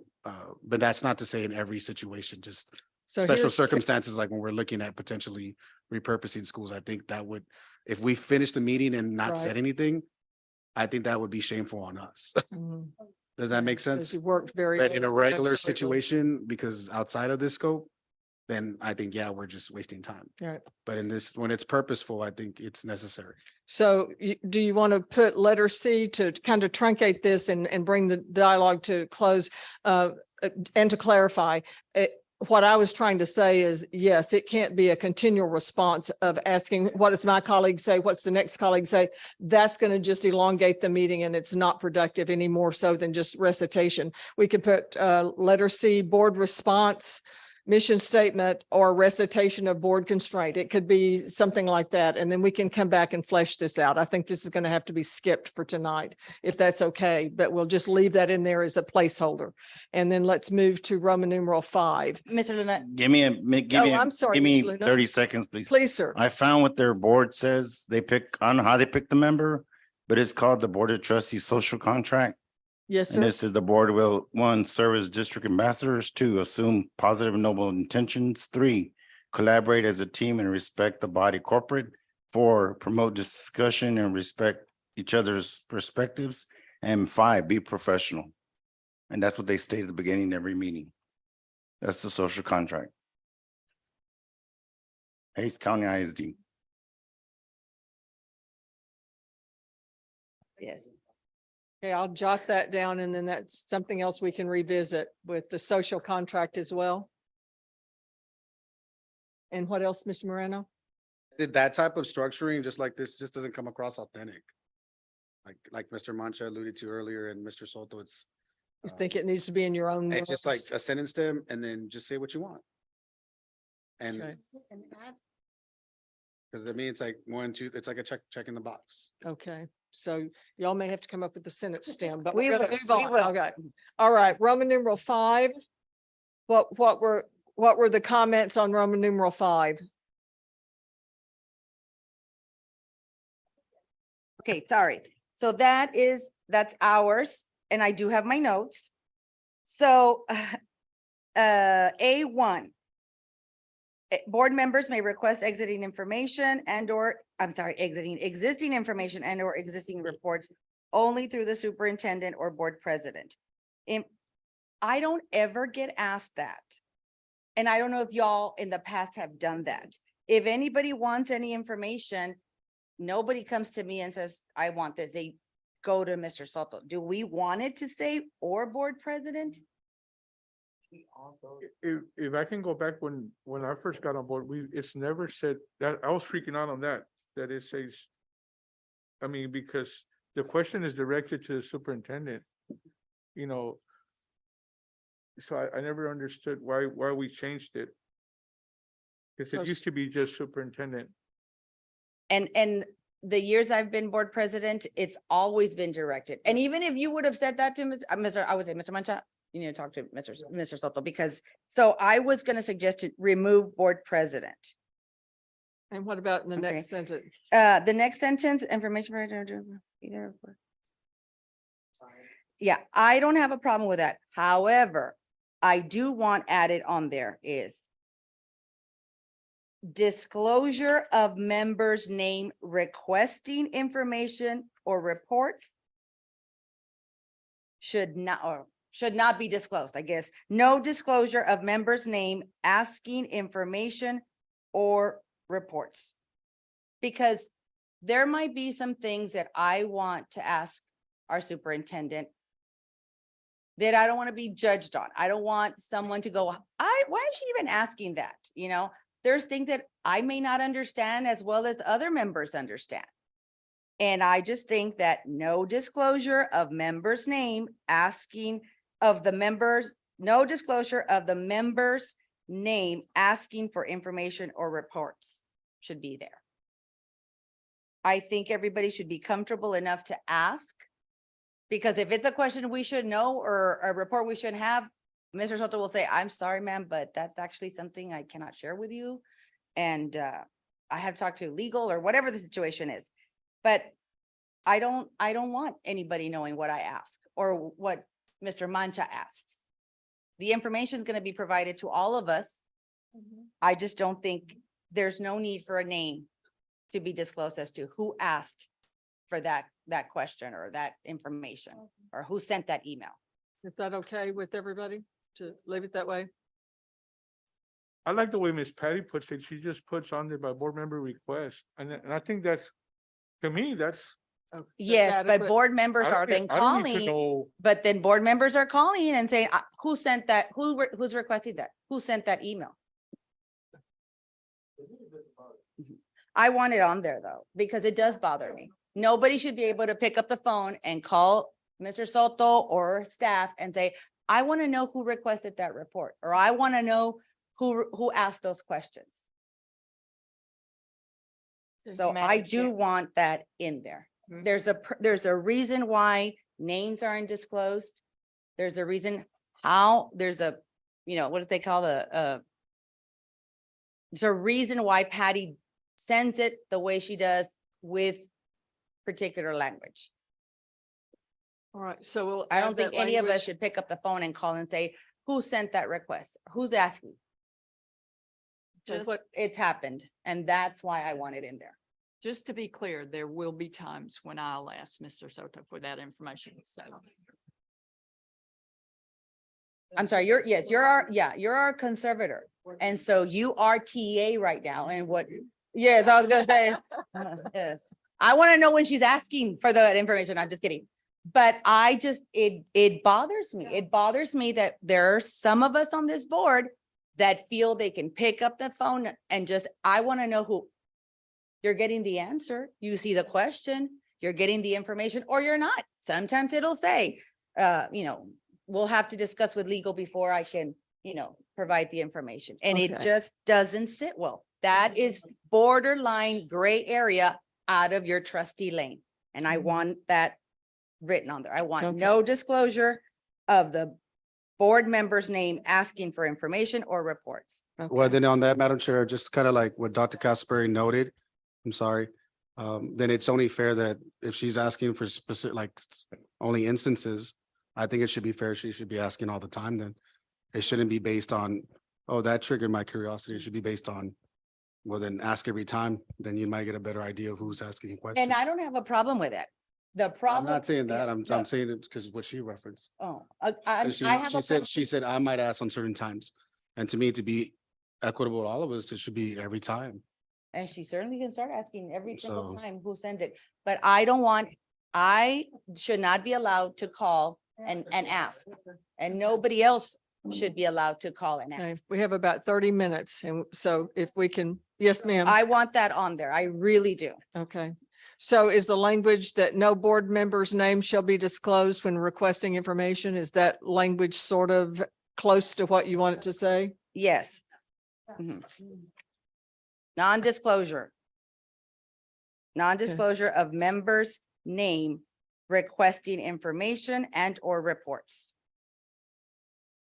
J: but that's not to say in every situation, just
E: So
J: special
E: here's-
J: circumstances, like when we're looking at potentially repurposing schools, I think that would, if we finish the meeting and not said
E: Right.
J: anything, I think that would be shameful on us.
E: Mhm.
J: Does that make
E: Because
J: sense?
E: you worked very.
J: But in a
E: well.
J: regular
E: Absolutely.
J: situation, because outside of this scope, then I think, yeah, we're just wasting time.
E: Right.
J: But in this, when it's purposeful, I think it's necessary.
E: So do you want to put letter C to kind of truncate this and bring the dialogue to close? And to clarify, what I was trying to say is, yes, it can't be a continual response of asking, what does my colleague say? What's the next colleague say? That's going to just elongate the meeting, and it's not productive any more so than just recitation. We could put letter C, board response, mission statement, or recitation of board constraint. It could be something like that. And then we can come back and flesh this out. I think this is going to have to be skipped for tonight, if that's okay, but we'll just leave that in there as a placeholder. And then let's move to Roman numeral 5.
D: Mr. Luna,
H: Give me
E: I'm sorry,
H: give me
E: Mr. Luna.
H: 30 seconds, please.
E: Please, sir.
H: I found what their board says. They pick on how they pick the member. but it's called the Board of Trustees Social Contract.
E: Yes,
H: And
E: sir.
H: this is the board will, 1, serve as district ambassadors, 2, assume positive and noble intentions, 3, collaborate as a team and respect the body corporate, 4, promote discussion and respect each other's perspectives, and 5, be professional. And that's what they state at the beginning of every meeting. That's the social contract. Hayes County ISD.
D: Yes.
E: Okay, I'll jot that down and then that's something else we can revisit with the social contract as well. And what else, Mr. Moreno?
J: That type of structuring, just like this, just doesn't come across authentic. Like Mr. Mancha alluded to earlier and Mr. Soto, it's.
E: You think it needs to be in your own?
J: It's just like
E: words?
J: a sentence stem and then just say what you want. And
E: Okay.
J: because to me, it's like 1, 2, it's like a check in the box.
E: Okay, so y'all may have to come up with the sentence stem, but
D: We
E: we're gonna
D: will,
E: move
D: we
E: on.
D: will.
E: Okay. All right, Roman numeral 5. What were the comments on Roman numeral 5?
D: Okay, sorry. So that's ours, and I do have my notes. So, A1. Board members may request exiting information exiting existing information and or existing reports only through the superintendent or board president. I don't ever get asked that. And I don't know if y'all in the past have done that. If anybody wants any information, nobody comes to me and says, I want this. They go to Mr. Soto. Do we want it to say or board president?
B: If I can go back when I first got on board, it's never said that, I was freaking out on that it says. I mean, because the question is directed to the superintendent, you know. So I never understood why we changed it. Because
E: So
B: it used to be just superintendent.
D: And the years I've been board president, it's always been directed. And even if you would have said that to I would say, Mr. Mancha, you need to talk to Mr. Soto, because, so I was gonna suggest to remove board president.
E: And what about in the
D: Okay.
E: next sentence?
D: The next sentence, information. Either. Yeah, I don't have a problem with that. However, I do want added on there is disclosure of members' name requesting information or reports should not be disclosed, I guess. No disclosure of members' name asking information or reports. Because there might be some things that I want to ask our superintendent that I don't want to be judged on. I don't want someone to go, why is she even asking that? You know, there's things that I may not understand as well as other members understand. And I just think that no disclosure of members' name asking of the members, no disclosure of the members' name asking for information or reports should be there. I think everybody should be comfortable enough to ask. Because if it's a question we should know or a report we shouldn't have, Mr. Soto will say, I'm sorry, ma'am, but that's actually something I cannot share with you. And I have talked to legal or whatever the situation is. But I don't want anybody knowing what I ask or what Mr. Mancha asks. The information is going to be provided to all of us. I just don't think there's no need for a name to be disclosed as to who asked for that question or that information or who sent that email.
E: Is that okay with everybody to leave it that way?
B: I like the way Miss Patty puts it. She just puts on there by board member request. And I think that's, to me, that's.
E: Oh, that's
D: Yes, but
E: adequate.
D: board members
B: I don't
D: are then
B: need- I don't need to
D: calling,
B: know-
D: but then board members are calling and saying, who sent that? Who's requesting that? Who sent that email? I want it on there though, because it does bother me. Nobody should be able to pick up the phone and call Mr. Soto or staff and say, I want to know who requested that report, or I want to know who asked those questions. So I do want that in there. There's a reason why names aren't disclosed. There's a reason how, there's a, what do they call there's a reason why Patty sends it the way she does with particular language.
E: All right, so we'll.
D: I
E: add
D: don't think
E: that
D: any of us
E: language.
D: should pick up the phone and call and say, who sent that request? Who's asking?
E: Just-
D: Just, it's happened, and that's why I want it in there.
K: Just to be clear, there will be times when I'll ask Mr. Soto for that information, so.
D: I'm sorry, you're our conservator. And so you are TA right now and what, yes, I was gonna say, yes. I want to know when she's asking for the information. I'm just kidding. But I just, it bothers me. It bothers me that there are some of us on this board that feel they can pick up the phone and just, I want to know who. You're getting the answer. You see the question, you're getting the information, or you're not. Sometimes it'll say, we'll have to discuss with legal before I can, provide the information. And it
E: Okay.
D: just doesn't sit well. That is borderline gray area out of your trustee lane. And I want that written on there. I want
E: Okay.
D: no disclosure of the board member's name asking for information or reports.
J: Well,
E: Okay.
J: then on that, Madam Chair, just kind of like what Dr. Casper noted, I'm sorry. Then it's only fair that if she's asking for specific, like only instances, I think it should be fair. She should be asking all the time then. It shouldn't be based on, oh, that triggered my curiosity. It should be based on, well, then ask every time, then you might get a better idea of who's asking questions.
D: And I don't have a problem with it. The
J: I'm
D: problem.
J: not saying that. I'm
D: No.
J: saying it because what she referenced.
D: Oh,
J: 'Cause She
D: I have a.
J: she said I might ask on certain times. And to me, to be equitable to all of us, it should be every time.
D: And she certainly can start asking every single
J: So-
D: time who sent it, but I should not be allowed to call and ask. And nobody else should be allowed to call and
E: Okay,
D: ask.
E: we have about 30 minutes. And so if we can, yes, ma'am.
D: I want that on there. I really do.
E: Okay. So is the language that no board member's name shall be disclosed when requesting information? Is that language sort of close to what you want it to say?
D: Yes. Mhm. Non-disclosure. Non-disclosure of members' name requesting information and or reports.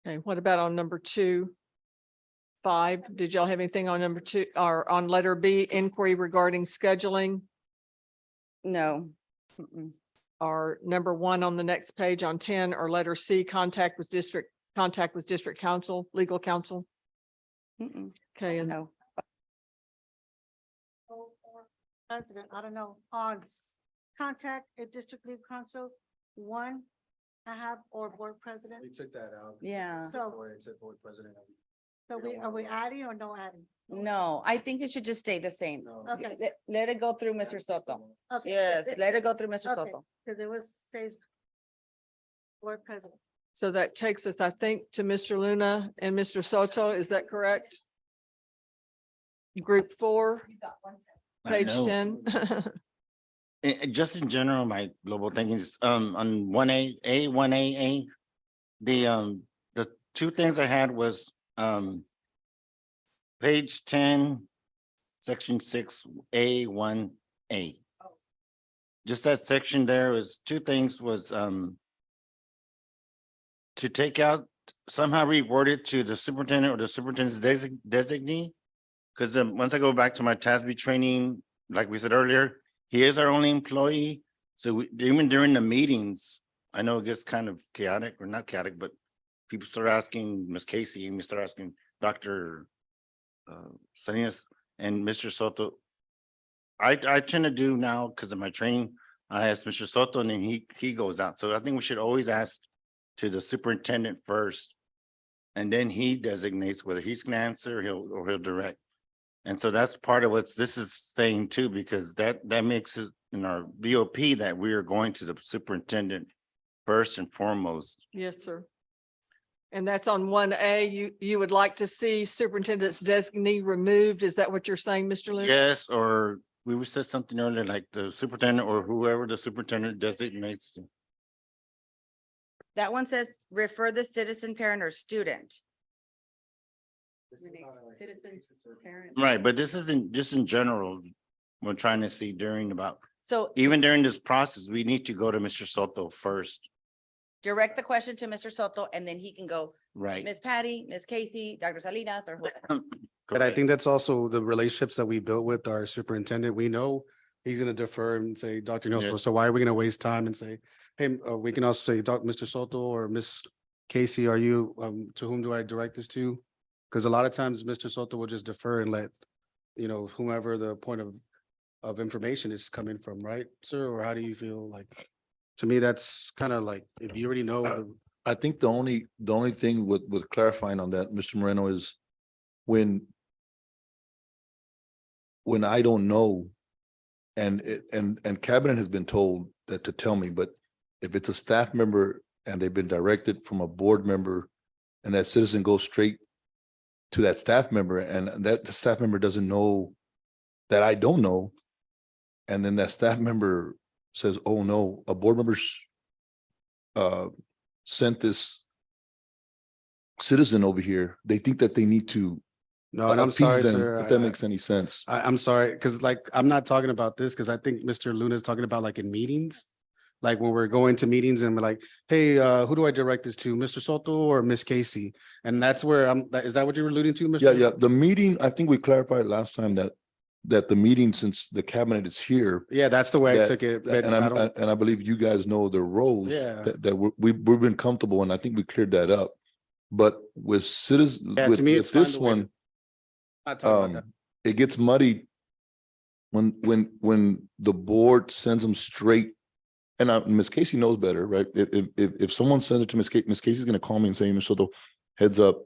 E: Okay, what about on number 2? 5, did y'all have anything on number 2 or on letter B, inquiry regarding scheduling?
D: No. Mm-mm.
E: Or number 1 on the next page on 10, or letter C, contact with district council, legal counsel?
D: Mm-mm.
E: Okay, and
D: No.
L: President, I don't know, on contact a district legal counsel, 1, I have, or board president.
J: took that out.
D: Yeah.
L: So-
J: It said board president.
L: So are we adding or no adding?
D: No, I think it should just stay the same.
L: Okay.
D: Let it go through Mr. Soto.
L: Okay.
D: Yes, let it go through Mr.
L: Okay.
D: Soto.
L: Because it was says board president.
E: so that takes us, I think, to Mr. Luna and Mr. Soto. Is that correct? Group 4,
H: I
E: page
H: know.
E: 10.
H: Just in general, my global thinking is, on 1A, the two things I had was, page 10, section 6A1A. Just that section there was two things was, to take out, somehow reword it to the superintendent or the superintendent's designee. Because once I go back to my TASB training, like we said earlier, he is our only employee. So even during the meetings, I know it gets kind of chaotic, or not chaotic, but people start asking Ms. Casey, and we start asking Dr. Salinas and Mr. Soto. I tend to do now, because of my training, I ask Mr. Soto and then he goes out. So I think we should always ask to the superintendent first. And then he designates whether he's gonna answer, he'll direct. And so that's part of what this is saying too, because that makes it in our BOP that we are going to the superintendent first and foremost.
E: Yes, sir. And that's on 1A. You would like to see superintendent's designee removed? Is that what you're saying, Mr. Luna?
H: Yes, or we said something earlier, like the superintendent or whoever the superintendent designates to.
D: That one says refer the citizen, parent, or student.
I: Citizens, parents.
H: Right, but this isn't just in general. We're trying to see during
D: So
H: even during this process, we need to go to Mr. Soto first,
D: direct the question to Mr. Soto and then he can go,
H: right?
D: Ms. Patty, Ms. Casey, Dr. Salinas, or whoever.
J: But I think that's also the relationships that we built with our superintendent. We know he's gonna defer and say, Dr.
A: Yeah.
J: Nelson, so why are we gonna waste time and say, hey, we can also say, Mr. Soto or Miss Casey, are you, to whom do I direct this to? Because a lot of times Mr. Soto will just defer and let, whomever the point of information is coming from, right, sir? Or how do you feel like? To me, that's kind of like, if you already know,
G: I think the only thing with clarifying on that, Mr. Moreno, is when I don't know, and cabinet has been told that to tell me, but if it's a staff member and they've been directed from a board member and that citizen goes straight to that staff member and that the staff member doesn't know that I don't know, and then that staff member says, oh no, a board member's sent this citizen over here, they think that they need to
J: no, and I'm
G: appease
J: sorry,
G: them,
J: sir.
G: if that makes any sense.
J: I'm sorry, because like, I'm not talking about this, because I think Mr. Luna is talking about like in meetings. Like when we're going to meetings and we're like, hey, who do I direct this to, Mr. Soto or Miss Casey? And that's where is that what you were alluding to, Mr.?
G: Yeah, the meeting, I think we clarified last time that the meeting, since the cabinet is here.
J: Yeah, that's the way I
G: that-
J: took it. But
G: And I believe you guys know their roles.
J: Yeah.
G: That we've been comfortable, and I think we cleared that up. But with citizens,
J: Yeah,
G: with
J: to me, it's fine
G: this
J: the way-
G: one,
J: not talking about that.
G: it gets muddy when the board sends them straight. And Ms. Casey knows better, right? If someone sends it to Ms. Casey's gonna call me and say, Mr. Soto, heads up,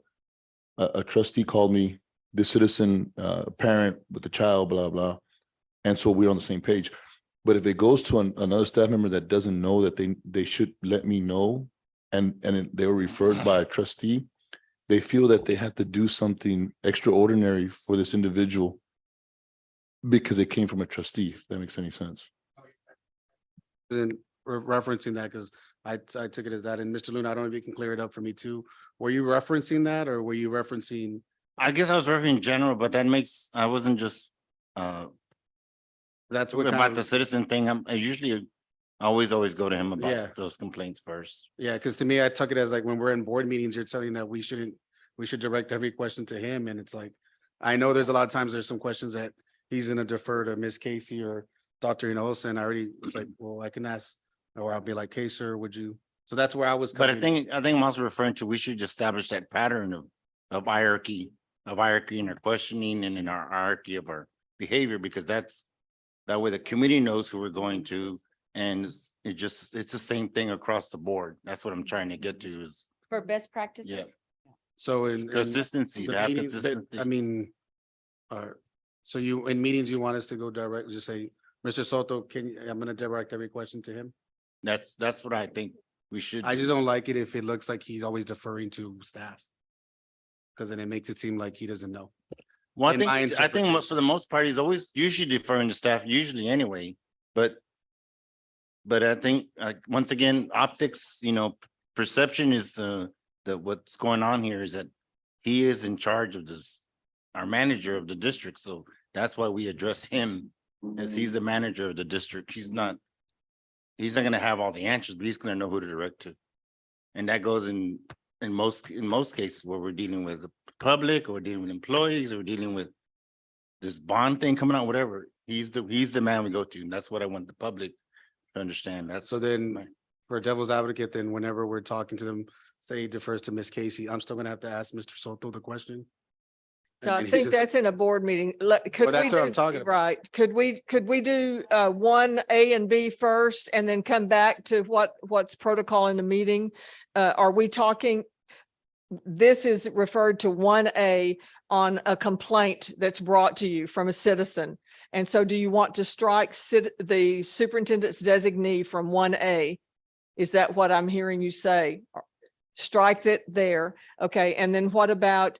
G: a trustee called me, this citizen, parent with the child, blah, blah. And so we're on the same page. But if it goes to another staff member that doesn't know that they should let me know, and they were referred by a trustee, they feel that they have to do something extraordinary for this individual because it came from a trustee, if that makes any sense.
J: And referencing that, because I took it as that. And Mr. Luna, I don't know if you can clear it up for me too. Were you referencing that, or were you referencing?
H: I guess I was referring general, but that makes, I wasn't just
J: That's what
H: about
J: kind
H: the
J: of,
H: citizen thing. I usually always go to him
J: Yeah.
H: about those complaints first.
J: yeah, because to me, I took it as like when we're in board meetings, you're telling that we should direct every question to him. And it's like, I know there's a lot of times there's some questions that he's gonna defer to Miss Casey or Dr. Enosa, and I already, it's like, well, I can ask, or I'll be like, hey, sir, would you? So that's where I was.
H: But I
J: coming-
H: think I'm also referring to, we should establish that pattern of hierarchy in our questioning and in our hierarchy of our behavior, because that way the committee knows who we're going to. And it's the same thing across the board. That's what I'm trying to get to is
D: For best practices.
J: So in.
H: consistency,
J: the
H: to have
J: meetings that-
H: consistency.
J: I mean, so you, in meetings, you want us to go direct, just say, Mr. Soto, I'm gonna direct every question to him?
H: That's what I think we should.
J: I
H: do.
J: just don't like it if it looks like he's always deferring to staff. Because then it makes it seem like he doesn't know.
H: Well,
J: in my
H: I think
J: interpretation.
H: for the most part, he's always usually deferring to staff, usually anyway, but I think, once again, optics, perception is, what's going on here is that he is in charge of this, our manager of the district, so that's why we address him as he's the manager of the district. He's not gonna have all the answers, but he's gonna know who to direct to. And that goes in most cases where we're dealing with the public, or dealing with employees, or dealing with this bond thing coming out, whatever. He's the man we go to. And that's what I want the public to understand. That's
J: So then, for devil's advocate, then whenever we're talking to them, say he defers to Miss Casey, I'm still gonna have to ask Mr. Soto the question.
E: So I
J: And he's
E: think
J: just-
E: that's in a board meeting. Could
J: that's
E: we
J: what I'm
E: do-
J: talking about.
E: Right. Could we do one A and B first and then come back to what's protocol in the meeting? Are we talking? This is referred to 1A on a complaint that's brought to you from a citizen. And so do you want to strike the superintendent's designee from 1A? Is that what I'm hearing you say? Strike it there. Okay. And then what about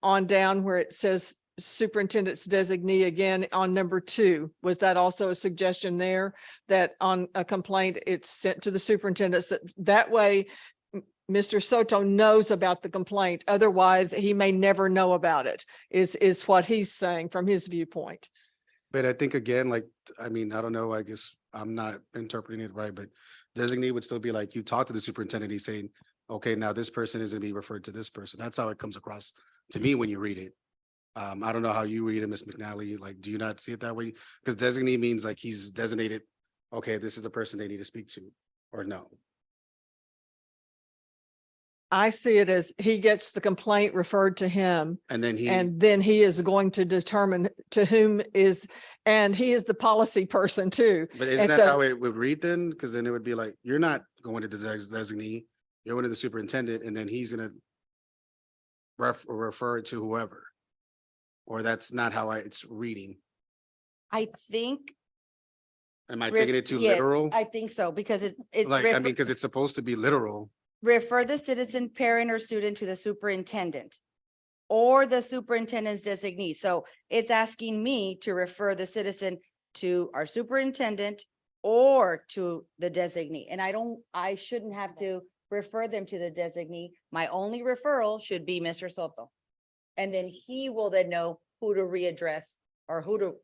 E: on down where it says superintendent's designee again on number 2? Was that also a suggestion there that on a complaint, it's sent to the superintendent? That way, Mr. Soto knows about the complaint. Otherwise, he may never know about it, is what he's saying from his viewpoint.
J: But I think again, I don't know, I guess I'm not interpreting it right, but designee would still be like, you talk to the superintendent, he's saying, okay, now this person is gonna be referred to this person. That's how it comes across to me when you read it. I don't know how you read it, Ms. McNally, like, do you not see it that way? Because designee means like he's designated, okay, this is the person they need to speak to, or no?
E: I see it as he gets the complaint referred to him.
J: And then he,
E: And then he is going to determine to whom is, and he is the policy person too.
J: but isn't
E: and
J: that
E: so-
J: how it would read then? Because then it would be like, you're not going to the designee, you're going to the superintendent, and then he's gonna refer it to whoever. Or that's not how it's reading.
D: I think.
J: Am I taking it too
D: yes,
J: literal?
D: I think so, because it's.
J: Like, I mean, because it's supposed to be literal.
D: Refer the citizen, parent, or student to the superintendent or the superintendent's designee. So it's asking me to refer the citizen to our superintendent or to the designee. And I shouldn't have to refer them to the designee. My only referral should be Mr. Soto. And then he will then know who to readdress or who to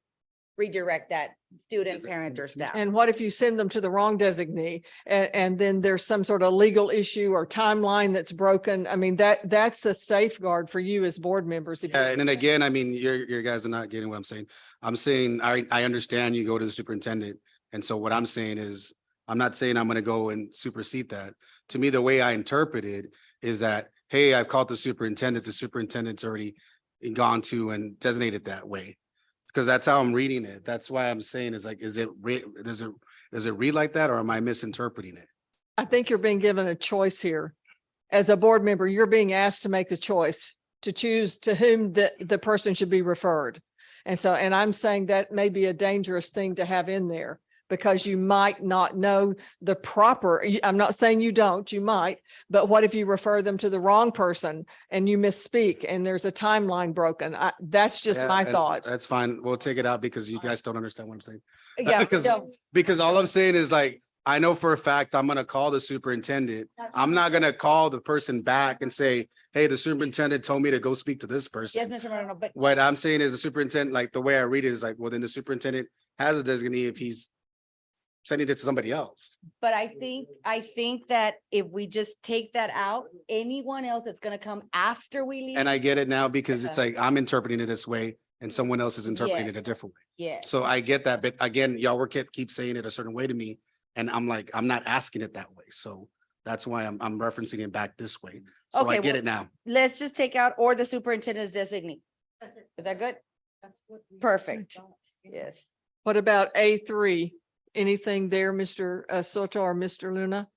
D: redirect that student, parent, or staff.
E: And what if you send them to the wrong designee and then there's some sort of legal issue or timeline that's broken? I mean, that's the safeguard for you as board members. If you-
J: And then again, I mean, your guys are not getting what I'm saying. I'm saying, I understand you go to the superintendent. And so what I'm saying is, I'm not saying I'm gonna go and supersede that. To me, the way I interpret it is that, hey, I've called the superintendent's already gone to and designated that way. Because that's how I'm reading it. That's why I'm saying is like, does it read like that, or am I misinterpreting it?
E: I think you're being given a choice here. As a board member, you're being asked to make the choice to choose to whom the person should be referred. And so, and I'm saying that may be a dangerous thing to have in there because you might not know the proper, I'm not saying you don't, you might, but what if you refer them to the wrong person and you misspeak and there's a timeline broken? That's just
J: Yeah,
E: my
J: and
E: thought.
J: That's fine. We'll take it out because you guys don't understand what I'm saying.
D: Yeah,
J: Because all I'm saying is like, I know for a fact I'm gonna call the superintendent. I'm not gonna call the person back and say, hey, the superintendent told me to go speak to this
D: Yes,
J: person.
D: Mr. Moreno, but
J: What I'm saying is the superintendent, like the way I read it is like, well, then the superintendent has a designee if he's sending it to somebody else.
D: But I think that if we just take that out, anyone else that's gonna come after we leave.
J: And I get it now because it's
D: Okay.
J: like, I'm interpreting it this way and someone else is interpreting it a different way.
D: Yeah.
J: So I get that, but again, y'all keep saying it a certain way to me. And I'm like, I'm not asking it that way. So that's why I'm referencing it back this way. So I
D: Okay,
J: get
D: well-
J: it now.
D: Let's just take out or the superintendent's designee. Is that good? Perfect. Yes.
E: What about A3? Anything there, Mr. Soto or Mr. Luna?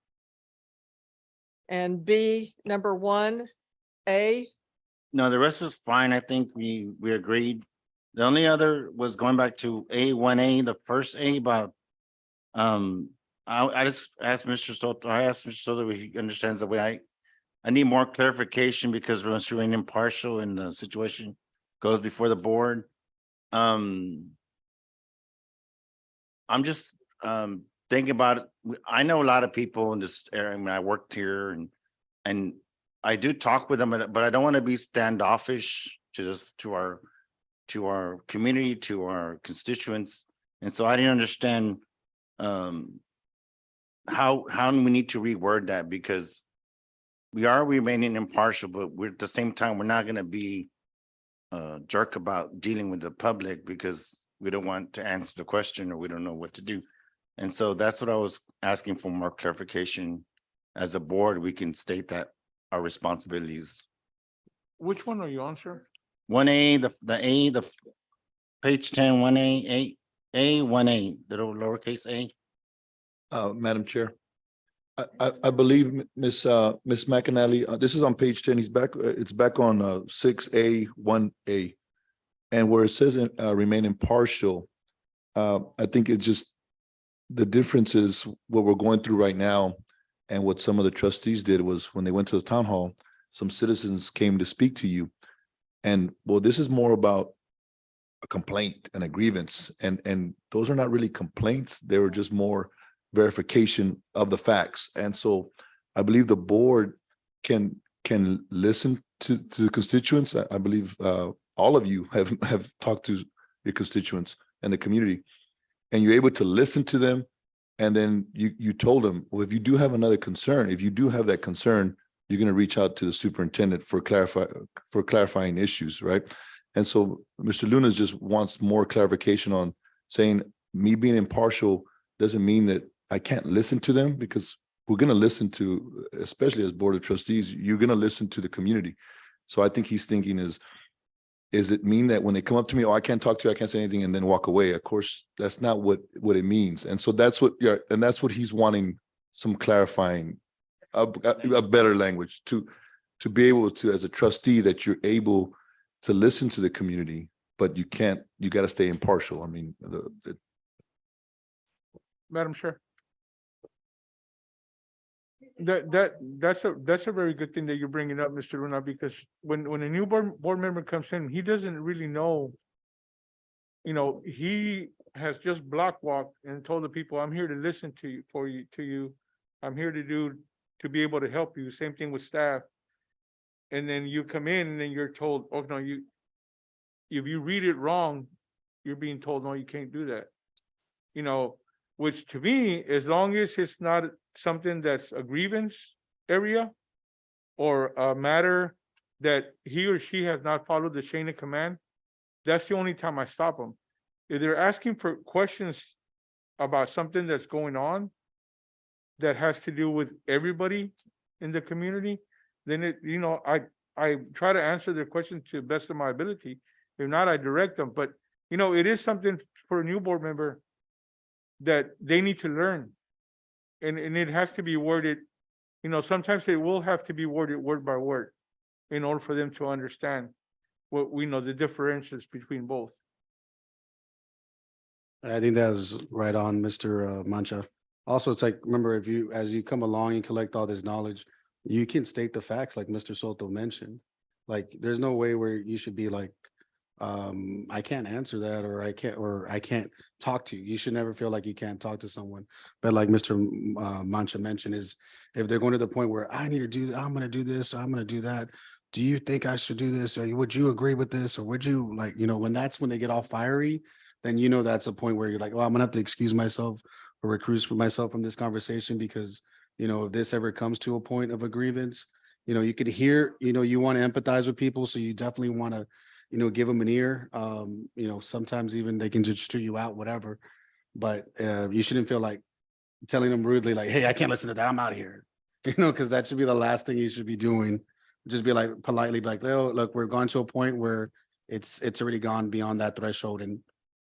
E: And B, number 1A,
H: No, the rest is fine. I think we agreed. The only other was going back to A1A, the first A about, I just asked Mr. Soto, if he understands the way I need more clarification because once you're impartial and the situation goes before the board. I'm just thinking about it. I know a lot of people in this area. I mean, I worked here and I do talk with them, but I don't want to be standoffish to our community, to our constituents. And so I didn't understand how we need to reword that because we are remaining impartial, but we're at the same time, we're not going to be a jerk about dealing with the public because we don't want to answer the question or we don't know what to do. And so that's what I was asking for more clarification. As a board, we can state that our responsibilities.
B: Which one are you on, sir?
H: 1A, the page 10, 1A, 1A, little lowercase a.
G: Madam Chair. I believe Miss McAnally, this is on page 10. It's back on 6A, 1A. And where it says remain impartial, I think it's just the difference is what we're going through right now. And what some of the trustees did was when they went to the town hall, some citizens came to speak to you. And well, this is more about a complaint and a grievance. And those are not really complaints. They were just more verification of the facts. And so I believe the board can listen to the constituents. I believe all of you have talked to your constituents and the community, and you're able to listen to them. And then you told them, well, if you do have another concern, if you do have that concern, you're going to reach out to the superintendent for clarifying issues, right? And so Mr. Luna just wants more clarification on saying me being impartial doesn't mean that I can't listen to them, because we're going to listen to, especially as Board of Trustees, you're going to listen to the community. So I think he's thinking is it mean that when they come up to me, oh, I can't talk to you, I can't say anything, and then walk away? Of course, that's not what it means. And so that's what, yeah, and that's what he's wanting, some clarifying, a better language to be able to, as a trustee, that you're able to listen to the community, but you got to stay impartial. I mean,
B: Madam Chair. That's a very good thing that you're bringing up, Mr. Luna, because when a new board member comes in, he doesn't really know. You know, he has just block walked and told the people, I'm here to listen to you, I'm here to be able to help you. Same thing with staff. And then you come in and then you're told, oh, no, if you read it wrong, you're being told, no, you can't do that. You know, which to me, as long as it's not something that's a grievance area or a matter that he or she has not followed the chain of command, that's the only time I stop them. If they're asking for questions about something that's going on that has to do with everybody in the community, then I try to answer their question to the best of my ability. If not, I direct them. But, it is something for a new board member that they need to learn. And it has to be worded, sometimes it will have to be worded word by word in order for them to understand what we know, the differentials between both.
J: I think that's right on, Mr. Mancha. Also, it's like, remember, as you come along and collect all this knowledge, you can state the facts like Mr. Soto mentioned. Like, there's no way where you should be like, I can't answer that, or I can't talk to you. You should never feel like you can't talk to someone. But like Mr. Mancha mentioned, is if they're going to the point where I need to do, I'm going to do this, or I'm going to do that. Do you think I should do this? Or would you agree with this? Or would you when they get all fiery, then that's a point where you're like, oh, I'm gonna have to excuse myself or recuse myself from this conversation, because if this ever comes to a point of a grievance, you could hear, you want to empathize with people, so you definitely want to give them an ear. Sometimes even they can just chew you out, whatever. But you shouldn't feel like telling them rudely, like, hey, I can't listen to that, I'm out of here. Because that should be the last thing you should be doing. Just be like, politely be like, oh, look, we're gone to a point where it's already gone beyond that threshold, and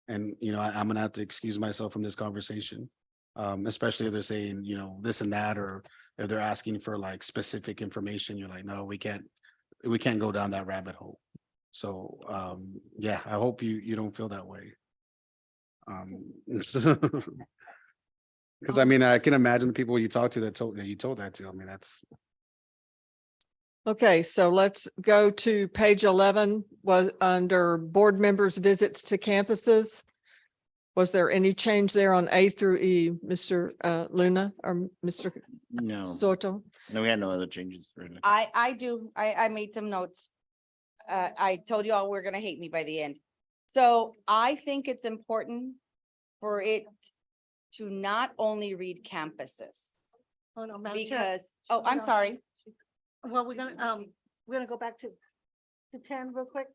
J: I'm gonna have to excuse myself from this conversation. Especially if they're saying, this and that, or if they're asking for like specific information, you're like, no, we can't go down that rabbit hole. So yeah, I hope you don't feel that way. Because I mean, I can imagine the people you talk to that you told that to. I mean, that's
E: Okay, so let's go to page 11, was under board members' visits to campuses. Was there any change there on A through E, Mr. Luna or Mr.
H: No,
E: Soto?
H: no, we had no other changes. Really.
D: I do. I made some notes. I told you all we're gonna hate me by the end. So I think it's important for it to not only read campuses,
L: Oh, no, Madam Chair.
D: because, I'm sorry.
L: Well, we're gonna go back to 10 real quick.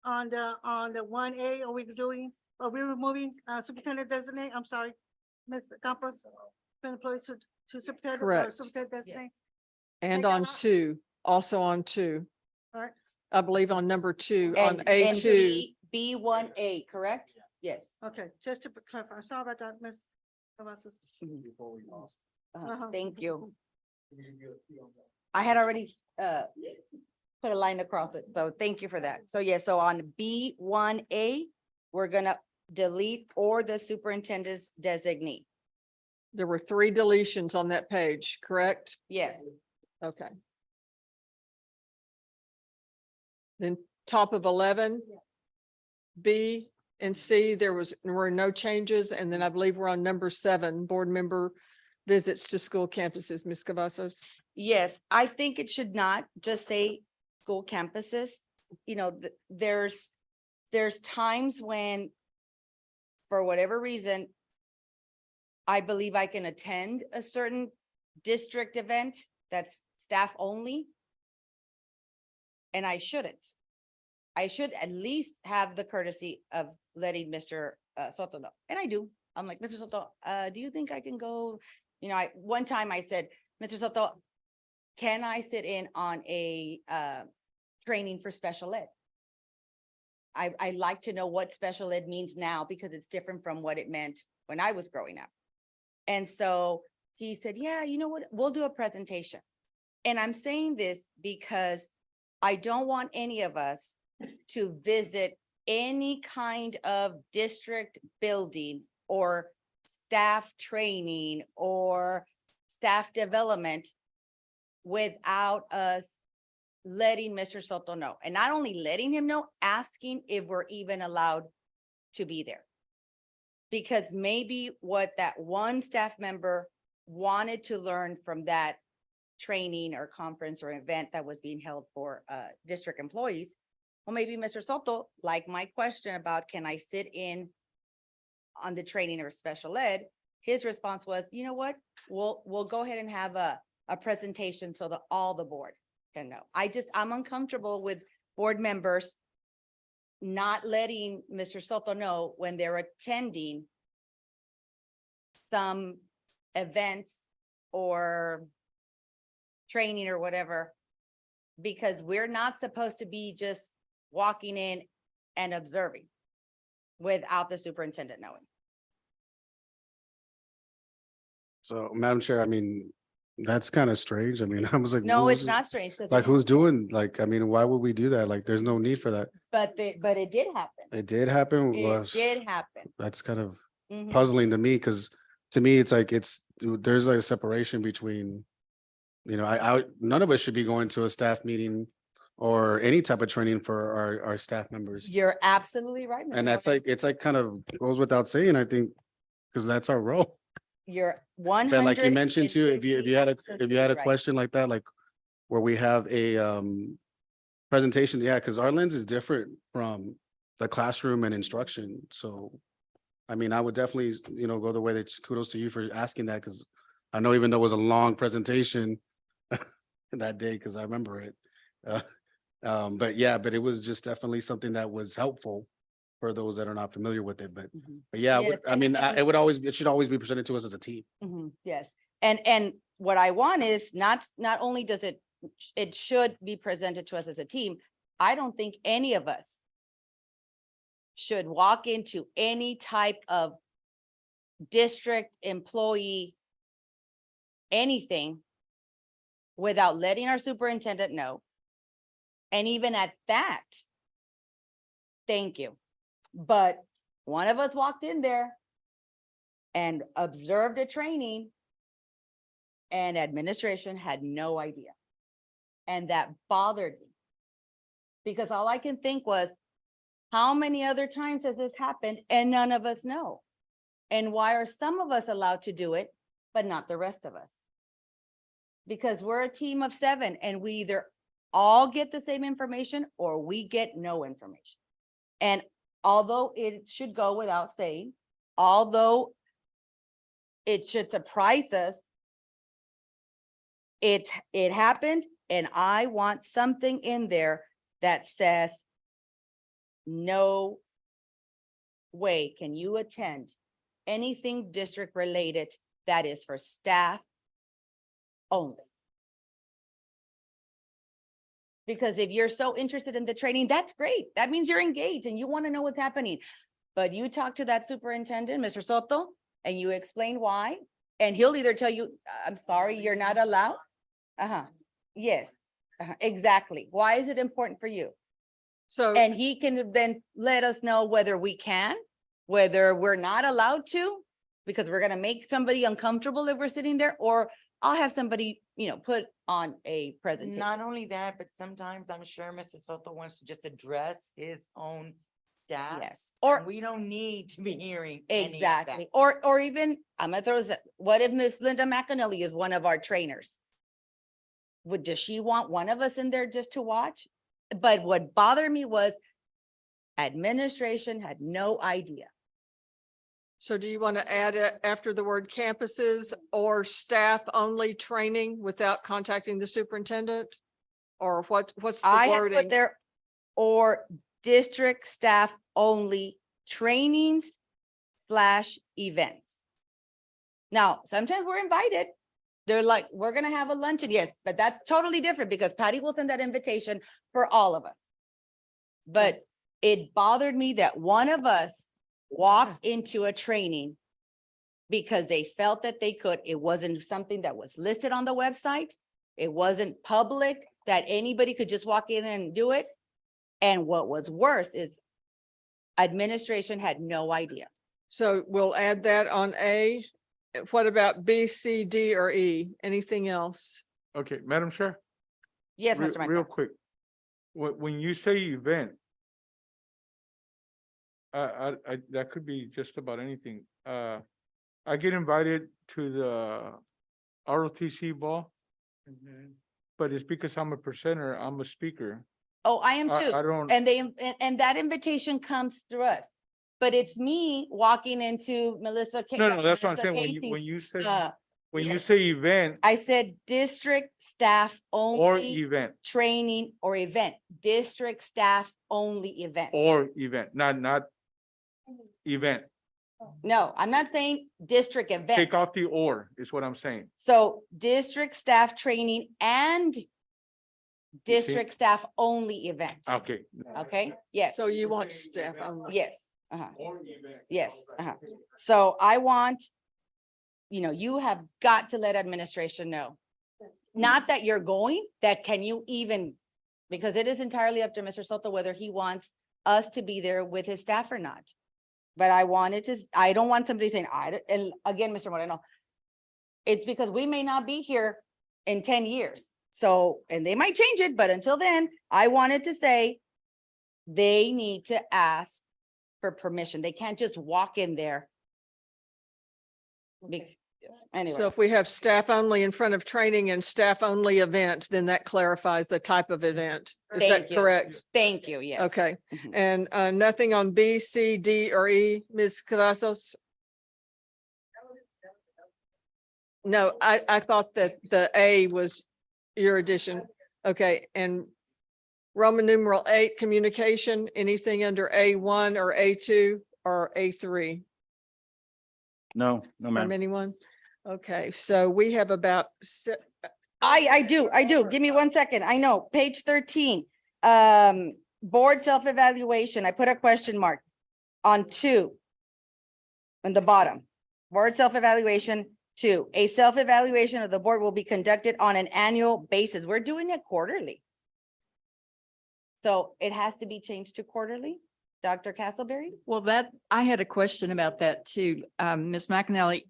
L: On the 1A, are we removing superintendent designate? I'm sorry, Ms. Campos. Employees to superintendent or
E: Correct.
L: superintendent designate.
E: And
L: Take that
E: on
L: out.
E: 2, also on 2.
L: All right.
E: I believe on number 2, on
D: And
E: A2.
D: B1A, correct? Yes.
L: Okay, just to clarify, I'm sorry about that, Ms. Cavazos. Uh-huh.
D: Thank you. I had already put a line across it, so thank you for that. So yeah, so on B1A, we're gonna delete or the superintendent's designee.
E: There were 3 deletions on that page, correct?
D: Yes.
E: Okay. Then top of 11, B and C, there were no changes. And then I believe we're on number 7, board member visits to school campuses, Ms. Cavazos.
D: Yes, I think it should not just say school campuses. There's times when, for whatever reason, I believe I can attend a certain district event that's staff only. And I shouldn't. I should at least have the courtesy of letting Mr. Soto know. And I do. I'm like, Mr. Soto, do you think I can go? You know, one time I said, Mr. Soto, can I sit in on a training for special ed? I like to know what special ed means now because it's different from what it meant when I was growing up. And so he said, yeah, you know what? We'll do a presentation. And I'm saying this because I don't want any of us to visit any kind of district building or staff training or staff development without us letting Mr. Soto know. And not only letting him know, asking if we're even allowed to be there. Because maybe what that one staff member wanted to learn from that training or conference or event that was being held for district employees, well, maybe Mr. Soto, like my question about can I sit in on the training or special ed, his response was, you know what, we'll go ahead and have a presentation so that all the board can know. I'm uncomfortable with board members not letting Mr. Soto know when they're attending some events or training or whatever, because we're not supposed to be just walking in and observing without the superintendent knowing.
J: So, Madam Chair, I mean, that's kind of strange. I mean, I was like.
D: No, it's
J: who's-
D: not strange. 'cause
J: Like,
D: it
J: who's
D: happened.
J: doing, like, I mean, why would we do that? Like, there's no need for that.
D: But it did happen.
J: It did happen.
D: It
J: Well,
D: did happen.
J: that's kind of
D: Mhm.
J: puzzling to me, because to me, it's like, there's a separation between, you know, none of us should be going to a staff meeting or any type of training for our staff members.
D: You're absolutely right. Mr.
J: And that's
D: Morgan.
J: like, it's like kind of goes without saying, I think, because that's our role.
D: You're 100.
J: But like you mentioned too, if you had a
D: right.
J: question like that, like where we have a presentation, yeah, because our lens is different from the classroom and instruction. So, I mean, I would definitely, you know, go the way that kudos to you for asking that, because I know even though it was a long presentation that day, because I remember it. But yeah, but it was just definitely something that was helpful for those that are not familiar with it. But
D: Mhm.
J: yeah,
D: Yes,
J: I mean, it should always be presented to us as a team.
D: Mhm, yes, and what I want is not only does it should be presented to us as a team. I don't think any of us should walk into any type of district employee anything without letting our superintendent know. And even at that, thank you. But one of us walked in there and observed a training and administration had no idea. And that bothered me. Because all I can think was, how many other times has this happened and none of us know? And why are some of us allowed to do it, but not the rest of us? Because we're a team of 7 and we either all get the same information or we get no information. And although it should go without saying, although it should surprise us, it happened, and I want something in there that says, no way can you attend anything district related that is for staff only. Because if you're so interested in the training, that's great. That means you're engaged and you want to know what's happening. But you talk to that superintendent, Mr. Soto, and you explain why, and he'll either tell you, I'm sorry, you're not allowed. Yes, exactly. Why is it important for you?
E: So.
D: And he can then let us know whether we can, whether we're not allowed to, because we're gonna make somebody uncomfortable if we're sitting there, or I'll have somebody, put on a presentation.
M: Not only that, but sometimes I'm sure Mr. Soto wants to just address his own staff.
D: Yes,
M: Or
D: or
M: we don't need to be hearing any of that.
D: exactly, or even, I'm gonna throw this, what if Miss Linda McAnally is one of our trainers? Does she want one of us in there just to watch? But what bothered me was administration had no idea.
E: So do you want to add it after the word campuses or staff only training without contacting the superintendent? Or what's the
D: I had
E: wording?
D: put there, or district staff only trainings / events. Now, sometimes we're invited. They're like, we're gonna have a luncheon, yes, but that's totally different because Patty will send that invitation for all of us. But it bothered me that one of us walked into a training because they felt that they could. It wasn't something that was listed on the website. It wasn't public that anybody could just walk in and do it. And what was worse is administration had no idea.
E: So we'll add that on A. What about B, C, D, or E? Anything else?
B: Okay, Madam Chair?
D: Yes,
B: Real-
D: Mr.
B: Real
D: Michael.
B: quick. When you say event, that could be just about anything. I get invited to the ROTC ball, but it's because I'm a presenter, I'm a speaker.
D: Oh, I am
B: I
D: too.
B: don't,
D: And and that invitation comes through us. But it's me walking into Melissa.
B: no, that's what I'm
D: Melissa
B: saying.
D: Casey's,
B: When you say, when you
D: yes.
B: say event
D: I said district staff
B: or
D: only
B: event,
D: training or event, district staff only event.
B: or event, not event.
D: No, I'm not saying district event.
B: Take off the or is what I'm saying.
D: So district staff training and district staff only event.
B: Okay.
D: Okay, yes.
E: So you want staff only?
D: Yes, uh-huh,
B: Or event.
D: yes, uh-huh. So I want, you have got to let administration know. Not that you're going, that can you even, because it is entirely up to Mr. Soto whether he wants us to be there with his staff or not. But I don't want somebody saying, and again, Mr. Moreno, it's because we may not be here in 10 years. So, and they might change it, but until then, I wanted to say they need to ask for permission. They can't just walk in there. Anyway.
E: So if we have staff only in front of training and staff only event, then that clarifies the type of event. Is
D: Thank
E: that
D: you.
E: correct?
D: Thank you, yes.
E: Okay,
D: Mhm.
E: and nothing on B, C, D, or E, Ms. Cavazos? No, I thought that the A was your addition. Okay, and Roman numeral 8, communication, anything under A1 or A2 or A3
H: No,
D: Oh,
H: no,
E: from
H: ma'am.
E: anyone? Okay, so we have about
D: I do. Give me 1 second. I know, page 13, board self-evaluation. I put a question mark on 2. On the bottom, board self-evaluation 2. A self-evaluation of the board will be conducted on an annual basis. We're doing it quarterly. So it has to be changed to quarterly, Dr. Castleberry?
K: Well, I had a question about that too, Ms. McAnally.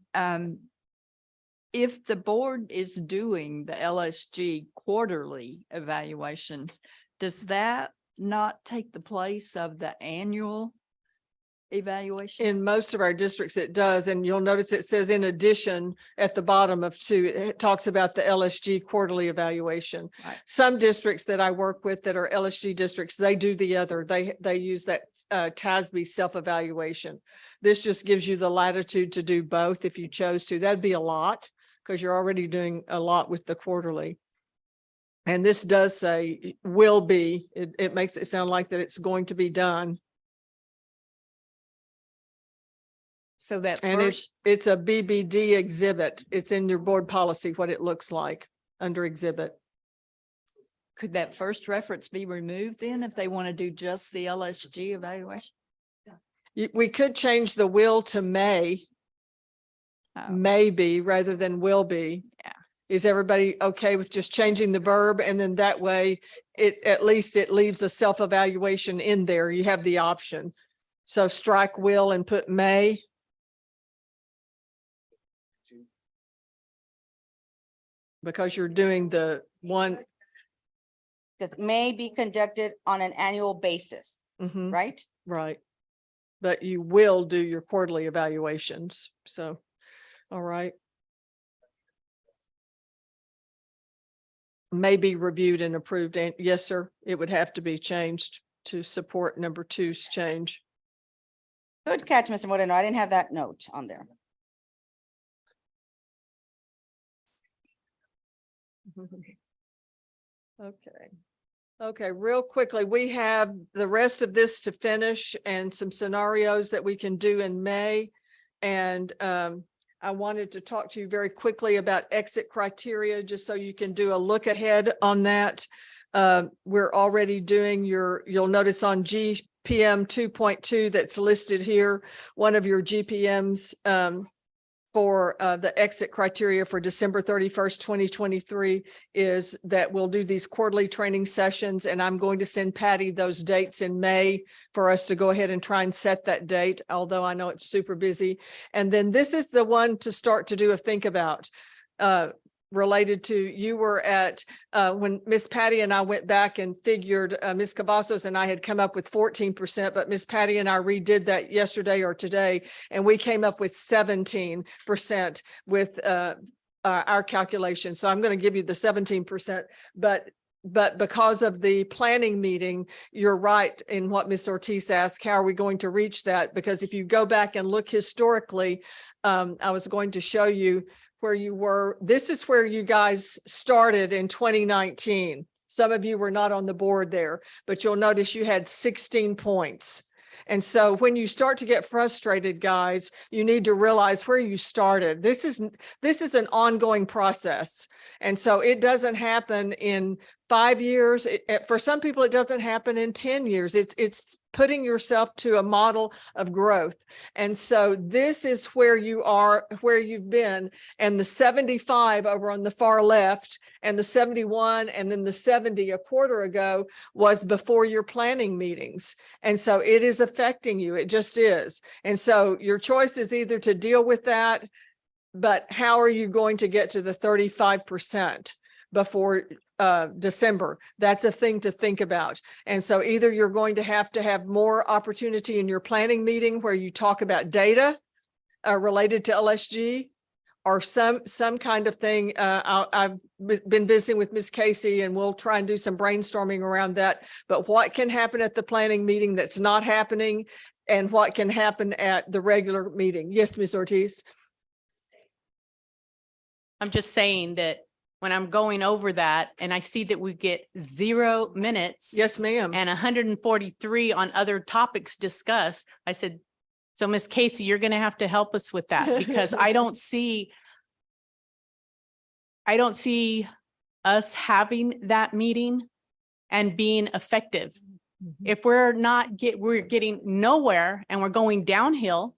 K: If the board is doing the LSG quarterly evaluations, does that not take the place of the annual evaluation?
E: In most of our districts, it does, and you'll notice it says in addition at the bottom of 2, it talks about the LSG quarterly evaluation.
K: Right.
E: Some districts that I work with that are LSG districts, they do the other. They use that TASB self-evaluation. This just gives you the latitude to do both if you chose to. That'd be a lot because you're already doing a lot with the quarterly. And this does say will be, it makes it sound like that it's going to be done.
K: So that
E: And
K: first,
E: it's a BBD exhibit. It's in your board policy, what it looks like under exhibit.
K: could that first reference be removed then if they want to do just the LSG evaluation?
E: We could change the will to may,
K: Oh,
E: maybe rather than will be.
K: Yeah.
E: Is everybody okay with just changing the verb? And then that way at least it leaves a self-evaluation in there. You have the option. So strike will and put may. Because you're doing the one,
D: Because may be conducted on an annual basis,
E: mhm,
D: right?
E: right. But you will do your quarterly evaluations. So, all right. May be reviewed and approved. And yes, sir, it would have to be changed to support number 2's change.
D: Good catch, Mr. Moreno. I didn't have that note on there.
E: Okay. Okay, real quickly, we have the rest of this to finish and some scenarios that we can do in May. And I wanted to talk to you very quickly about exit criteria, just so you can do a look ahead on that. We're already doing you'll notice on GPM 2.2 that's listed here, one of your GPMs for the exit criteria for December 31st, 2023 is that we'll do these quarterly training sessions, and I'm going to send Patty those dates in May for us to go ahead and try and set that date, although I know it's super busy. And then this is the one to start to do a think about. Related to, you were at, when Miss Patty and I went back and figured, Ms. Cavazos and I had come up with 14%, but Miss Patty and I redid that yesterday or today, and we came up with 17% with our calculation. So I'm going to give you the 17%, but because of the planning meeting, you're right in what Ms. Ortiz asked, how are we going to reach that? Because if you go back and look historically, I was going to show you where you were. This is where you guys started in 2019. Some of you were not on the board there, but you'll notice you had 16 points. And so when you start to get frustrated, guys, you need to realize where you started. This is an ongoing process. And so it doesn't happen in 5 years. For some people, it doesn't happen in 10 years. It's putting yourself to a model of growth. And so this is where you are, where you've been. And the 75 over on the far left and the 71 and then the 70 a quarter ago was before your planning meetings. And so it is affecting you. It just is. And so your choice is either to deal with that, but how are you going to get to the 35% before December? That's a thing to think about. And so either you're going to have more opportunity in your planning meeting where you talk about data related to LSG, or some kind of thing. I've been visiting with Ms. Casey, and we'll try and do some brainstorming around that. But what can happen at the planning meeting that's not happening, and what can happen at the regular meeting? Yes, Ms. Ortiz.
I: I'm just saying that when I'm going over that and I see that we get 0 minutes.
E: Yes, ma'am.
I: And 143 on other topics discussed, I said, so Miss Casey, you're going to have to help us with that, because I don't see us having that meeting and being effective. If we're getting nowhere and we're going downhill,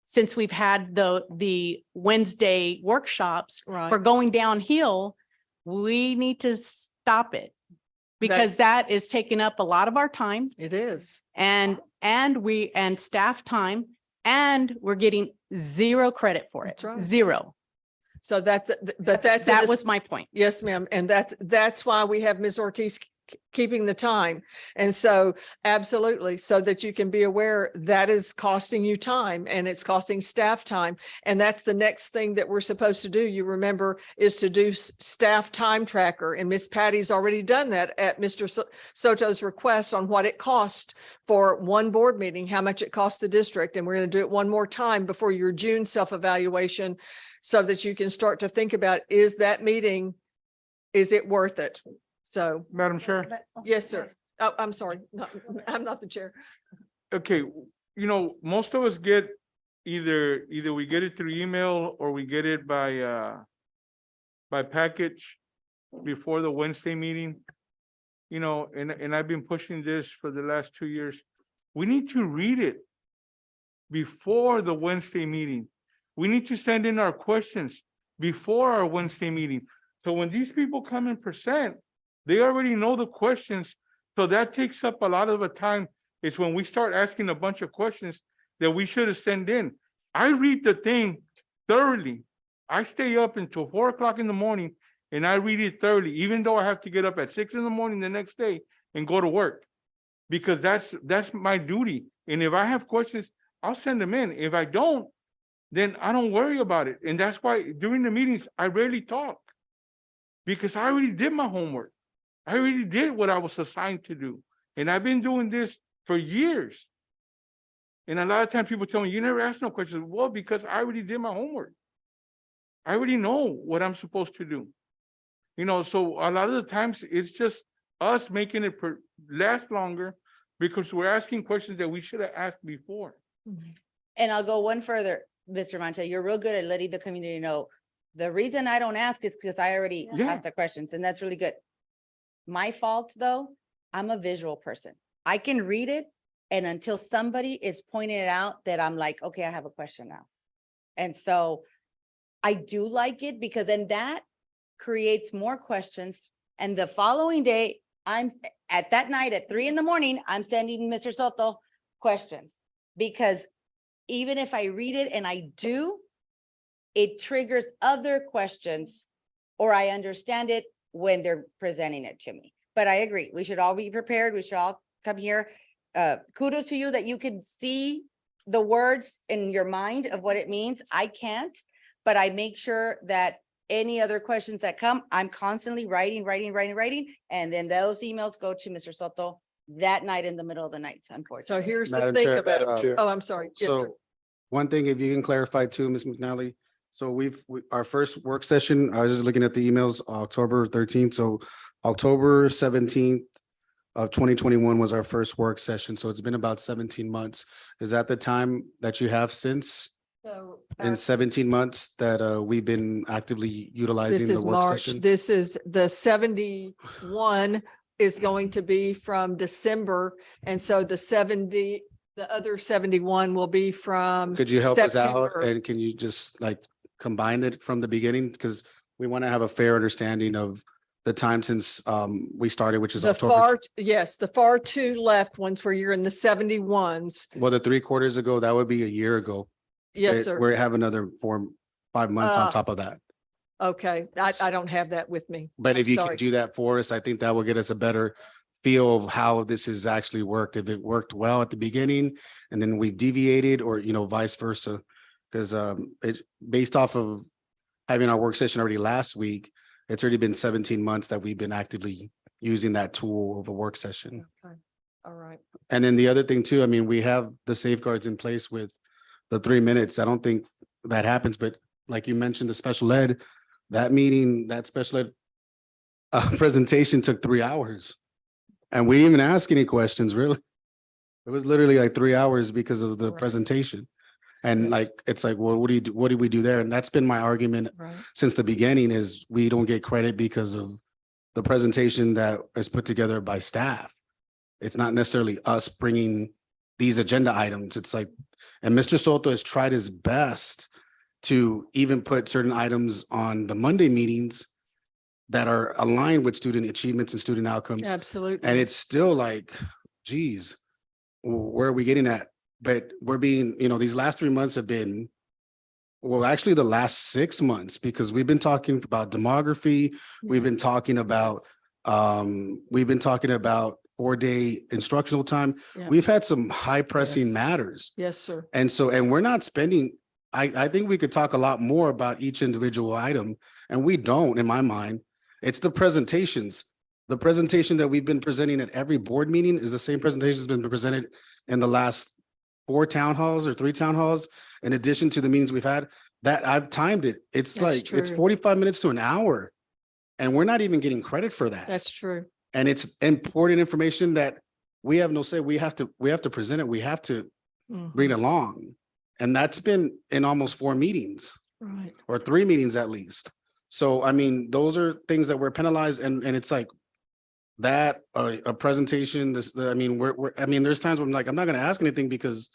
I: since we've had the Wednesday workshops,
E: Right.
I: we're going downhill, we need to stop it, because that is taking up a lot of our time.
E: It is.
I: And staff time, and we're getting 0 credit for it.
E: That's right.
I: 0.
E: So that
I: was my point.
E: Yes, ma'am. And that's why we have Ms. Ortiz keeping the time. And so absolutely, so that you can be aware that is costing you time, and it's costing staff time. And that's the next thing that we're supposed to do. You remember, is to do staff time tracker. And Miss Patty's already done that at Mr. Soto's request on what it cost for one board meeting, how much it cost the district. And we're going to do it one more time before your June self-evaluation, so that you can start to think about, is that meeting, is it worth it? So,
B: Madam Chair.
E: yes, sir. Oh, I'm sorry. No, I'm not the chair.
B: Okay, most of us get either we get it through email or we get it by package before the Wednesday meeting. And I've been pushing this for the last 2 years. We need to read it before the Wednesday meeting. We need to send in our questions before our Wednesday meeting. So when these people come and present, they already know the questions. So that takes up a lot of the time. It's when we start asking a bunch of questions that we should have sent in. I read the thing thoroughly. I stay up until 4 o'clock in the morning and I read it thoroughly, even though I have to get up at 6 in the morning the next day and go to work, because that's my duty. And if I have questions, I'll send them in. If I don't, then I don't worry about it. And that's why during the meetings, I rarely talk, because I already did my homework. I already did what I was assigned to do. And I've been doing this for years. And a lot of times people tell me, you never ask no questions. Well, because I already did my homework. I already know what I'm supposed to do. So a lot of the times it's just us making it last longer because we're asking questions that we should have asked before.
D: And I'll go one further, Mr. Mancha, you're real good at letting the community know. The reason I don't ask is because I already
B: Yeah.
D: asked the questions, and that's really good. My fault, though, I'm a visual person. I can read it, and until somebody is pointing it out, that I'm like, okay, I have a question now. And so I do like it because then that creates more questions. And the following day, I'm at that night at 3 a.m, I'm sending Mr. Soto questions. Because even if I read it and I do, it triggers other questions or I understand it when they're presenting it to me. But I agree, we should all be prepared. We should all come here. Kudos to you that you can see the words in your mind of what it means. I can't, but I make sure that any other questions that come, I'm constantly writing. And then those emails go to Mr. Soto that night in the middle of the night,
E: So
D: unfortunately.
E: here's the
J: Madam
E: thing
J: Chair,
E: about,
J: Madam Chair.
E: oh, I'm sorry. Yes, sir.
J: So one thing, if you can clarify too, Ms. McNally, so our first work session, I was just looking at the emails, October 13th. So October 17th of 2021 was our first work session. So it's been about 17 months. Is that the time that you have since?
E: So,
J: In 17 months that we've been actively utilizing
E: this
J: the
E: is
J: work
E: March.
J: session?
E: This is the 71 is going to be from December. And so the other 71 will be from.
J: Could you help us out?
E: September.
J: And can you just like combine it from the beginning? Because we want to have a fair understanding of the time since we started, which is
E: The
J: October.
E: yes, the far two left ones where you're in the 71s.
J: Well, the 3/4 ago, that would be a year ago.
E: Yes, sir.
J: We have another 5 months on
E: Uh,
J: top of that.
E: Okay, I don't have that with me.
J: But
E: I'm
J: if you
E: sorry.
J: could do that for us, I think that will get us a better feel of how this has actually worked. If it worked well at the beginning and then we deviated or, vice versa. Because it based off of having our work session already last week, it's already been 17 months that we've been actively using that tool of a work session.
E: Okay. All right.
J: And then the other thing too, I mean, we have the safeguards in place with the 3 minutes. I don't think that happens, but like you mentioned, the special ed, that meeting, that special ed presentation took 3 hours. And we didn't even ask any questions, really. It was literally like 3 hours because of the
E: Right.
J: presentation. And like, it's like, well, what do you do? What did we do there? And that's been my argument
E: Right.
J: since the beginning is we don't get credit because of the presentation that is put together by staff. It's not necessarily us bringing these agenda items. It's like, and Mr. Soto has tried his best to even put certain items on the Monday meetings that are aligned with student achievements and student outcomes.
E: Absolutely.
J: And it's still like, geez, where are we getting at? But we're being, these last 3 months have been, well, actually the last 6 months, because we've been talking about demography. We've been
E: Yes.
J: talking about, we've been talking about 4-day instructional time.
E: Yeah.
J: We've had some high pressing
E: Yes.
J: matters.
E: Yes, sir.
J: And we're not spending, I think we could talk a lot more about each individual item, and we don't, in my mind. It's the presentations. The presentation that we've been presenting at every board meeting is the same presentation that's been presented in the last 4 town halls or 3 town halls, in addition to the meetings we've had. That I've timed it. It's
E: That's
J: like, it's
E: true.
J: 45 minutes to an hour. And we're not even getting credit for that.
E: That's true.
J: And it's important information that we have no say. We have to present it. We have to
E: Mhm.
J: bring it along. And that's been in almost 4 meetings
E: Right.
J: or 3 meetings at least. So, I mean, those are things that we're penalized and it's like that, a presentation, I mean, there's times when I'm like, I'm not going to ask anything because,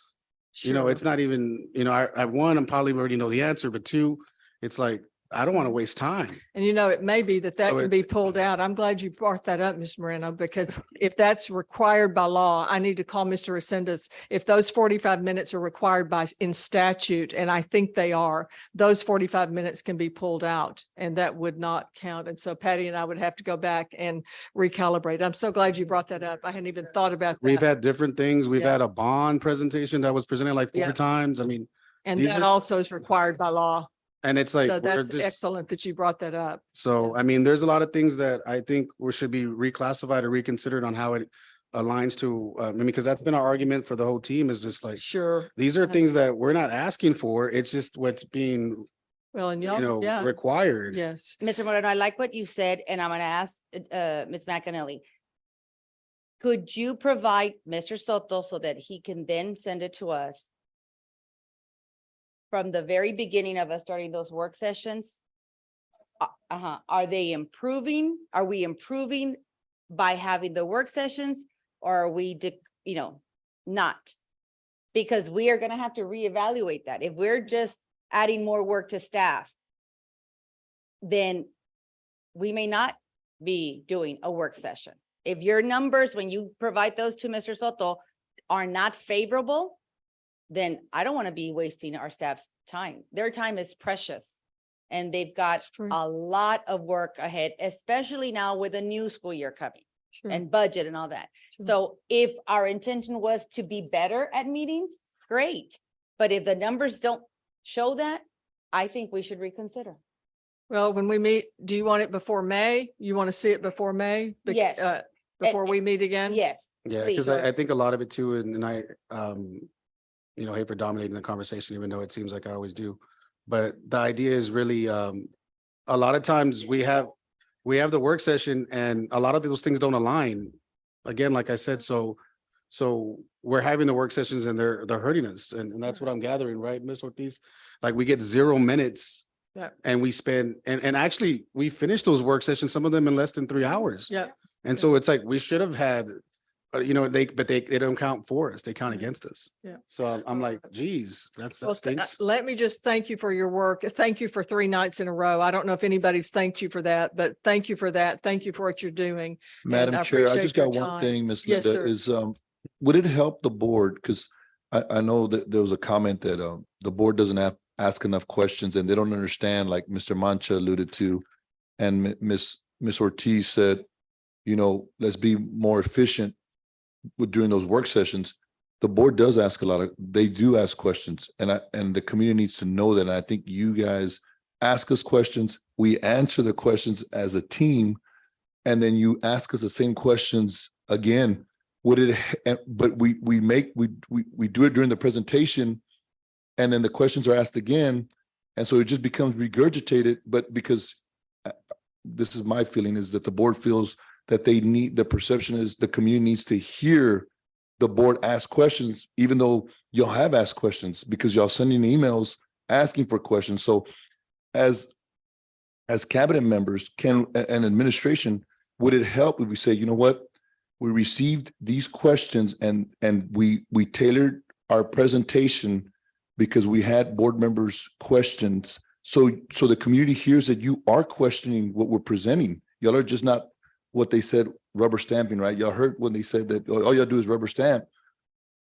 E: Sure.
J: it's not even, I one, I'm probably already know the answer, but 2, it's like, I don't want to waste time.
E: And it may be that
J: So
E: can
J: it-
E: be pulled out. I'm glad you brought that up, Mr. Moreno, because if that's required by law, I need to call Mr. Resendez. If those 45 minutes are required in statute, and I think they are, those 45 minutes can be pulled out and that would not count. And so Patty and I would have to go back and recalibrate. I'm so glad you brought that up. I hadn't even thought about
J: We've
E: that.
J: had different things. We've
E: Yeah.
J: had a bond presentation that was presented like 4
E: Yeah.
J: times. I mean,
E: And
J: these
E: that
J: are-
E: also is required by law.
J: and it's like,
E: So
J: we're
E: that's
J: just,
E: excellent that you brought that up.
J: so, I mean, there's a lot of things that I think we should be reclassified or reconsidered on how it aligns to, because that's been our argument for the whole team is just like,
E: Sure.
J: these are things that we're not asking for. It's just what's being,
E: Well, and y'all, yeah,
J: required.
E: yes.
D: Mr. Moreno, I like what you said, and I'm gonna ask Ms. McAnally. could you provide Mr. Soto so that he can then send it to us? From the very beginning of us starting those work sessions? Are they improving? Are we improving by having the work sessions? Or are we, not? Because we are gonna have to reevaluate that. If we're just adding more work to staff, then we may not be doing a work session. If your numbers, when you provide those to Mr. Soto, are not favorable, then I don't want to be wasting our staff's time. Their time is precious. And they've got
E: That's true.
D: a lot of work ahead, especially now with a new school year coming
E: Sure,
D: and budget and all that.
E: sure.
D: So if our intention was to be better at meetings, great. But if the numbers don't show that, I think we should reconsider.
E: Well, when we meet, do you want it before May? You want to see it before May?
D: Yes.
E: Before we meet again?
D: Yes.
J: Yeah,
D: please.
J: because I think a lot of it too, and I, hate for dominating the conversation, even though it seems like I always do. But the idea is really, a lot of times we have the work session and a lot of those things don't align. Again, like I said, so we're having the work sessions and they're hurting us. And that's what I'm gathering, right, Ms. Ortiz? Like we get 0 minutes.
E: Yeah.
J: And we spend, and actually we finished those work sessions, some of them in less than 3 hours.
E: Yeah.
J: And so it's like, we should have had, they don't count for us. They count against us.
E: Yeah.
J: So I'm like, geez, that stinks.
E: Let me just thank you for your work. Thank you for 3 nights in a row. I don't know if anybody's thanked you for that, but thank you for that. Thank you for what you're doing.
G: Madam
E: I
G: Chair, I
E: appreciate
G: just
E: your
G: got one
E: time.
G: thing, Ms.
E: Yes,
G: Linda,
E: sir.
G: is, would it help the board? Because I know that there was a comment that, the board doesn't ask enough questions and they don't understand, like Mr. Mancha alluded to. And Ms. Ortiz said, let's be more efficient during those work sessions. The board does ask they do ask questions, and the community needs to know that. And I think you guys ask us questions, we answer the questions as a team, and then you ask us the same questions again. But we do it during the presentation, and then the questions are asked again, and so it just becomes regurgitated. But because this is my feeling, is that the board feels that the perception is the community needs to hear the board ask questions, even though y'all have asked questions, because y'all sending emails asking for questions. So as cabinet members and administration, would it help if we say, you know what, we received these questions and we tailored our presentation because we had board members' questions. So the community hears that you are questioning what we're presenting. Y'all are just not what they said, rubber stamping, right? Y'all heard when they said that all y'all do is rubber stamp,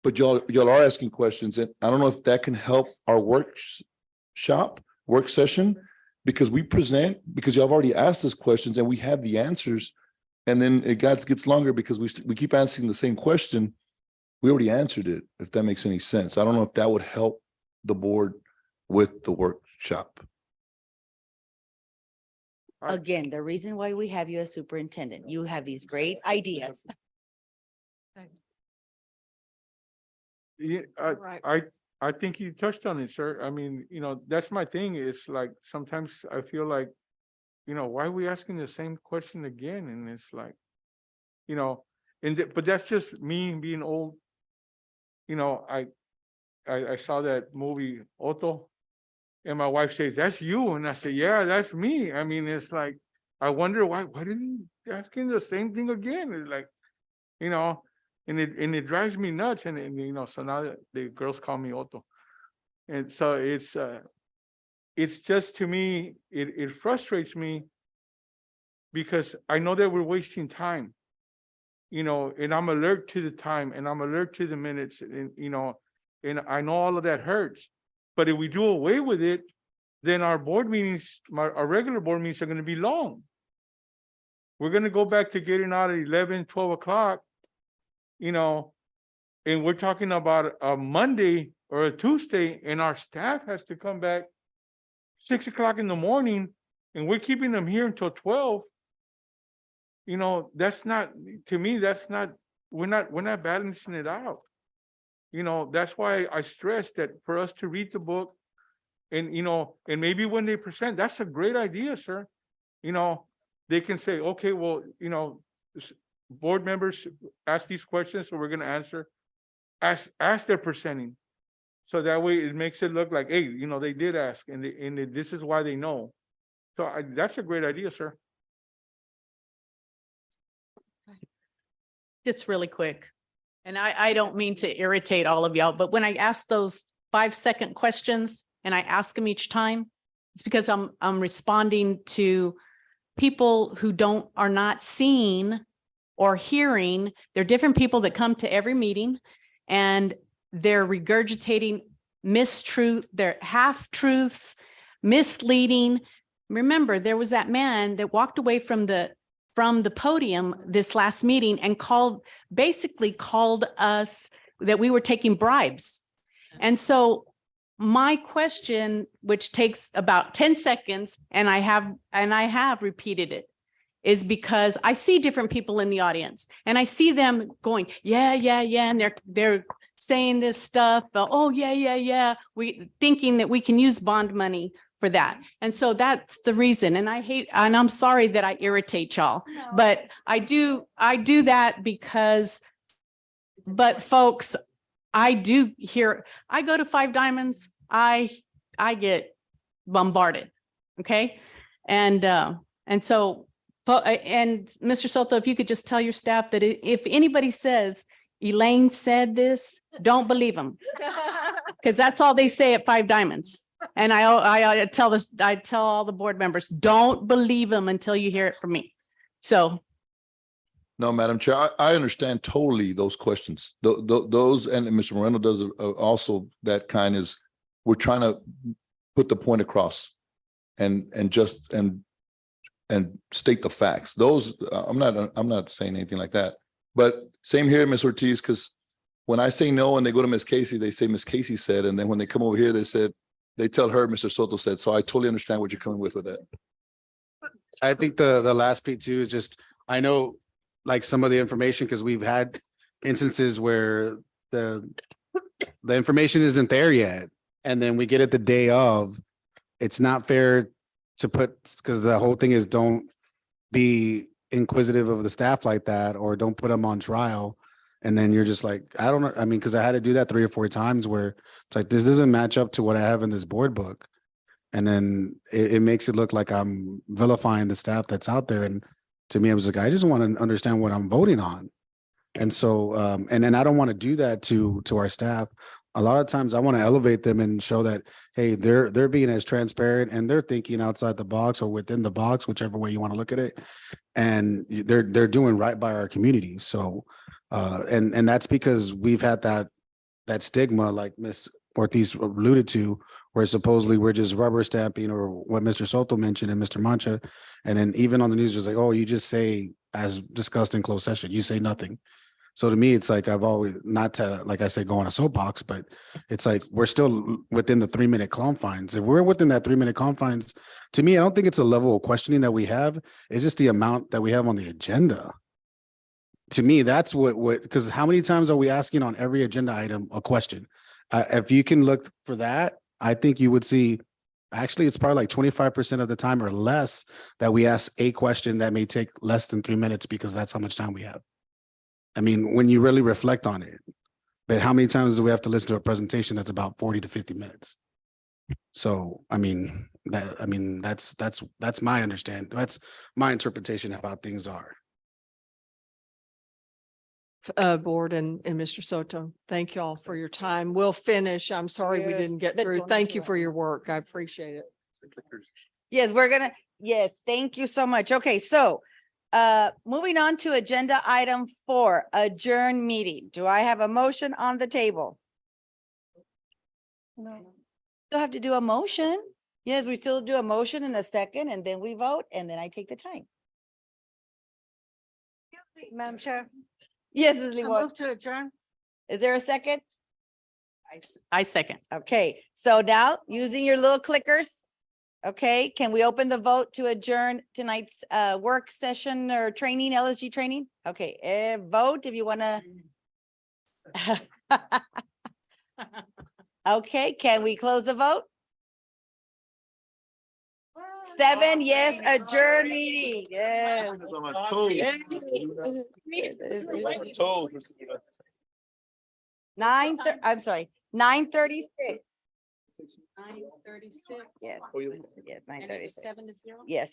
G: but y'all are asking questions. And I don't know if that can help our work session, because we present, because y'all have already asked us questions and we have the answers. And then it gets longer because we keep answering the same question. We already answered it, if that makes any sense. I don't know if that would help the board with the workshop.
D: Again, the reason why we have you as superintendent, you have these great ideas.
B: Yeah,
E: Right.
B: I think you touched on it, sir. I mean, that's my thing. It's like, sometimes I feel like, why are we asking the same question again? And it's like, but that's just me being old. I saw that movie Otto, and my wife says, "That's you," and I say, "Yeah, that's me." I mean, it's like, I wonder why didn't you asking the same thing again? It's like, and it drives me nuts. And so now the girls call me Otto, and so it's just, to me, it frustrates me because I know that we're wasting time, and I'm alert to the time and I'm alert to the minutes, and and I know all of that hurts. But if we do away with it, then our board meetings, our regular board meetings are going to be long. We're going to go back to getting out at 11, 12 o'clock, and we're talking about a Monday or a Tuesday, and our staff has to come back 6 o'clock in the morning, and we're keeping them here until 12. That's not, to me, we're not balancing it out. That's why I stress that for us to read the book and, and maybe when they present, that's a great idea, sir. They can say, okay, well, board members ask these questions, so we're gonna answer as they're presenting. So that way it makes it look like, hey, you know, they did ask and this is why they know. So that's a great idea, sir.
I: Just really quick. And I don't mean to irritate all of y'all, but when I ask those 5-second questions and I ask them each time, it's because I'm responding to people who are not seeing or hearing. They're different people that come to every meeting and they're regurgitating they're half-truths, misleading. Remember, there was that man that walked away from the podium this last meeting and basically called us that we were taking bribes. And so my question, which takes about 10 seconds, and I have repeated it, is because I see different people in the audience and I see them going, yeah, and they're saying this stuff, oh, yeah. We thinking that we can use bond money for that. And so that's the reason. And I'm sorry that I irritate y'all, but I do that because, but folks, I go to Five Diamonds, I get bombarded. Okay. And so, and Mr. Soto, if you could just tell your staff that if anybody says Elaine said this, don't believe them. Because that's all they say at Five Diamonds. And I tell all the board members, don't believe them until you hear it from me. So.
G: No, Madam Chair, I understand totally those questions. Those, and Mr. Moreno does also that kind is, we're trying to put the point across and state the facts. Those, I'm not saying anything like that. But same here, Ms. Ortiz, because when I say no and they go to Ms. Casey, they say Ms. Casey said, and then when they come over here, they tell her Mr. Soto said. So I totally understand what you're coming with that.
J: I think the last piece too is just, I know like some of the information, because we've had instances where the information isn't there yet. And then we get it the day of. It's not fair to put, because the whole thing is don't be inquisitive of the staff like that, or don't put them on trial. And then you're just like, I don't know. I mean, because I had to do that 3 or 4 times where it's like, this doesn't match up to what I have in this board book. And then it makes it look like I'm vilifying the staff that's out there. And to me, I was like, I just want to understand what I'm voting on. And so, and then I don't want to do that to our staff. A lot of times I want to elevate them and show that, hey, they're being as transparent and they're thinking outside the box or within the box, whichever way you want to look at it. And they're doing right by our community. So, and that's because we've had that stigma, like Ms. Ortiz alluded to, where supposedly we're just rubber stamping, or what Mr. Soto mentioned and Mr. Mancha. And then even on the news, it's like, oh, you just say, as discussed in closed session, you say nothing. So to me, it's like, I've always, not to, like I said, go on a soapbox, but it's like, we're still within the 3-minute confines. If we're within that 3-minute confines, to me, I don't think it's a level of questioning that we have. It's just the amount that we have on the agenda. To me, that's what, because how many times are we asking on every agenda item a question? If you can look for that, I think you would see, actually, it's probably like 25% of the time or less that we ask a question that may take less than 3 minutes, because that's how much time we have. I mean, when you really reflect on it, but how many times do we have to listen to a presentation that's about 40 to 50 minutes? So, I mean, that's my understanding. That's my interpretation of how things are.
E: Board and Mr. Soto, thank y'all for your time. We'll finish. I'm sorry we didn't get through. Thank you for your work. I appreciate it.
D: Yes, thank you so much. Okay, so moving on to agenda item 4, adjourn meeting. Do I have a motion on the table? No. Still have to do a motion. Yes, we still do a motion in a second, and then we vote, and then I take the time.
L: Madam Chair,
D: Yes, Ms.
L: I
D: Lee,
L: move to adjourn.
D: is there a second?
I: I second.
D: Okay, so now using your little clickers. Okay, can we open the vote to adjourn tonight's work session or training, LSG training? Okay, vote if you want to. Okay, can we close the vote? 7, yes, adjourn meeting, yes. I'm sorry, 9:36.
I: 9:36.
D: Yes, yes, 9:36.
I: 7 to 0.
D: Yes,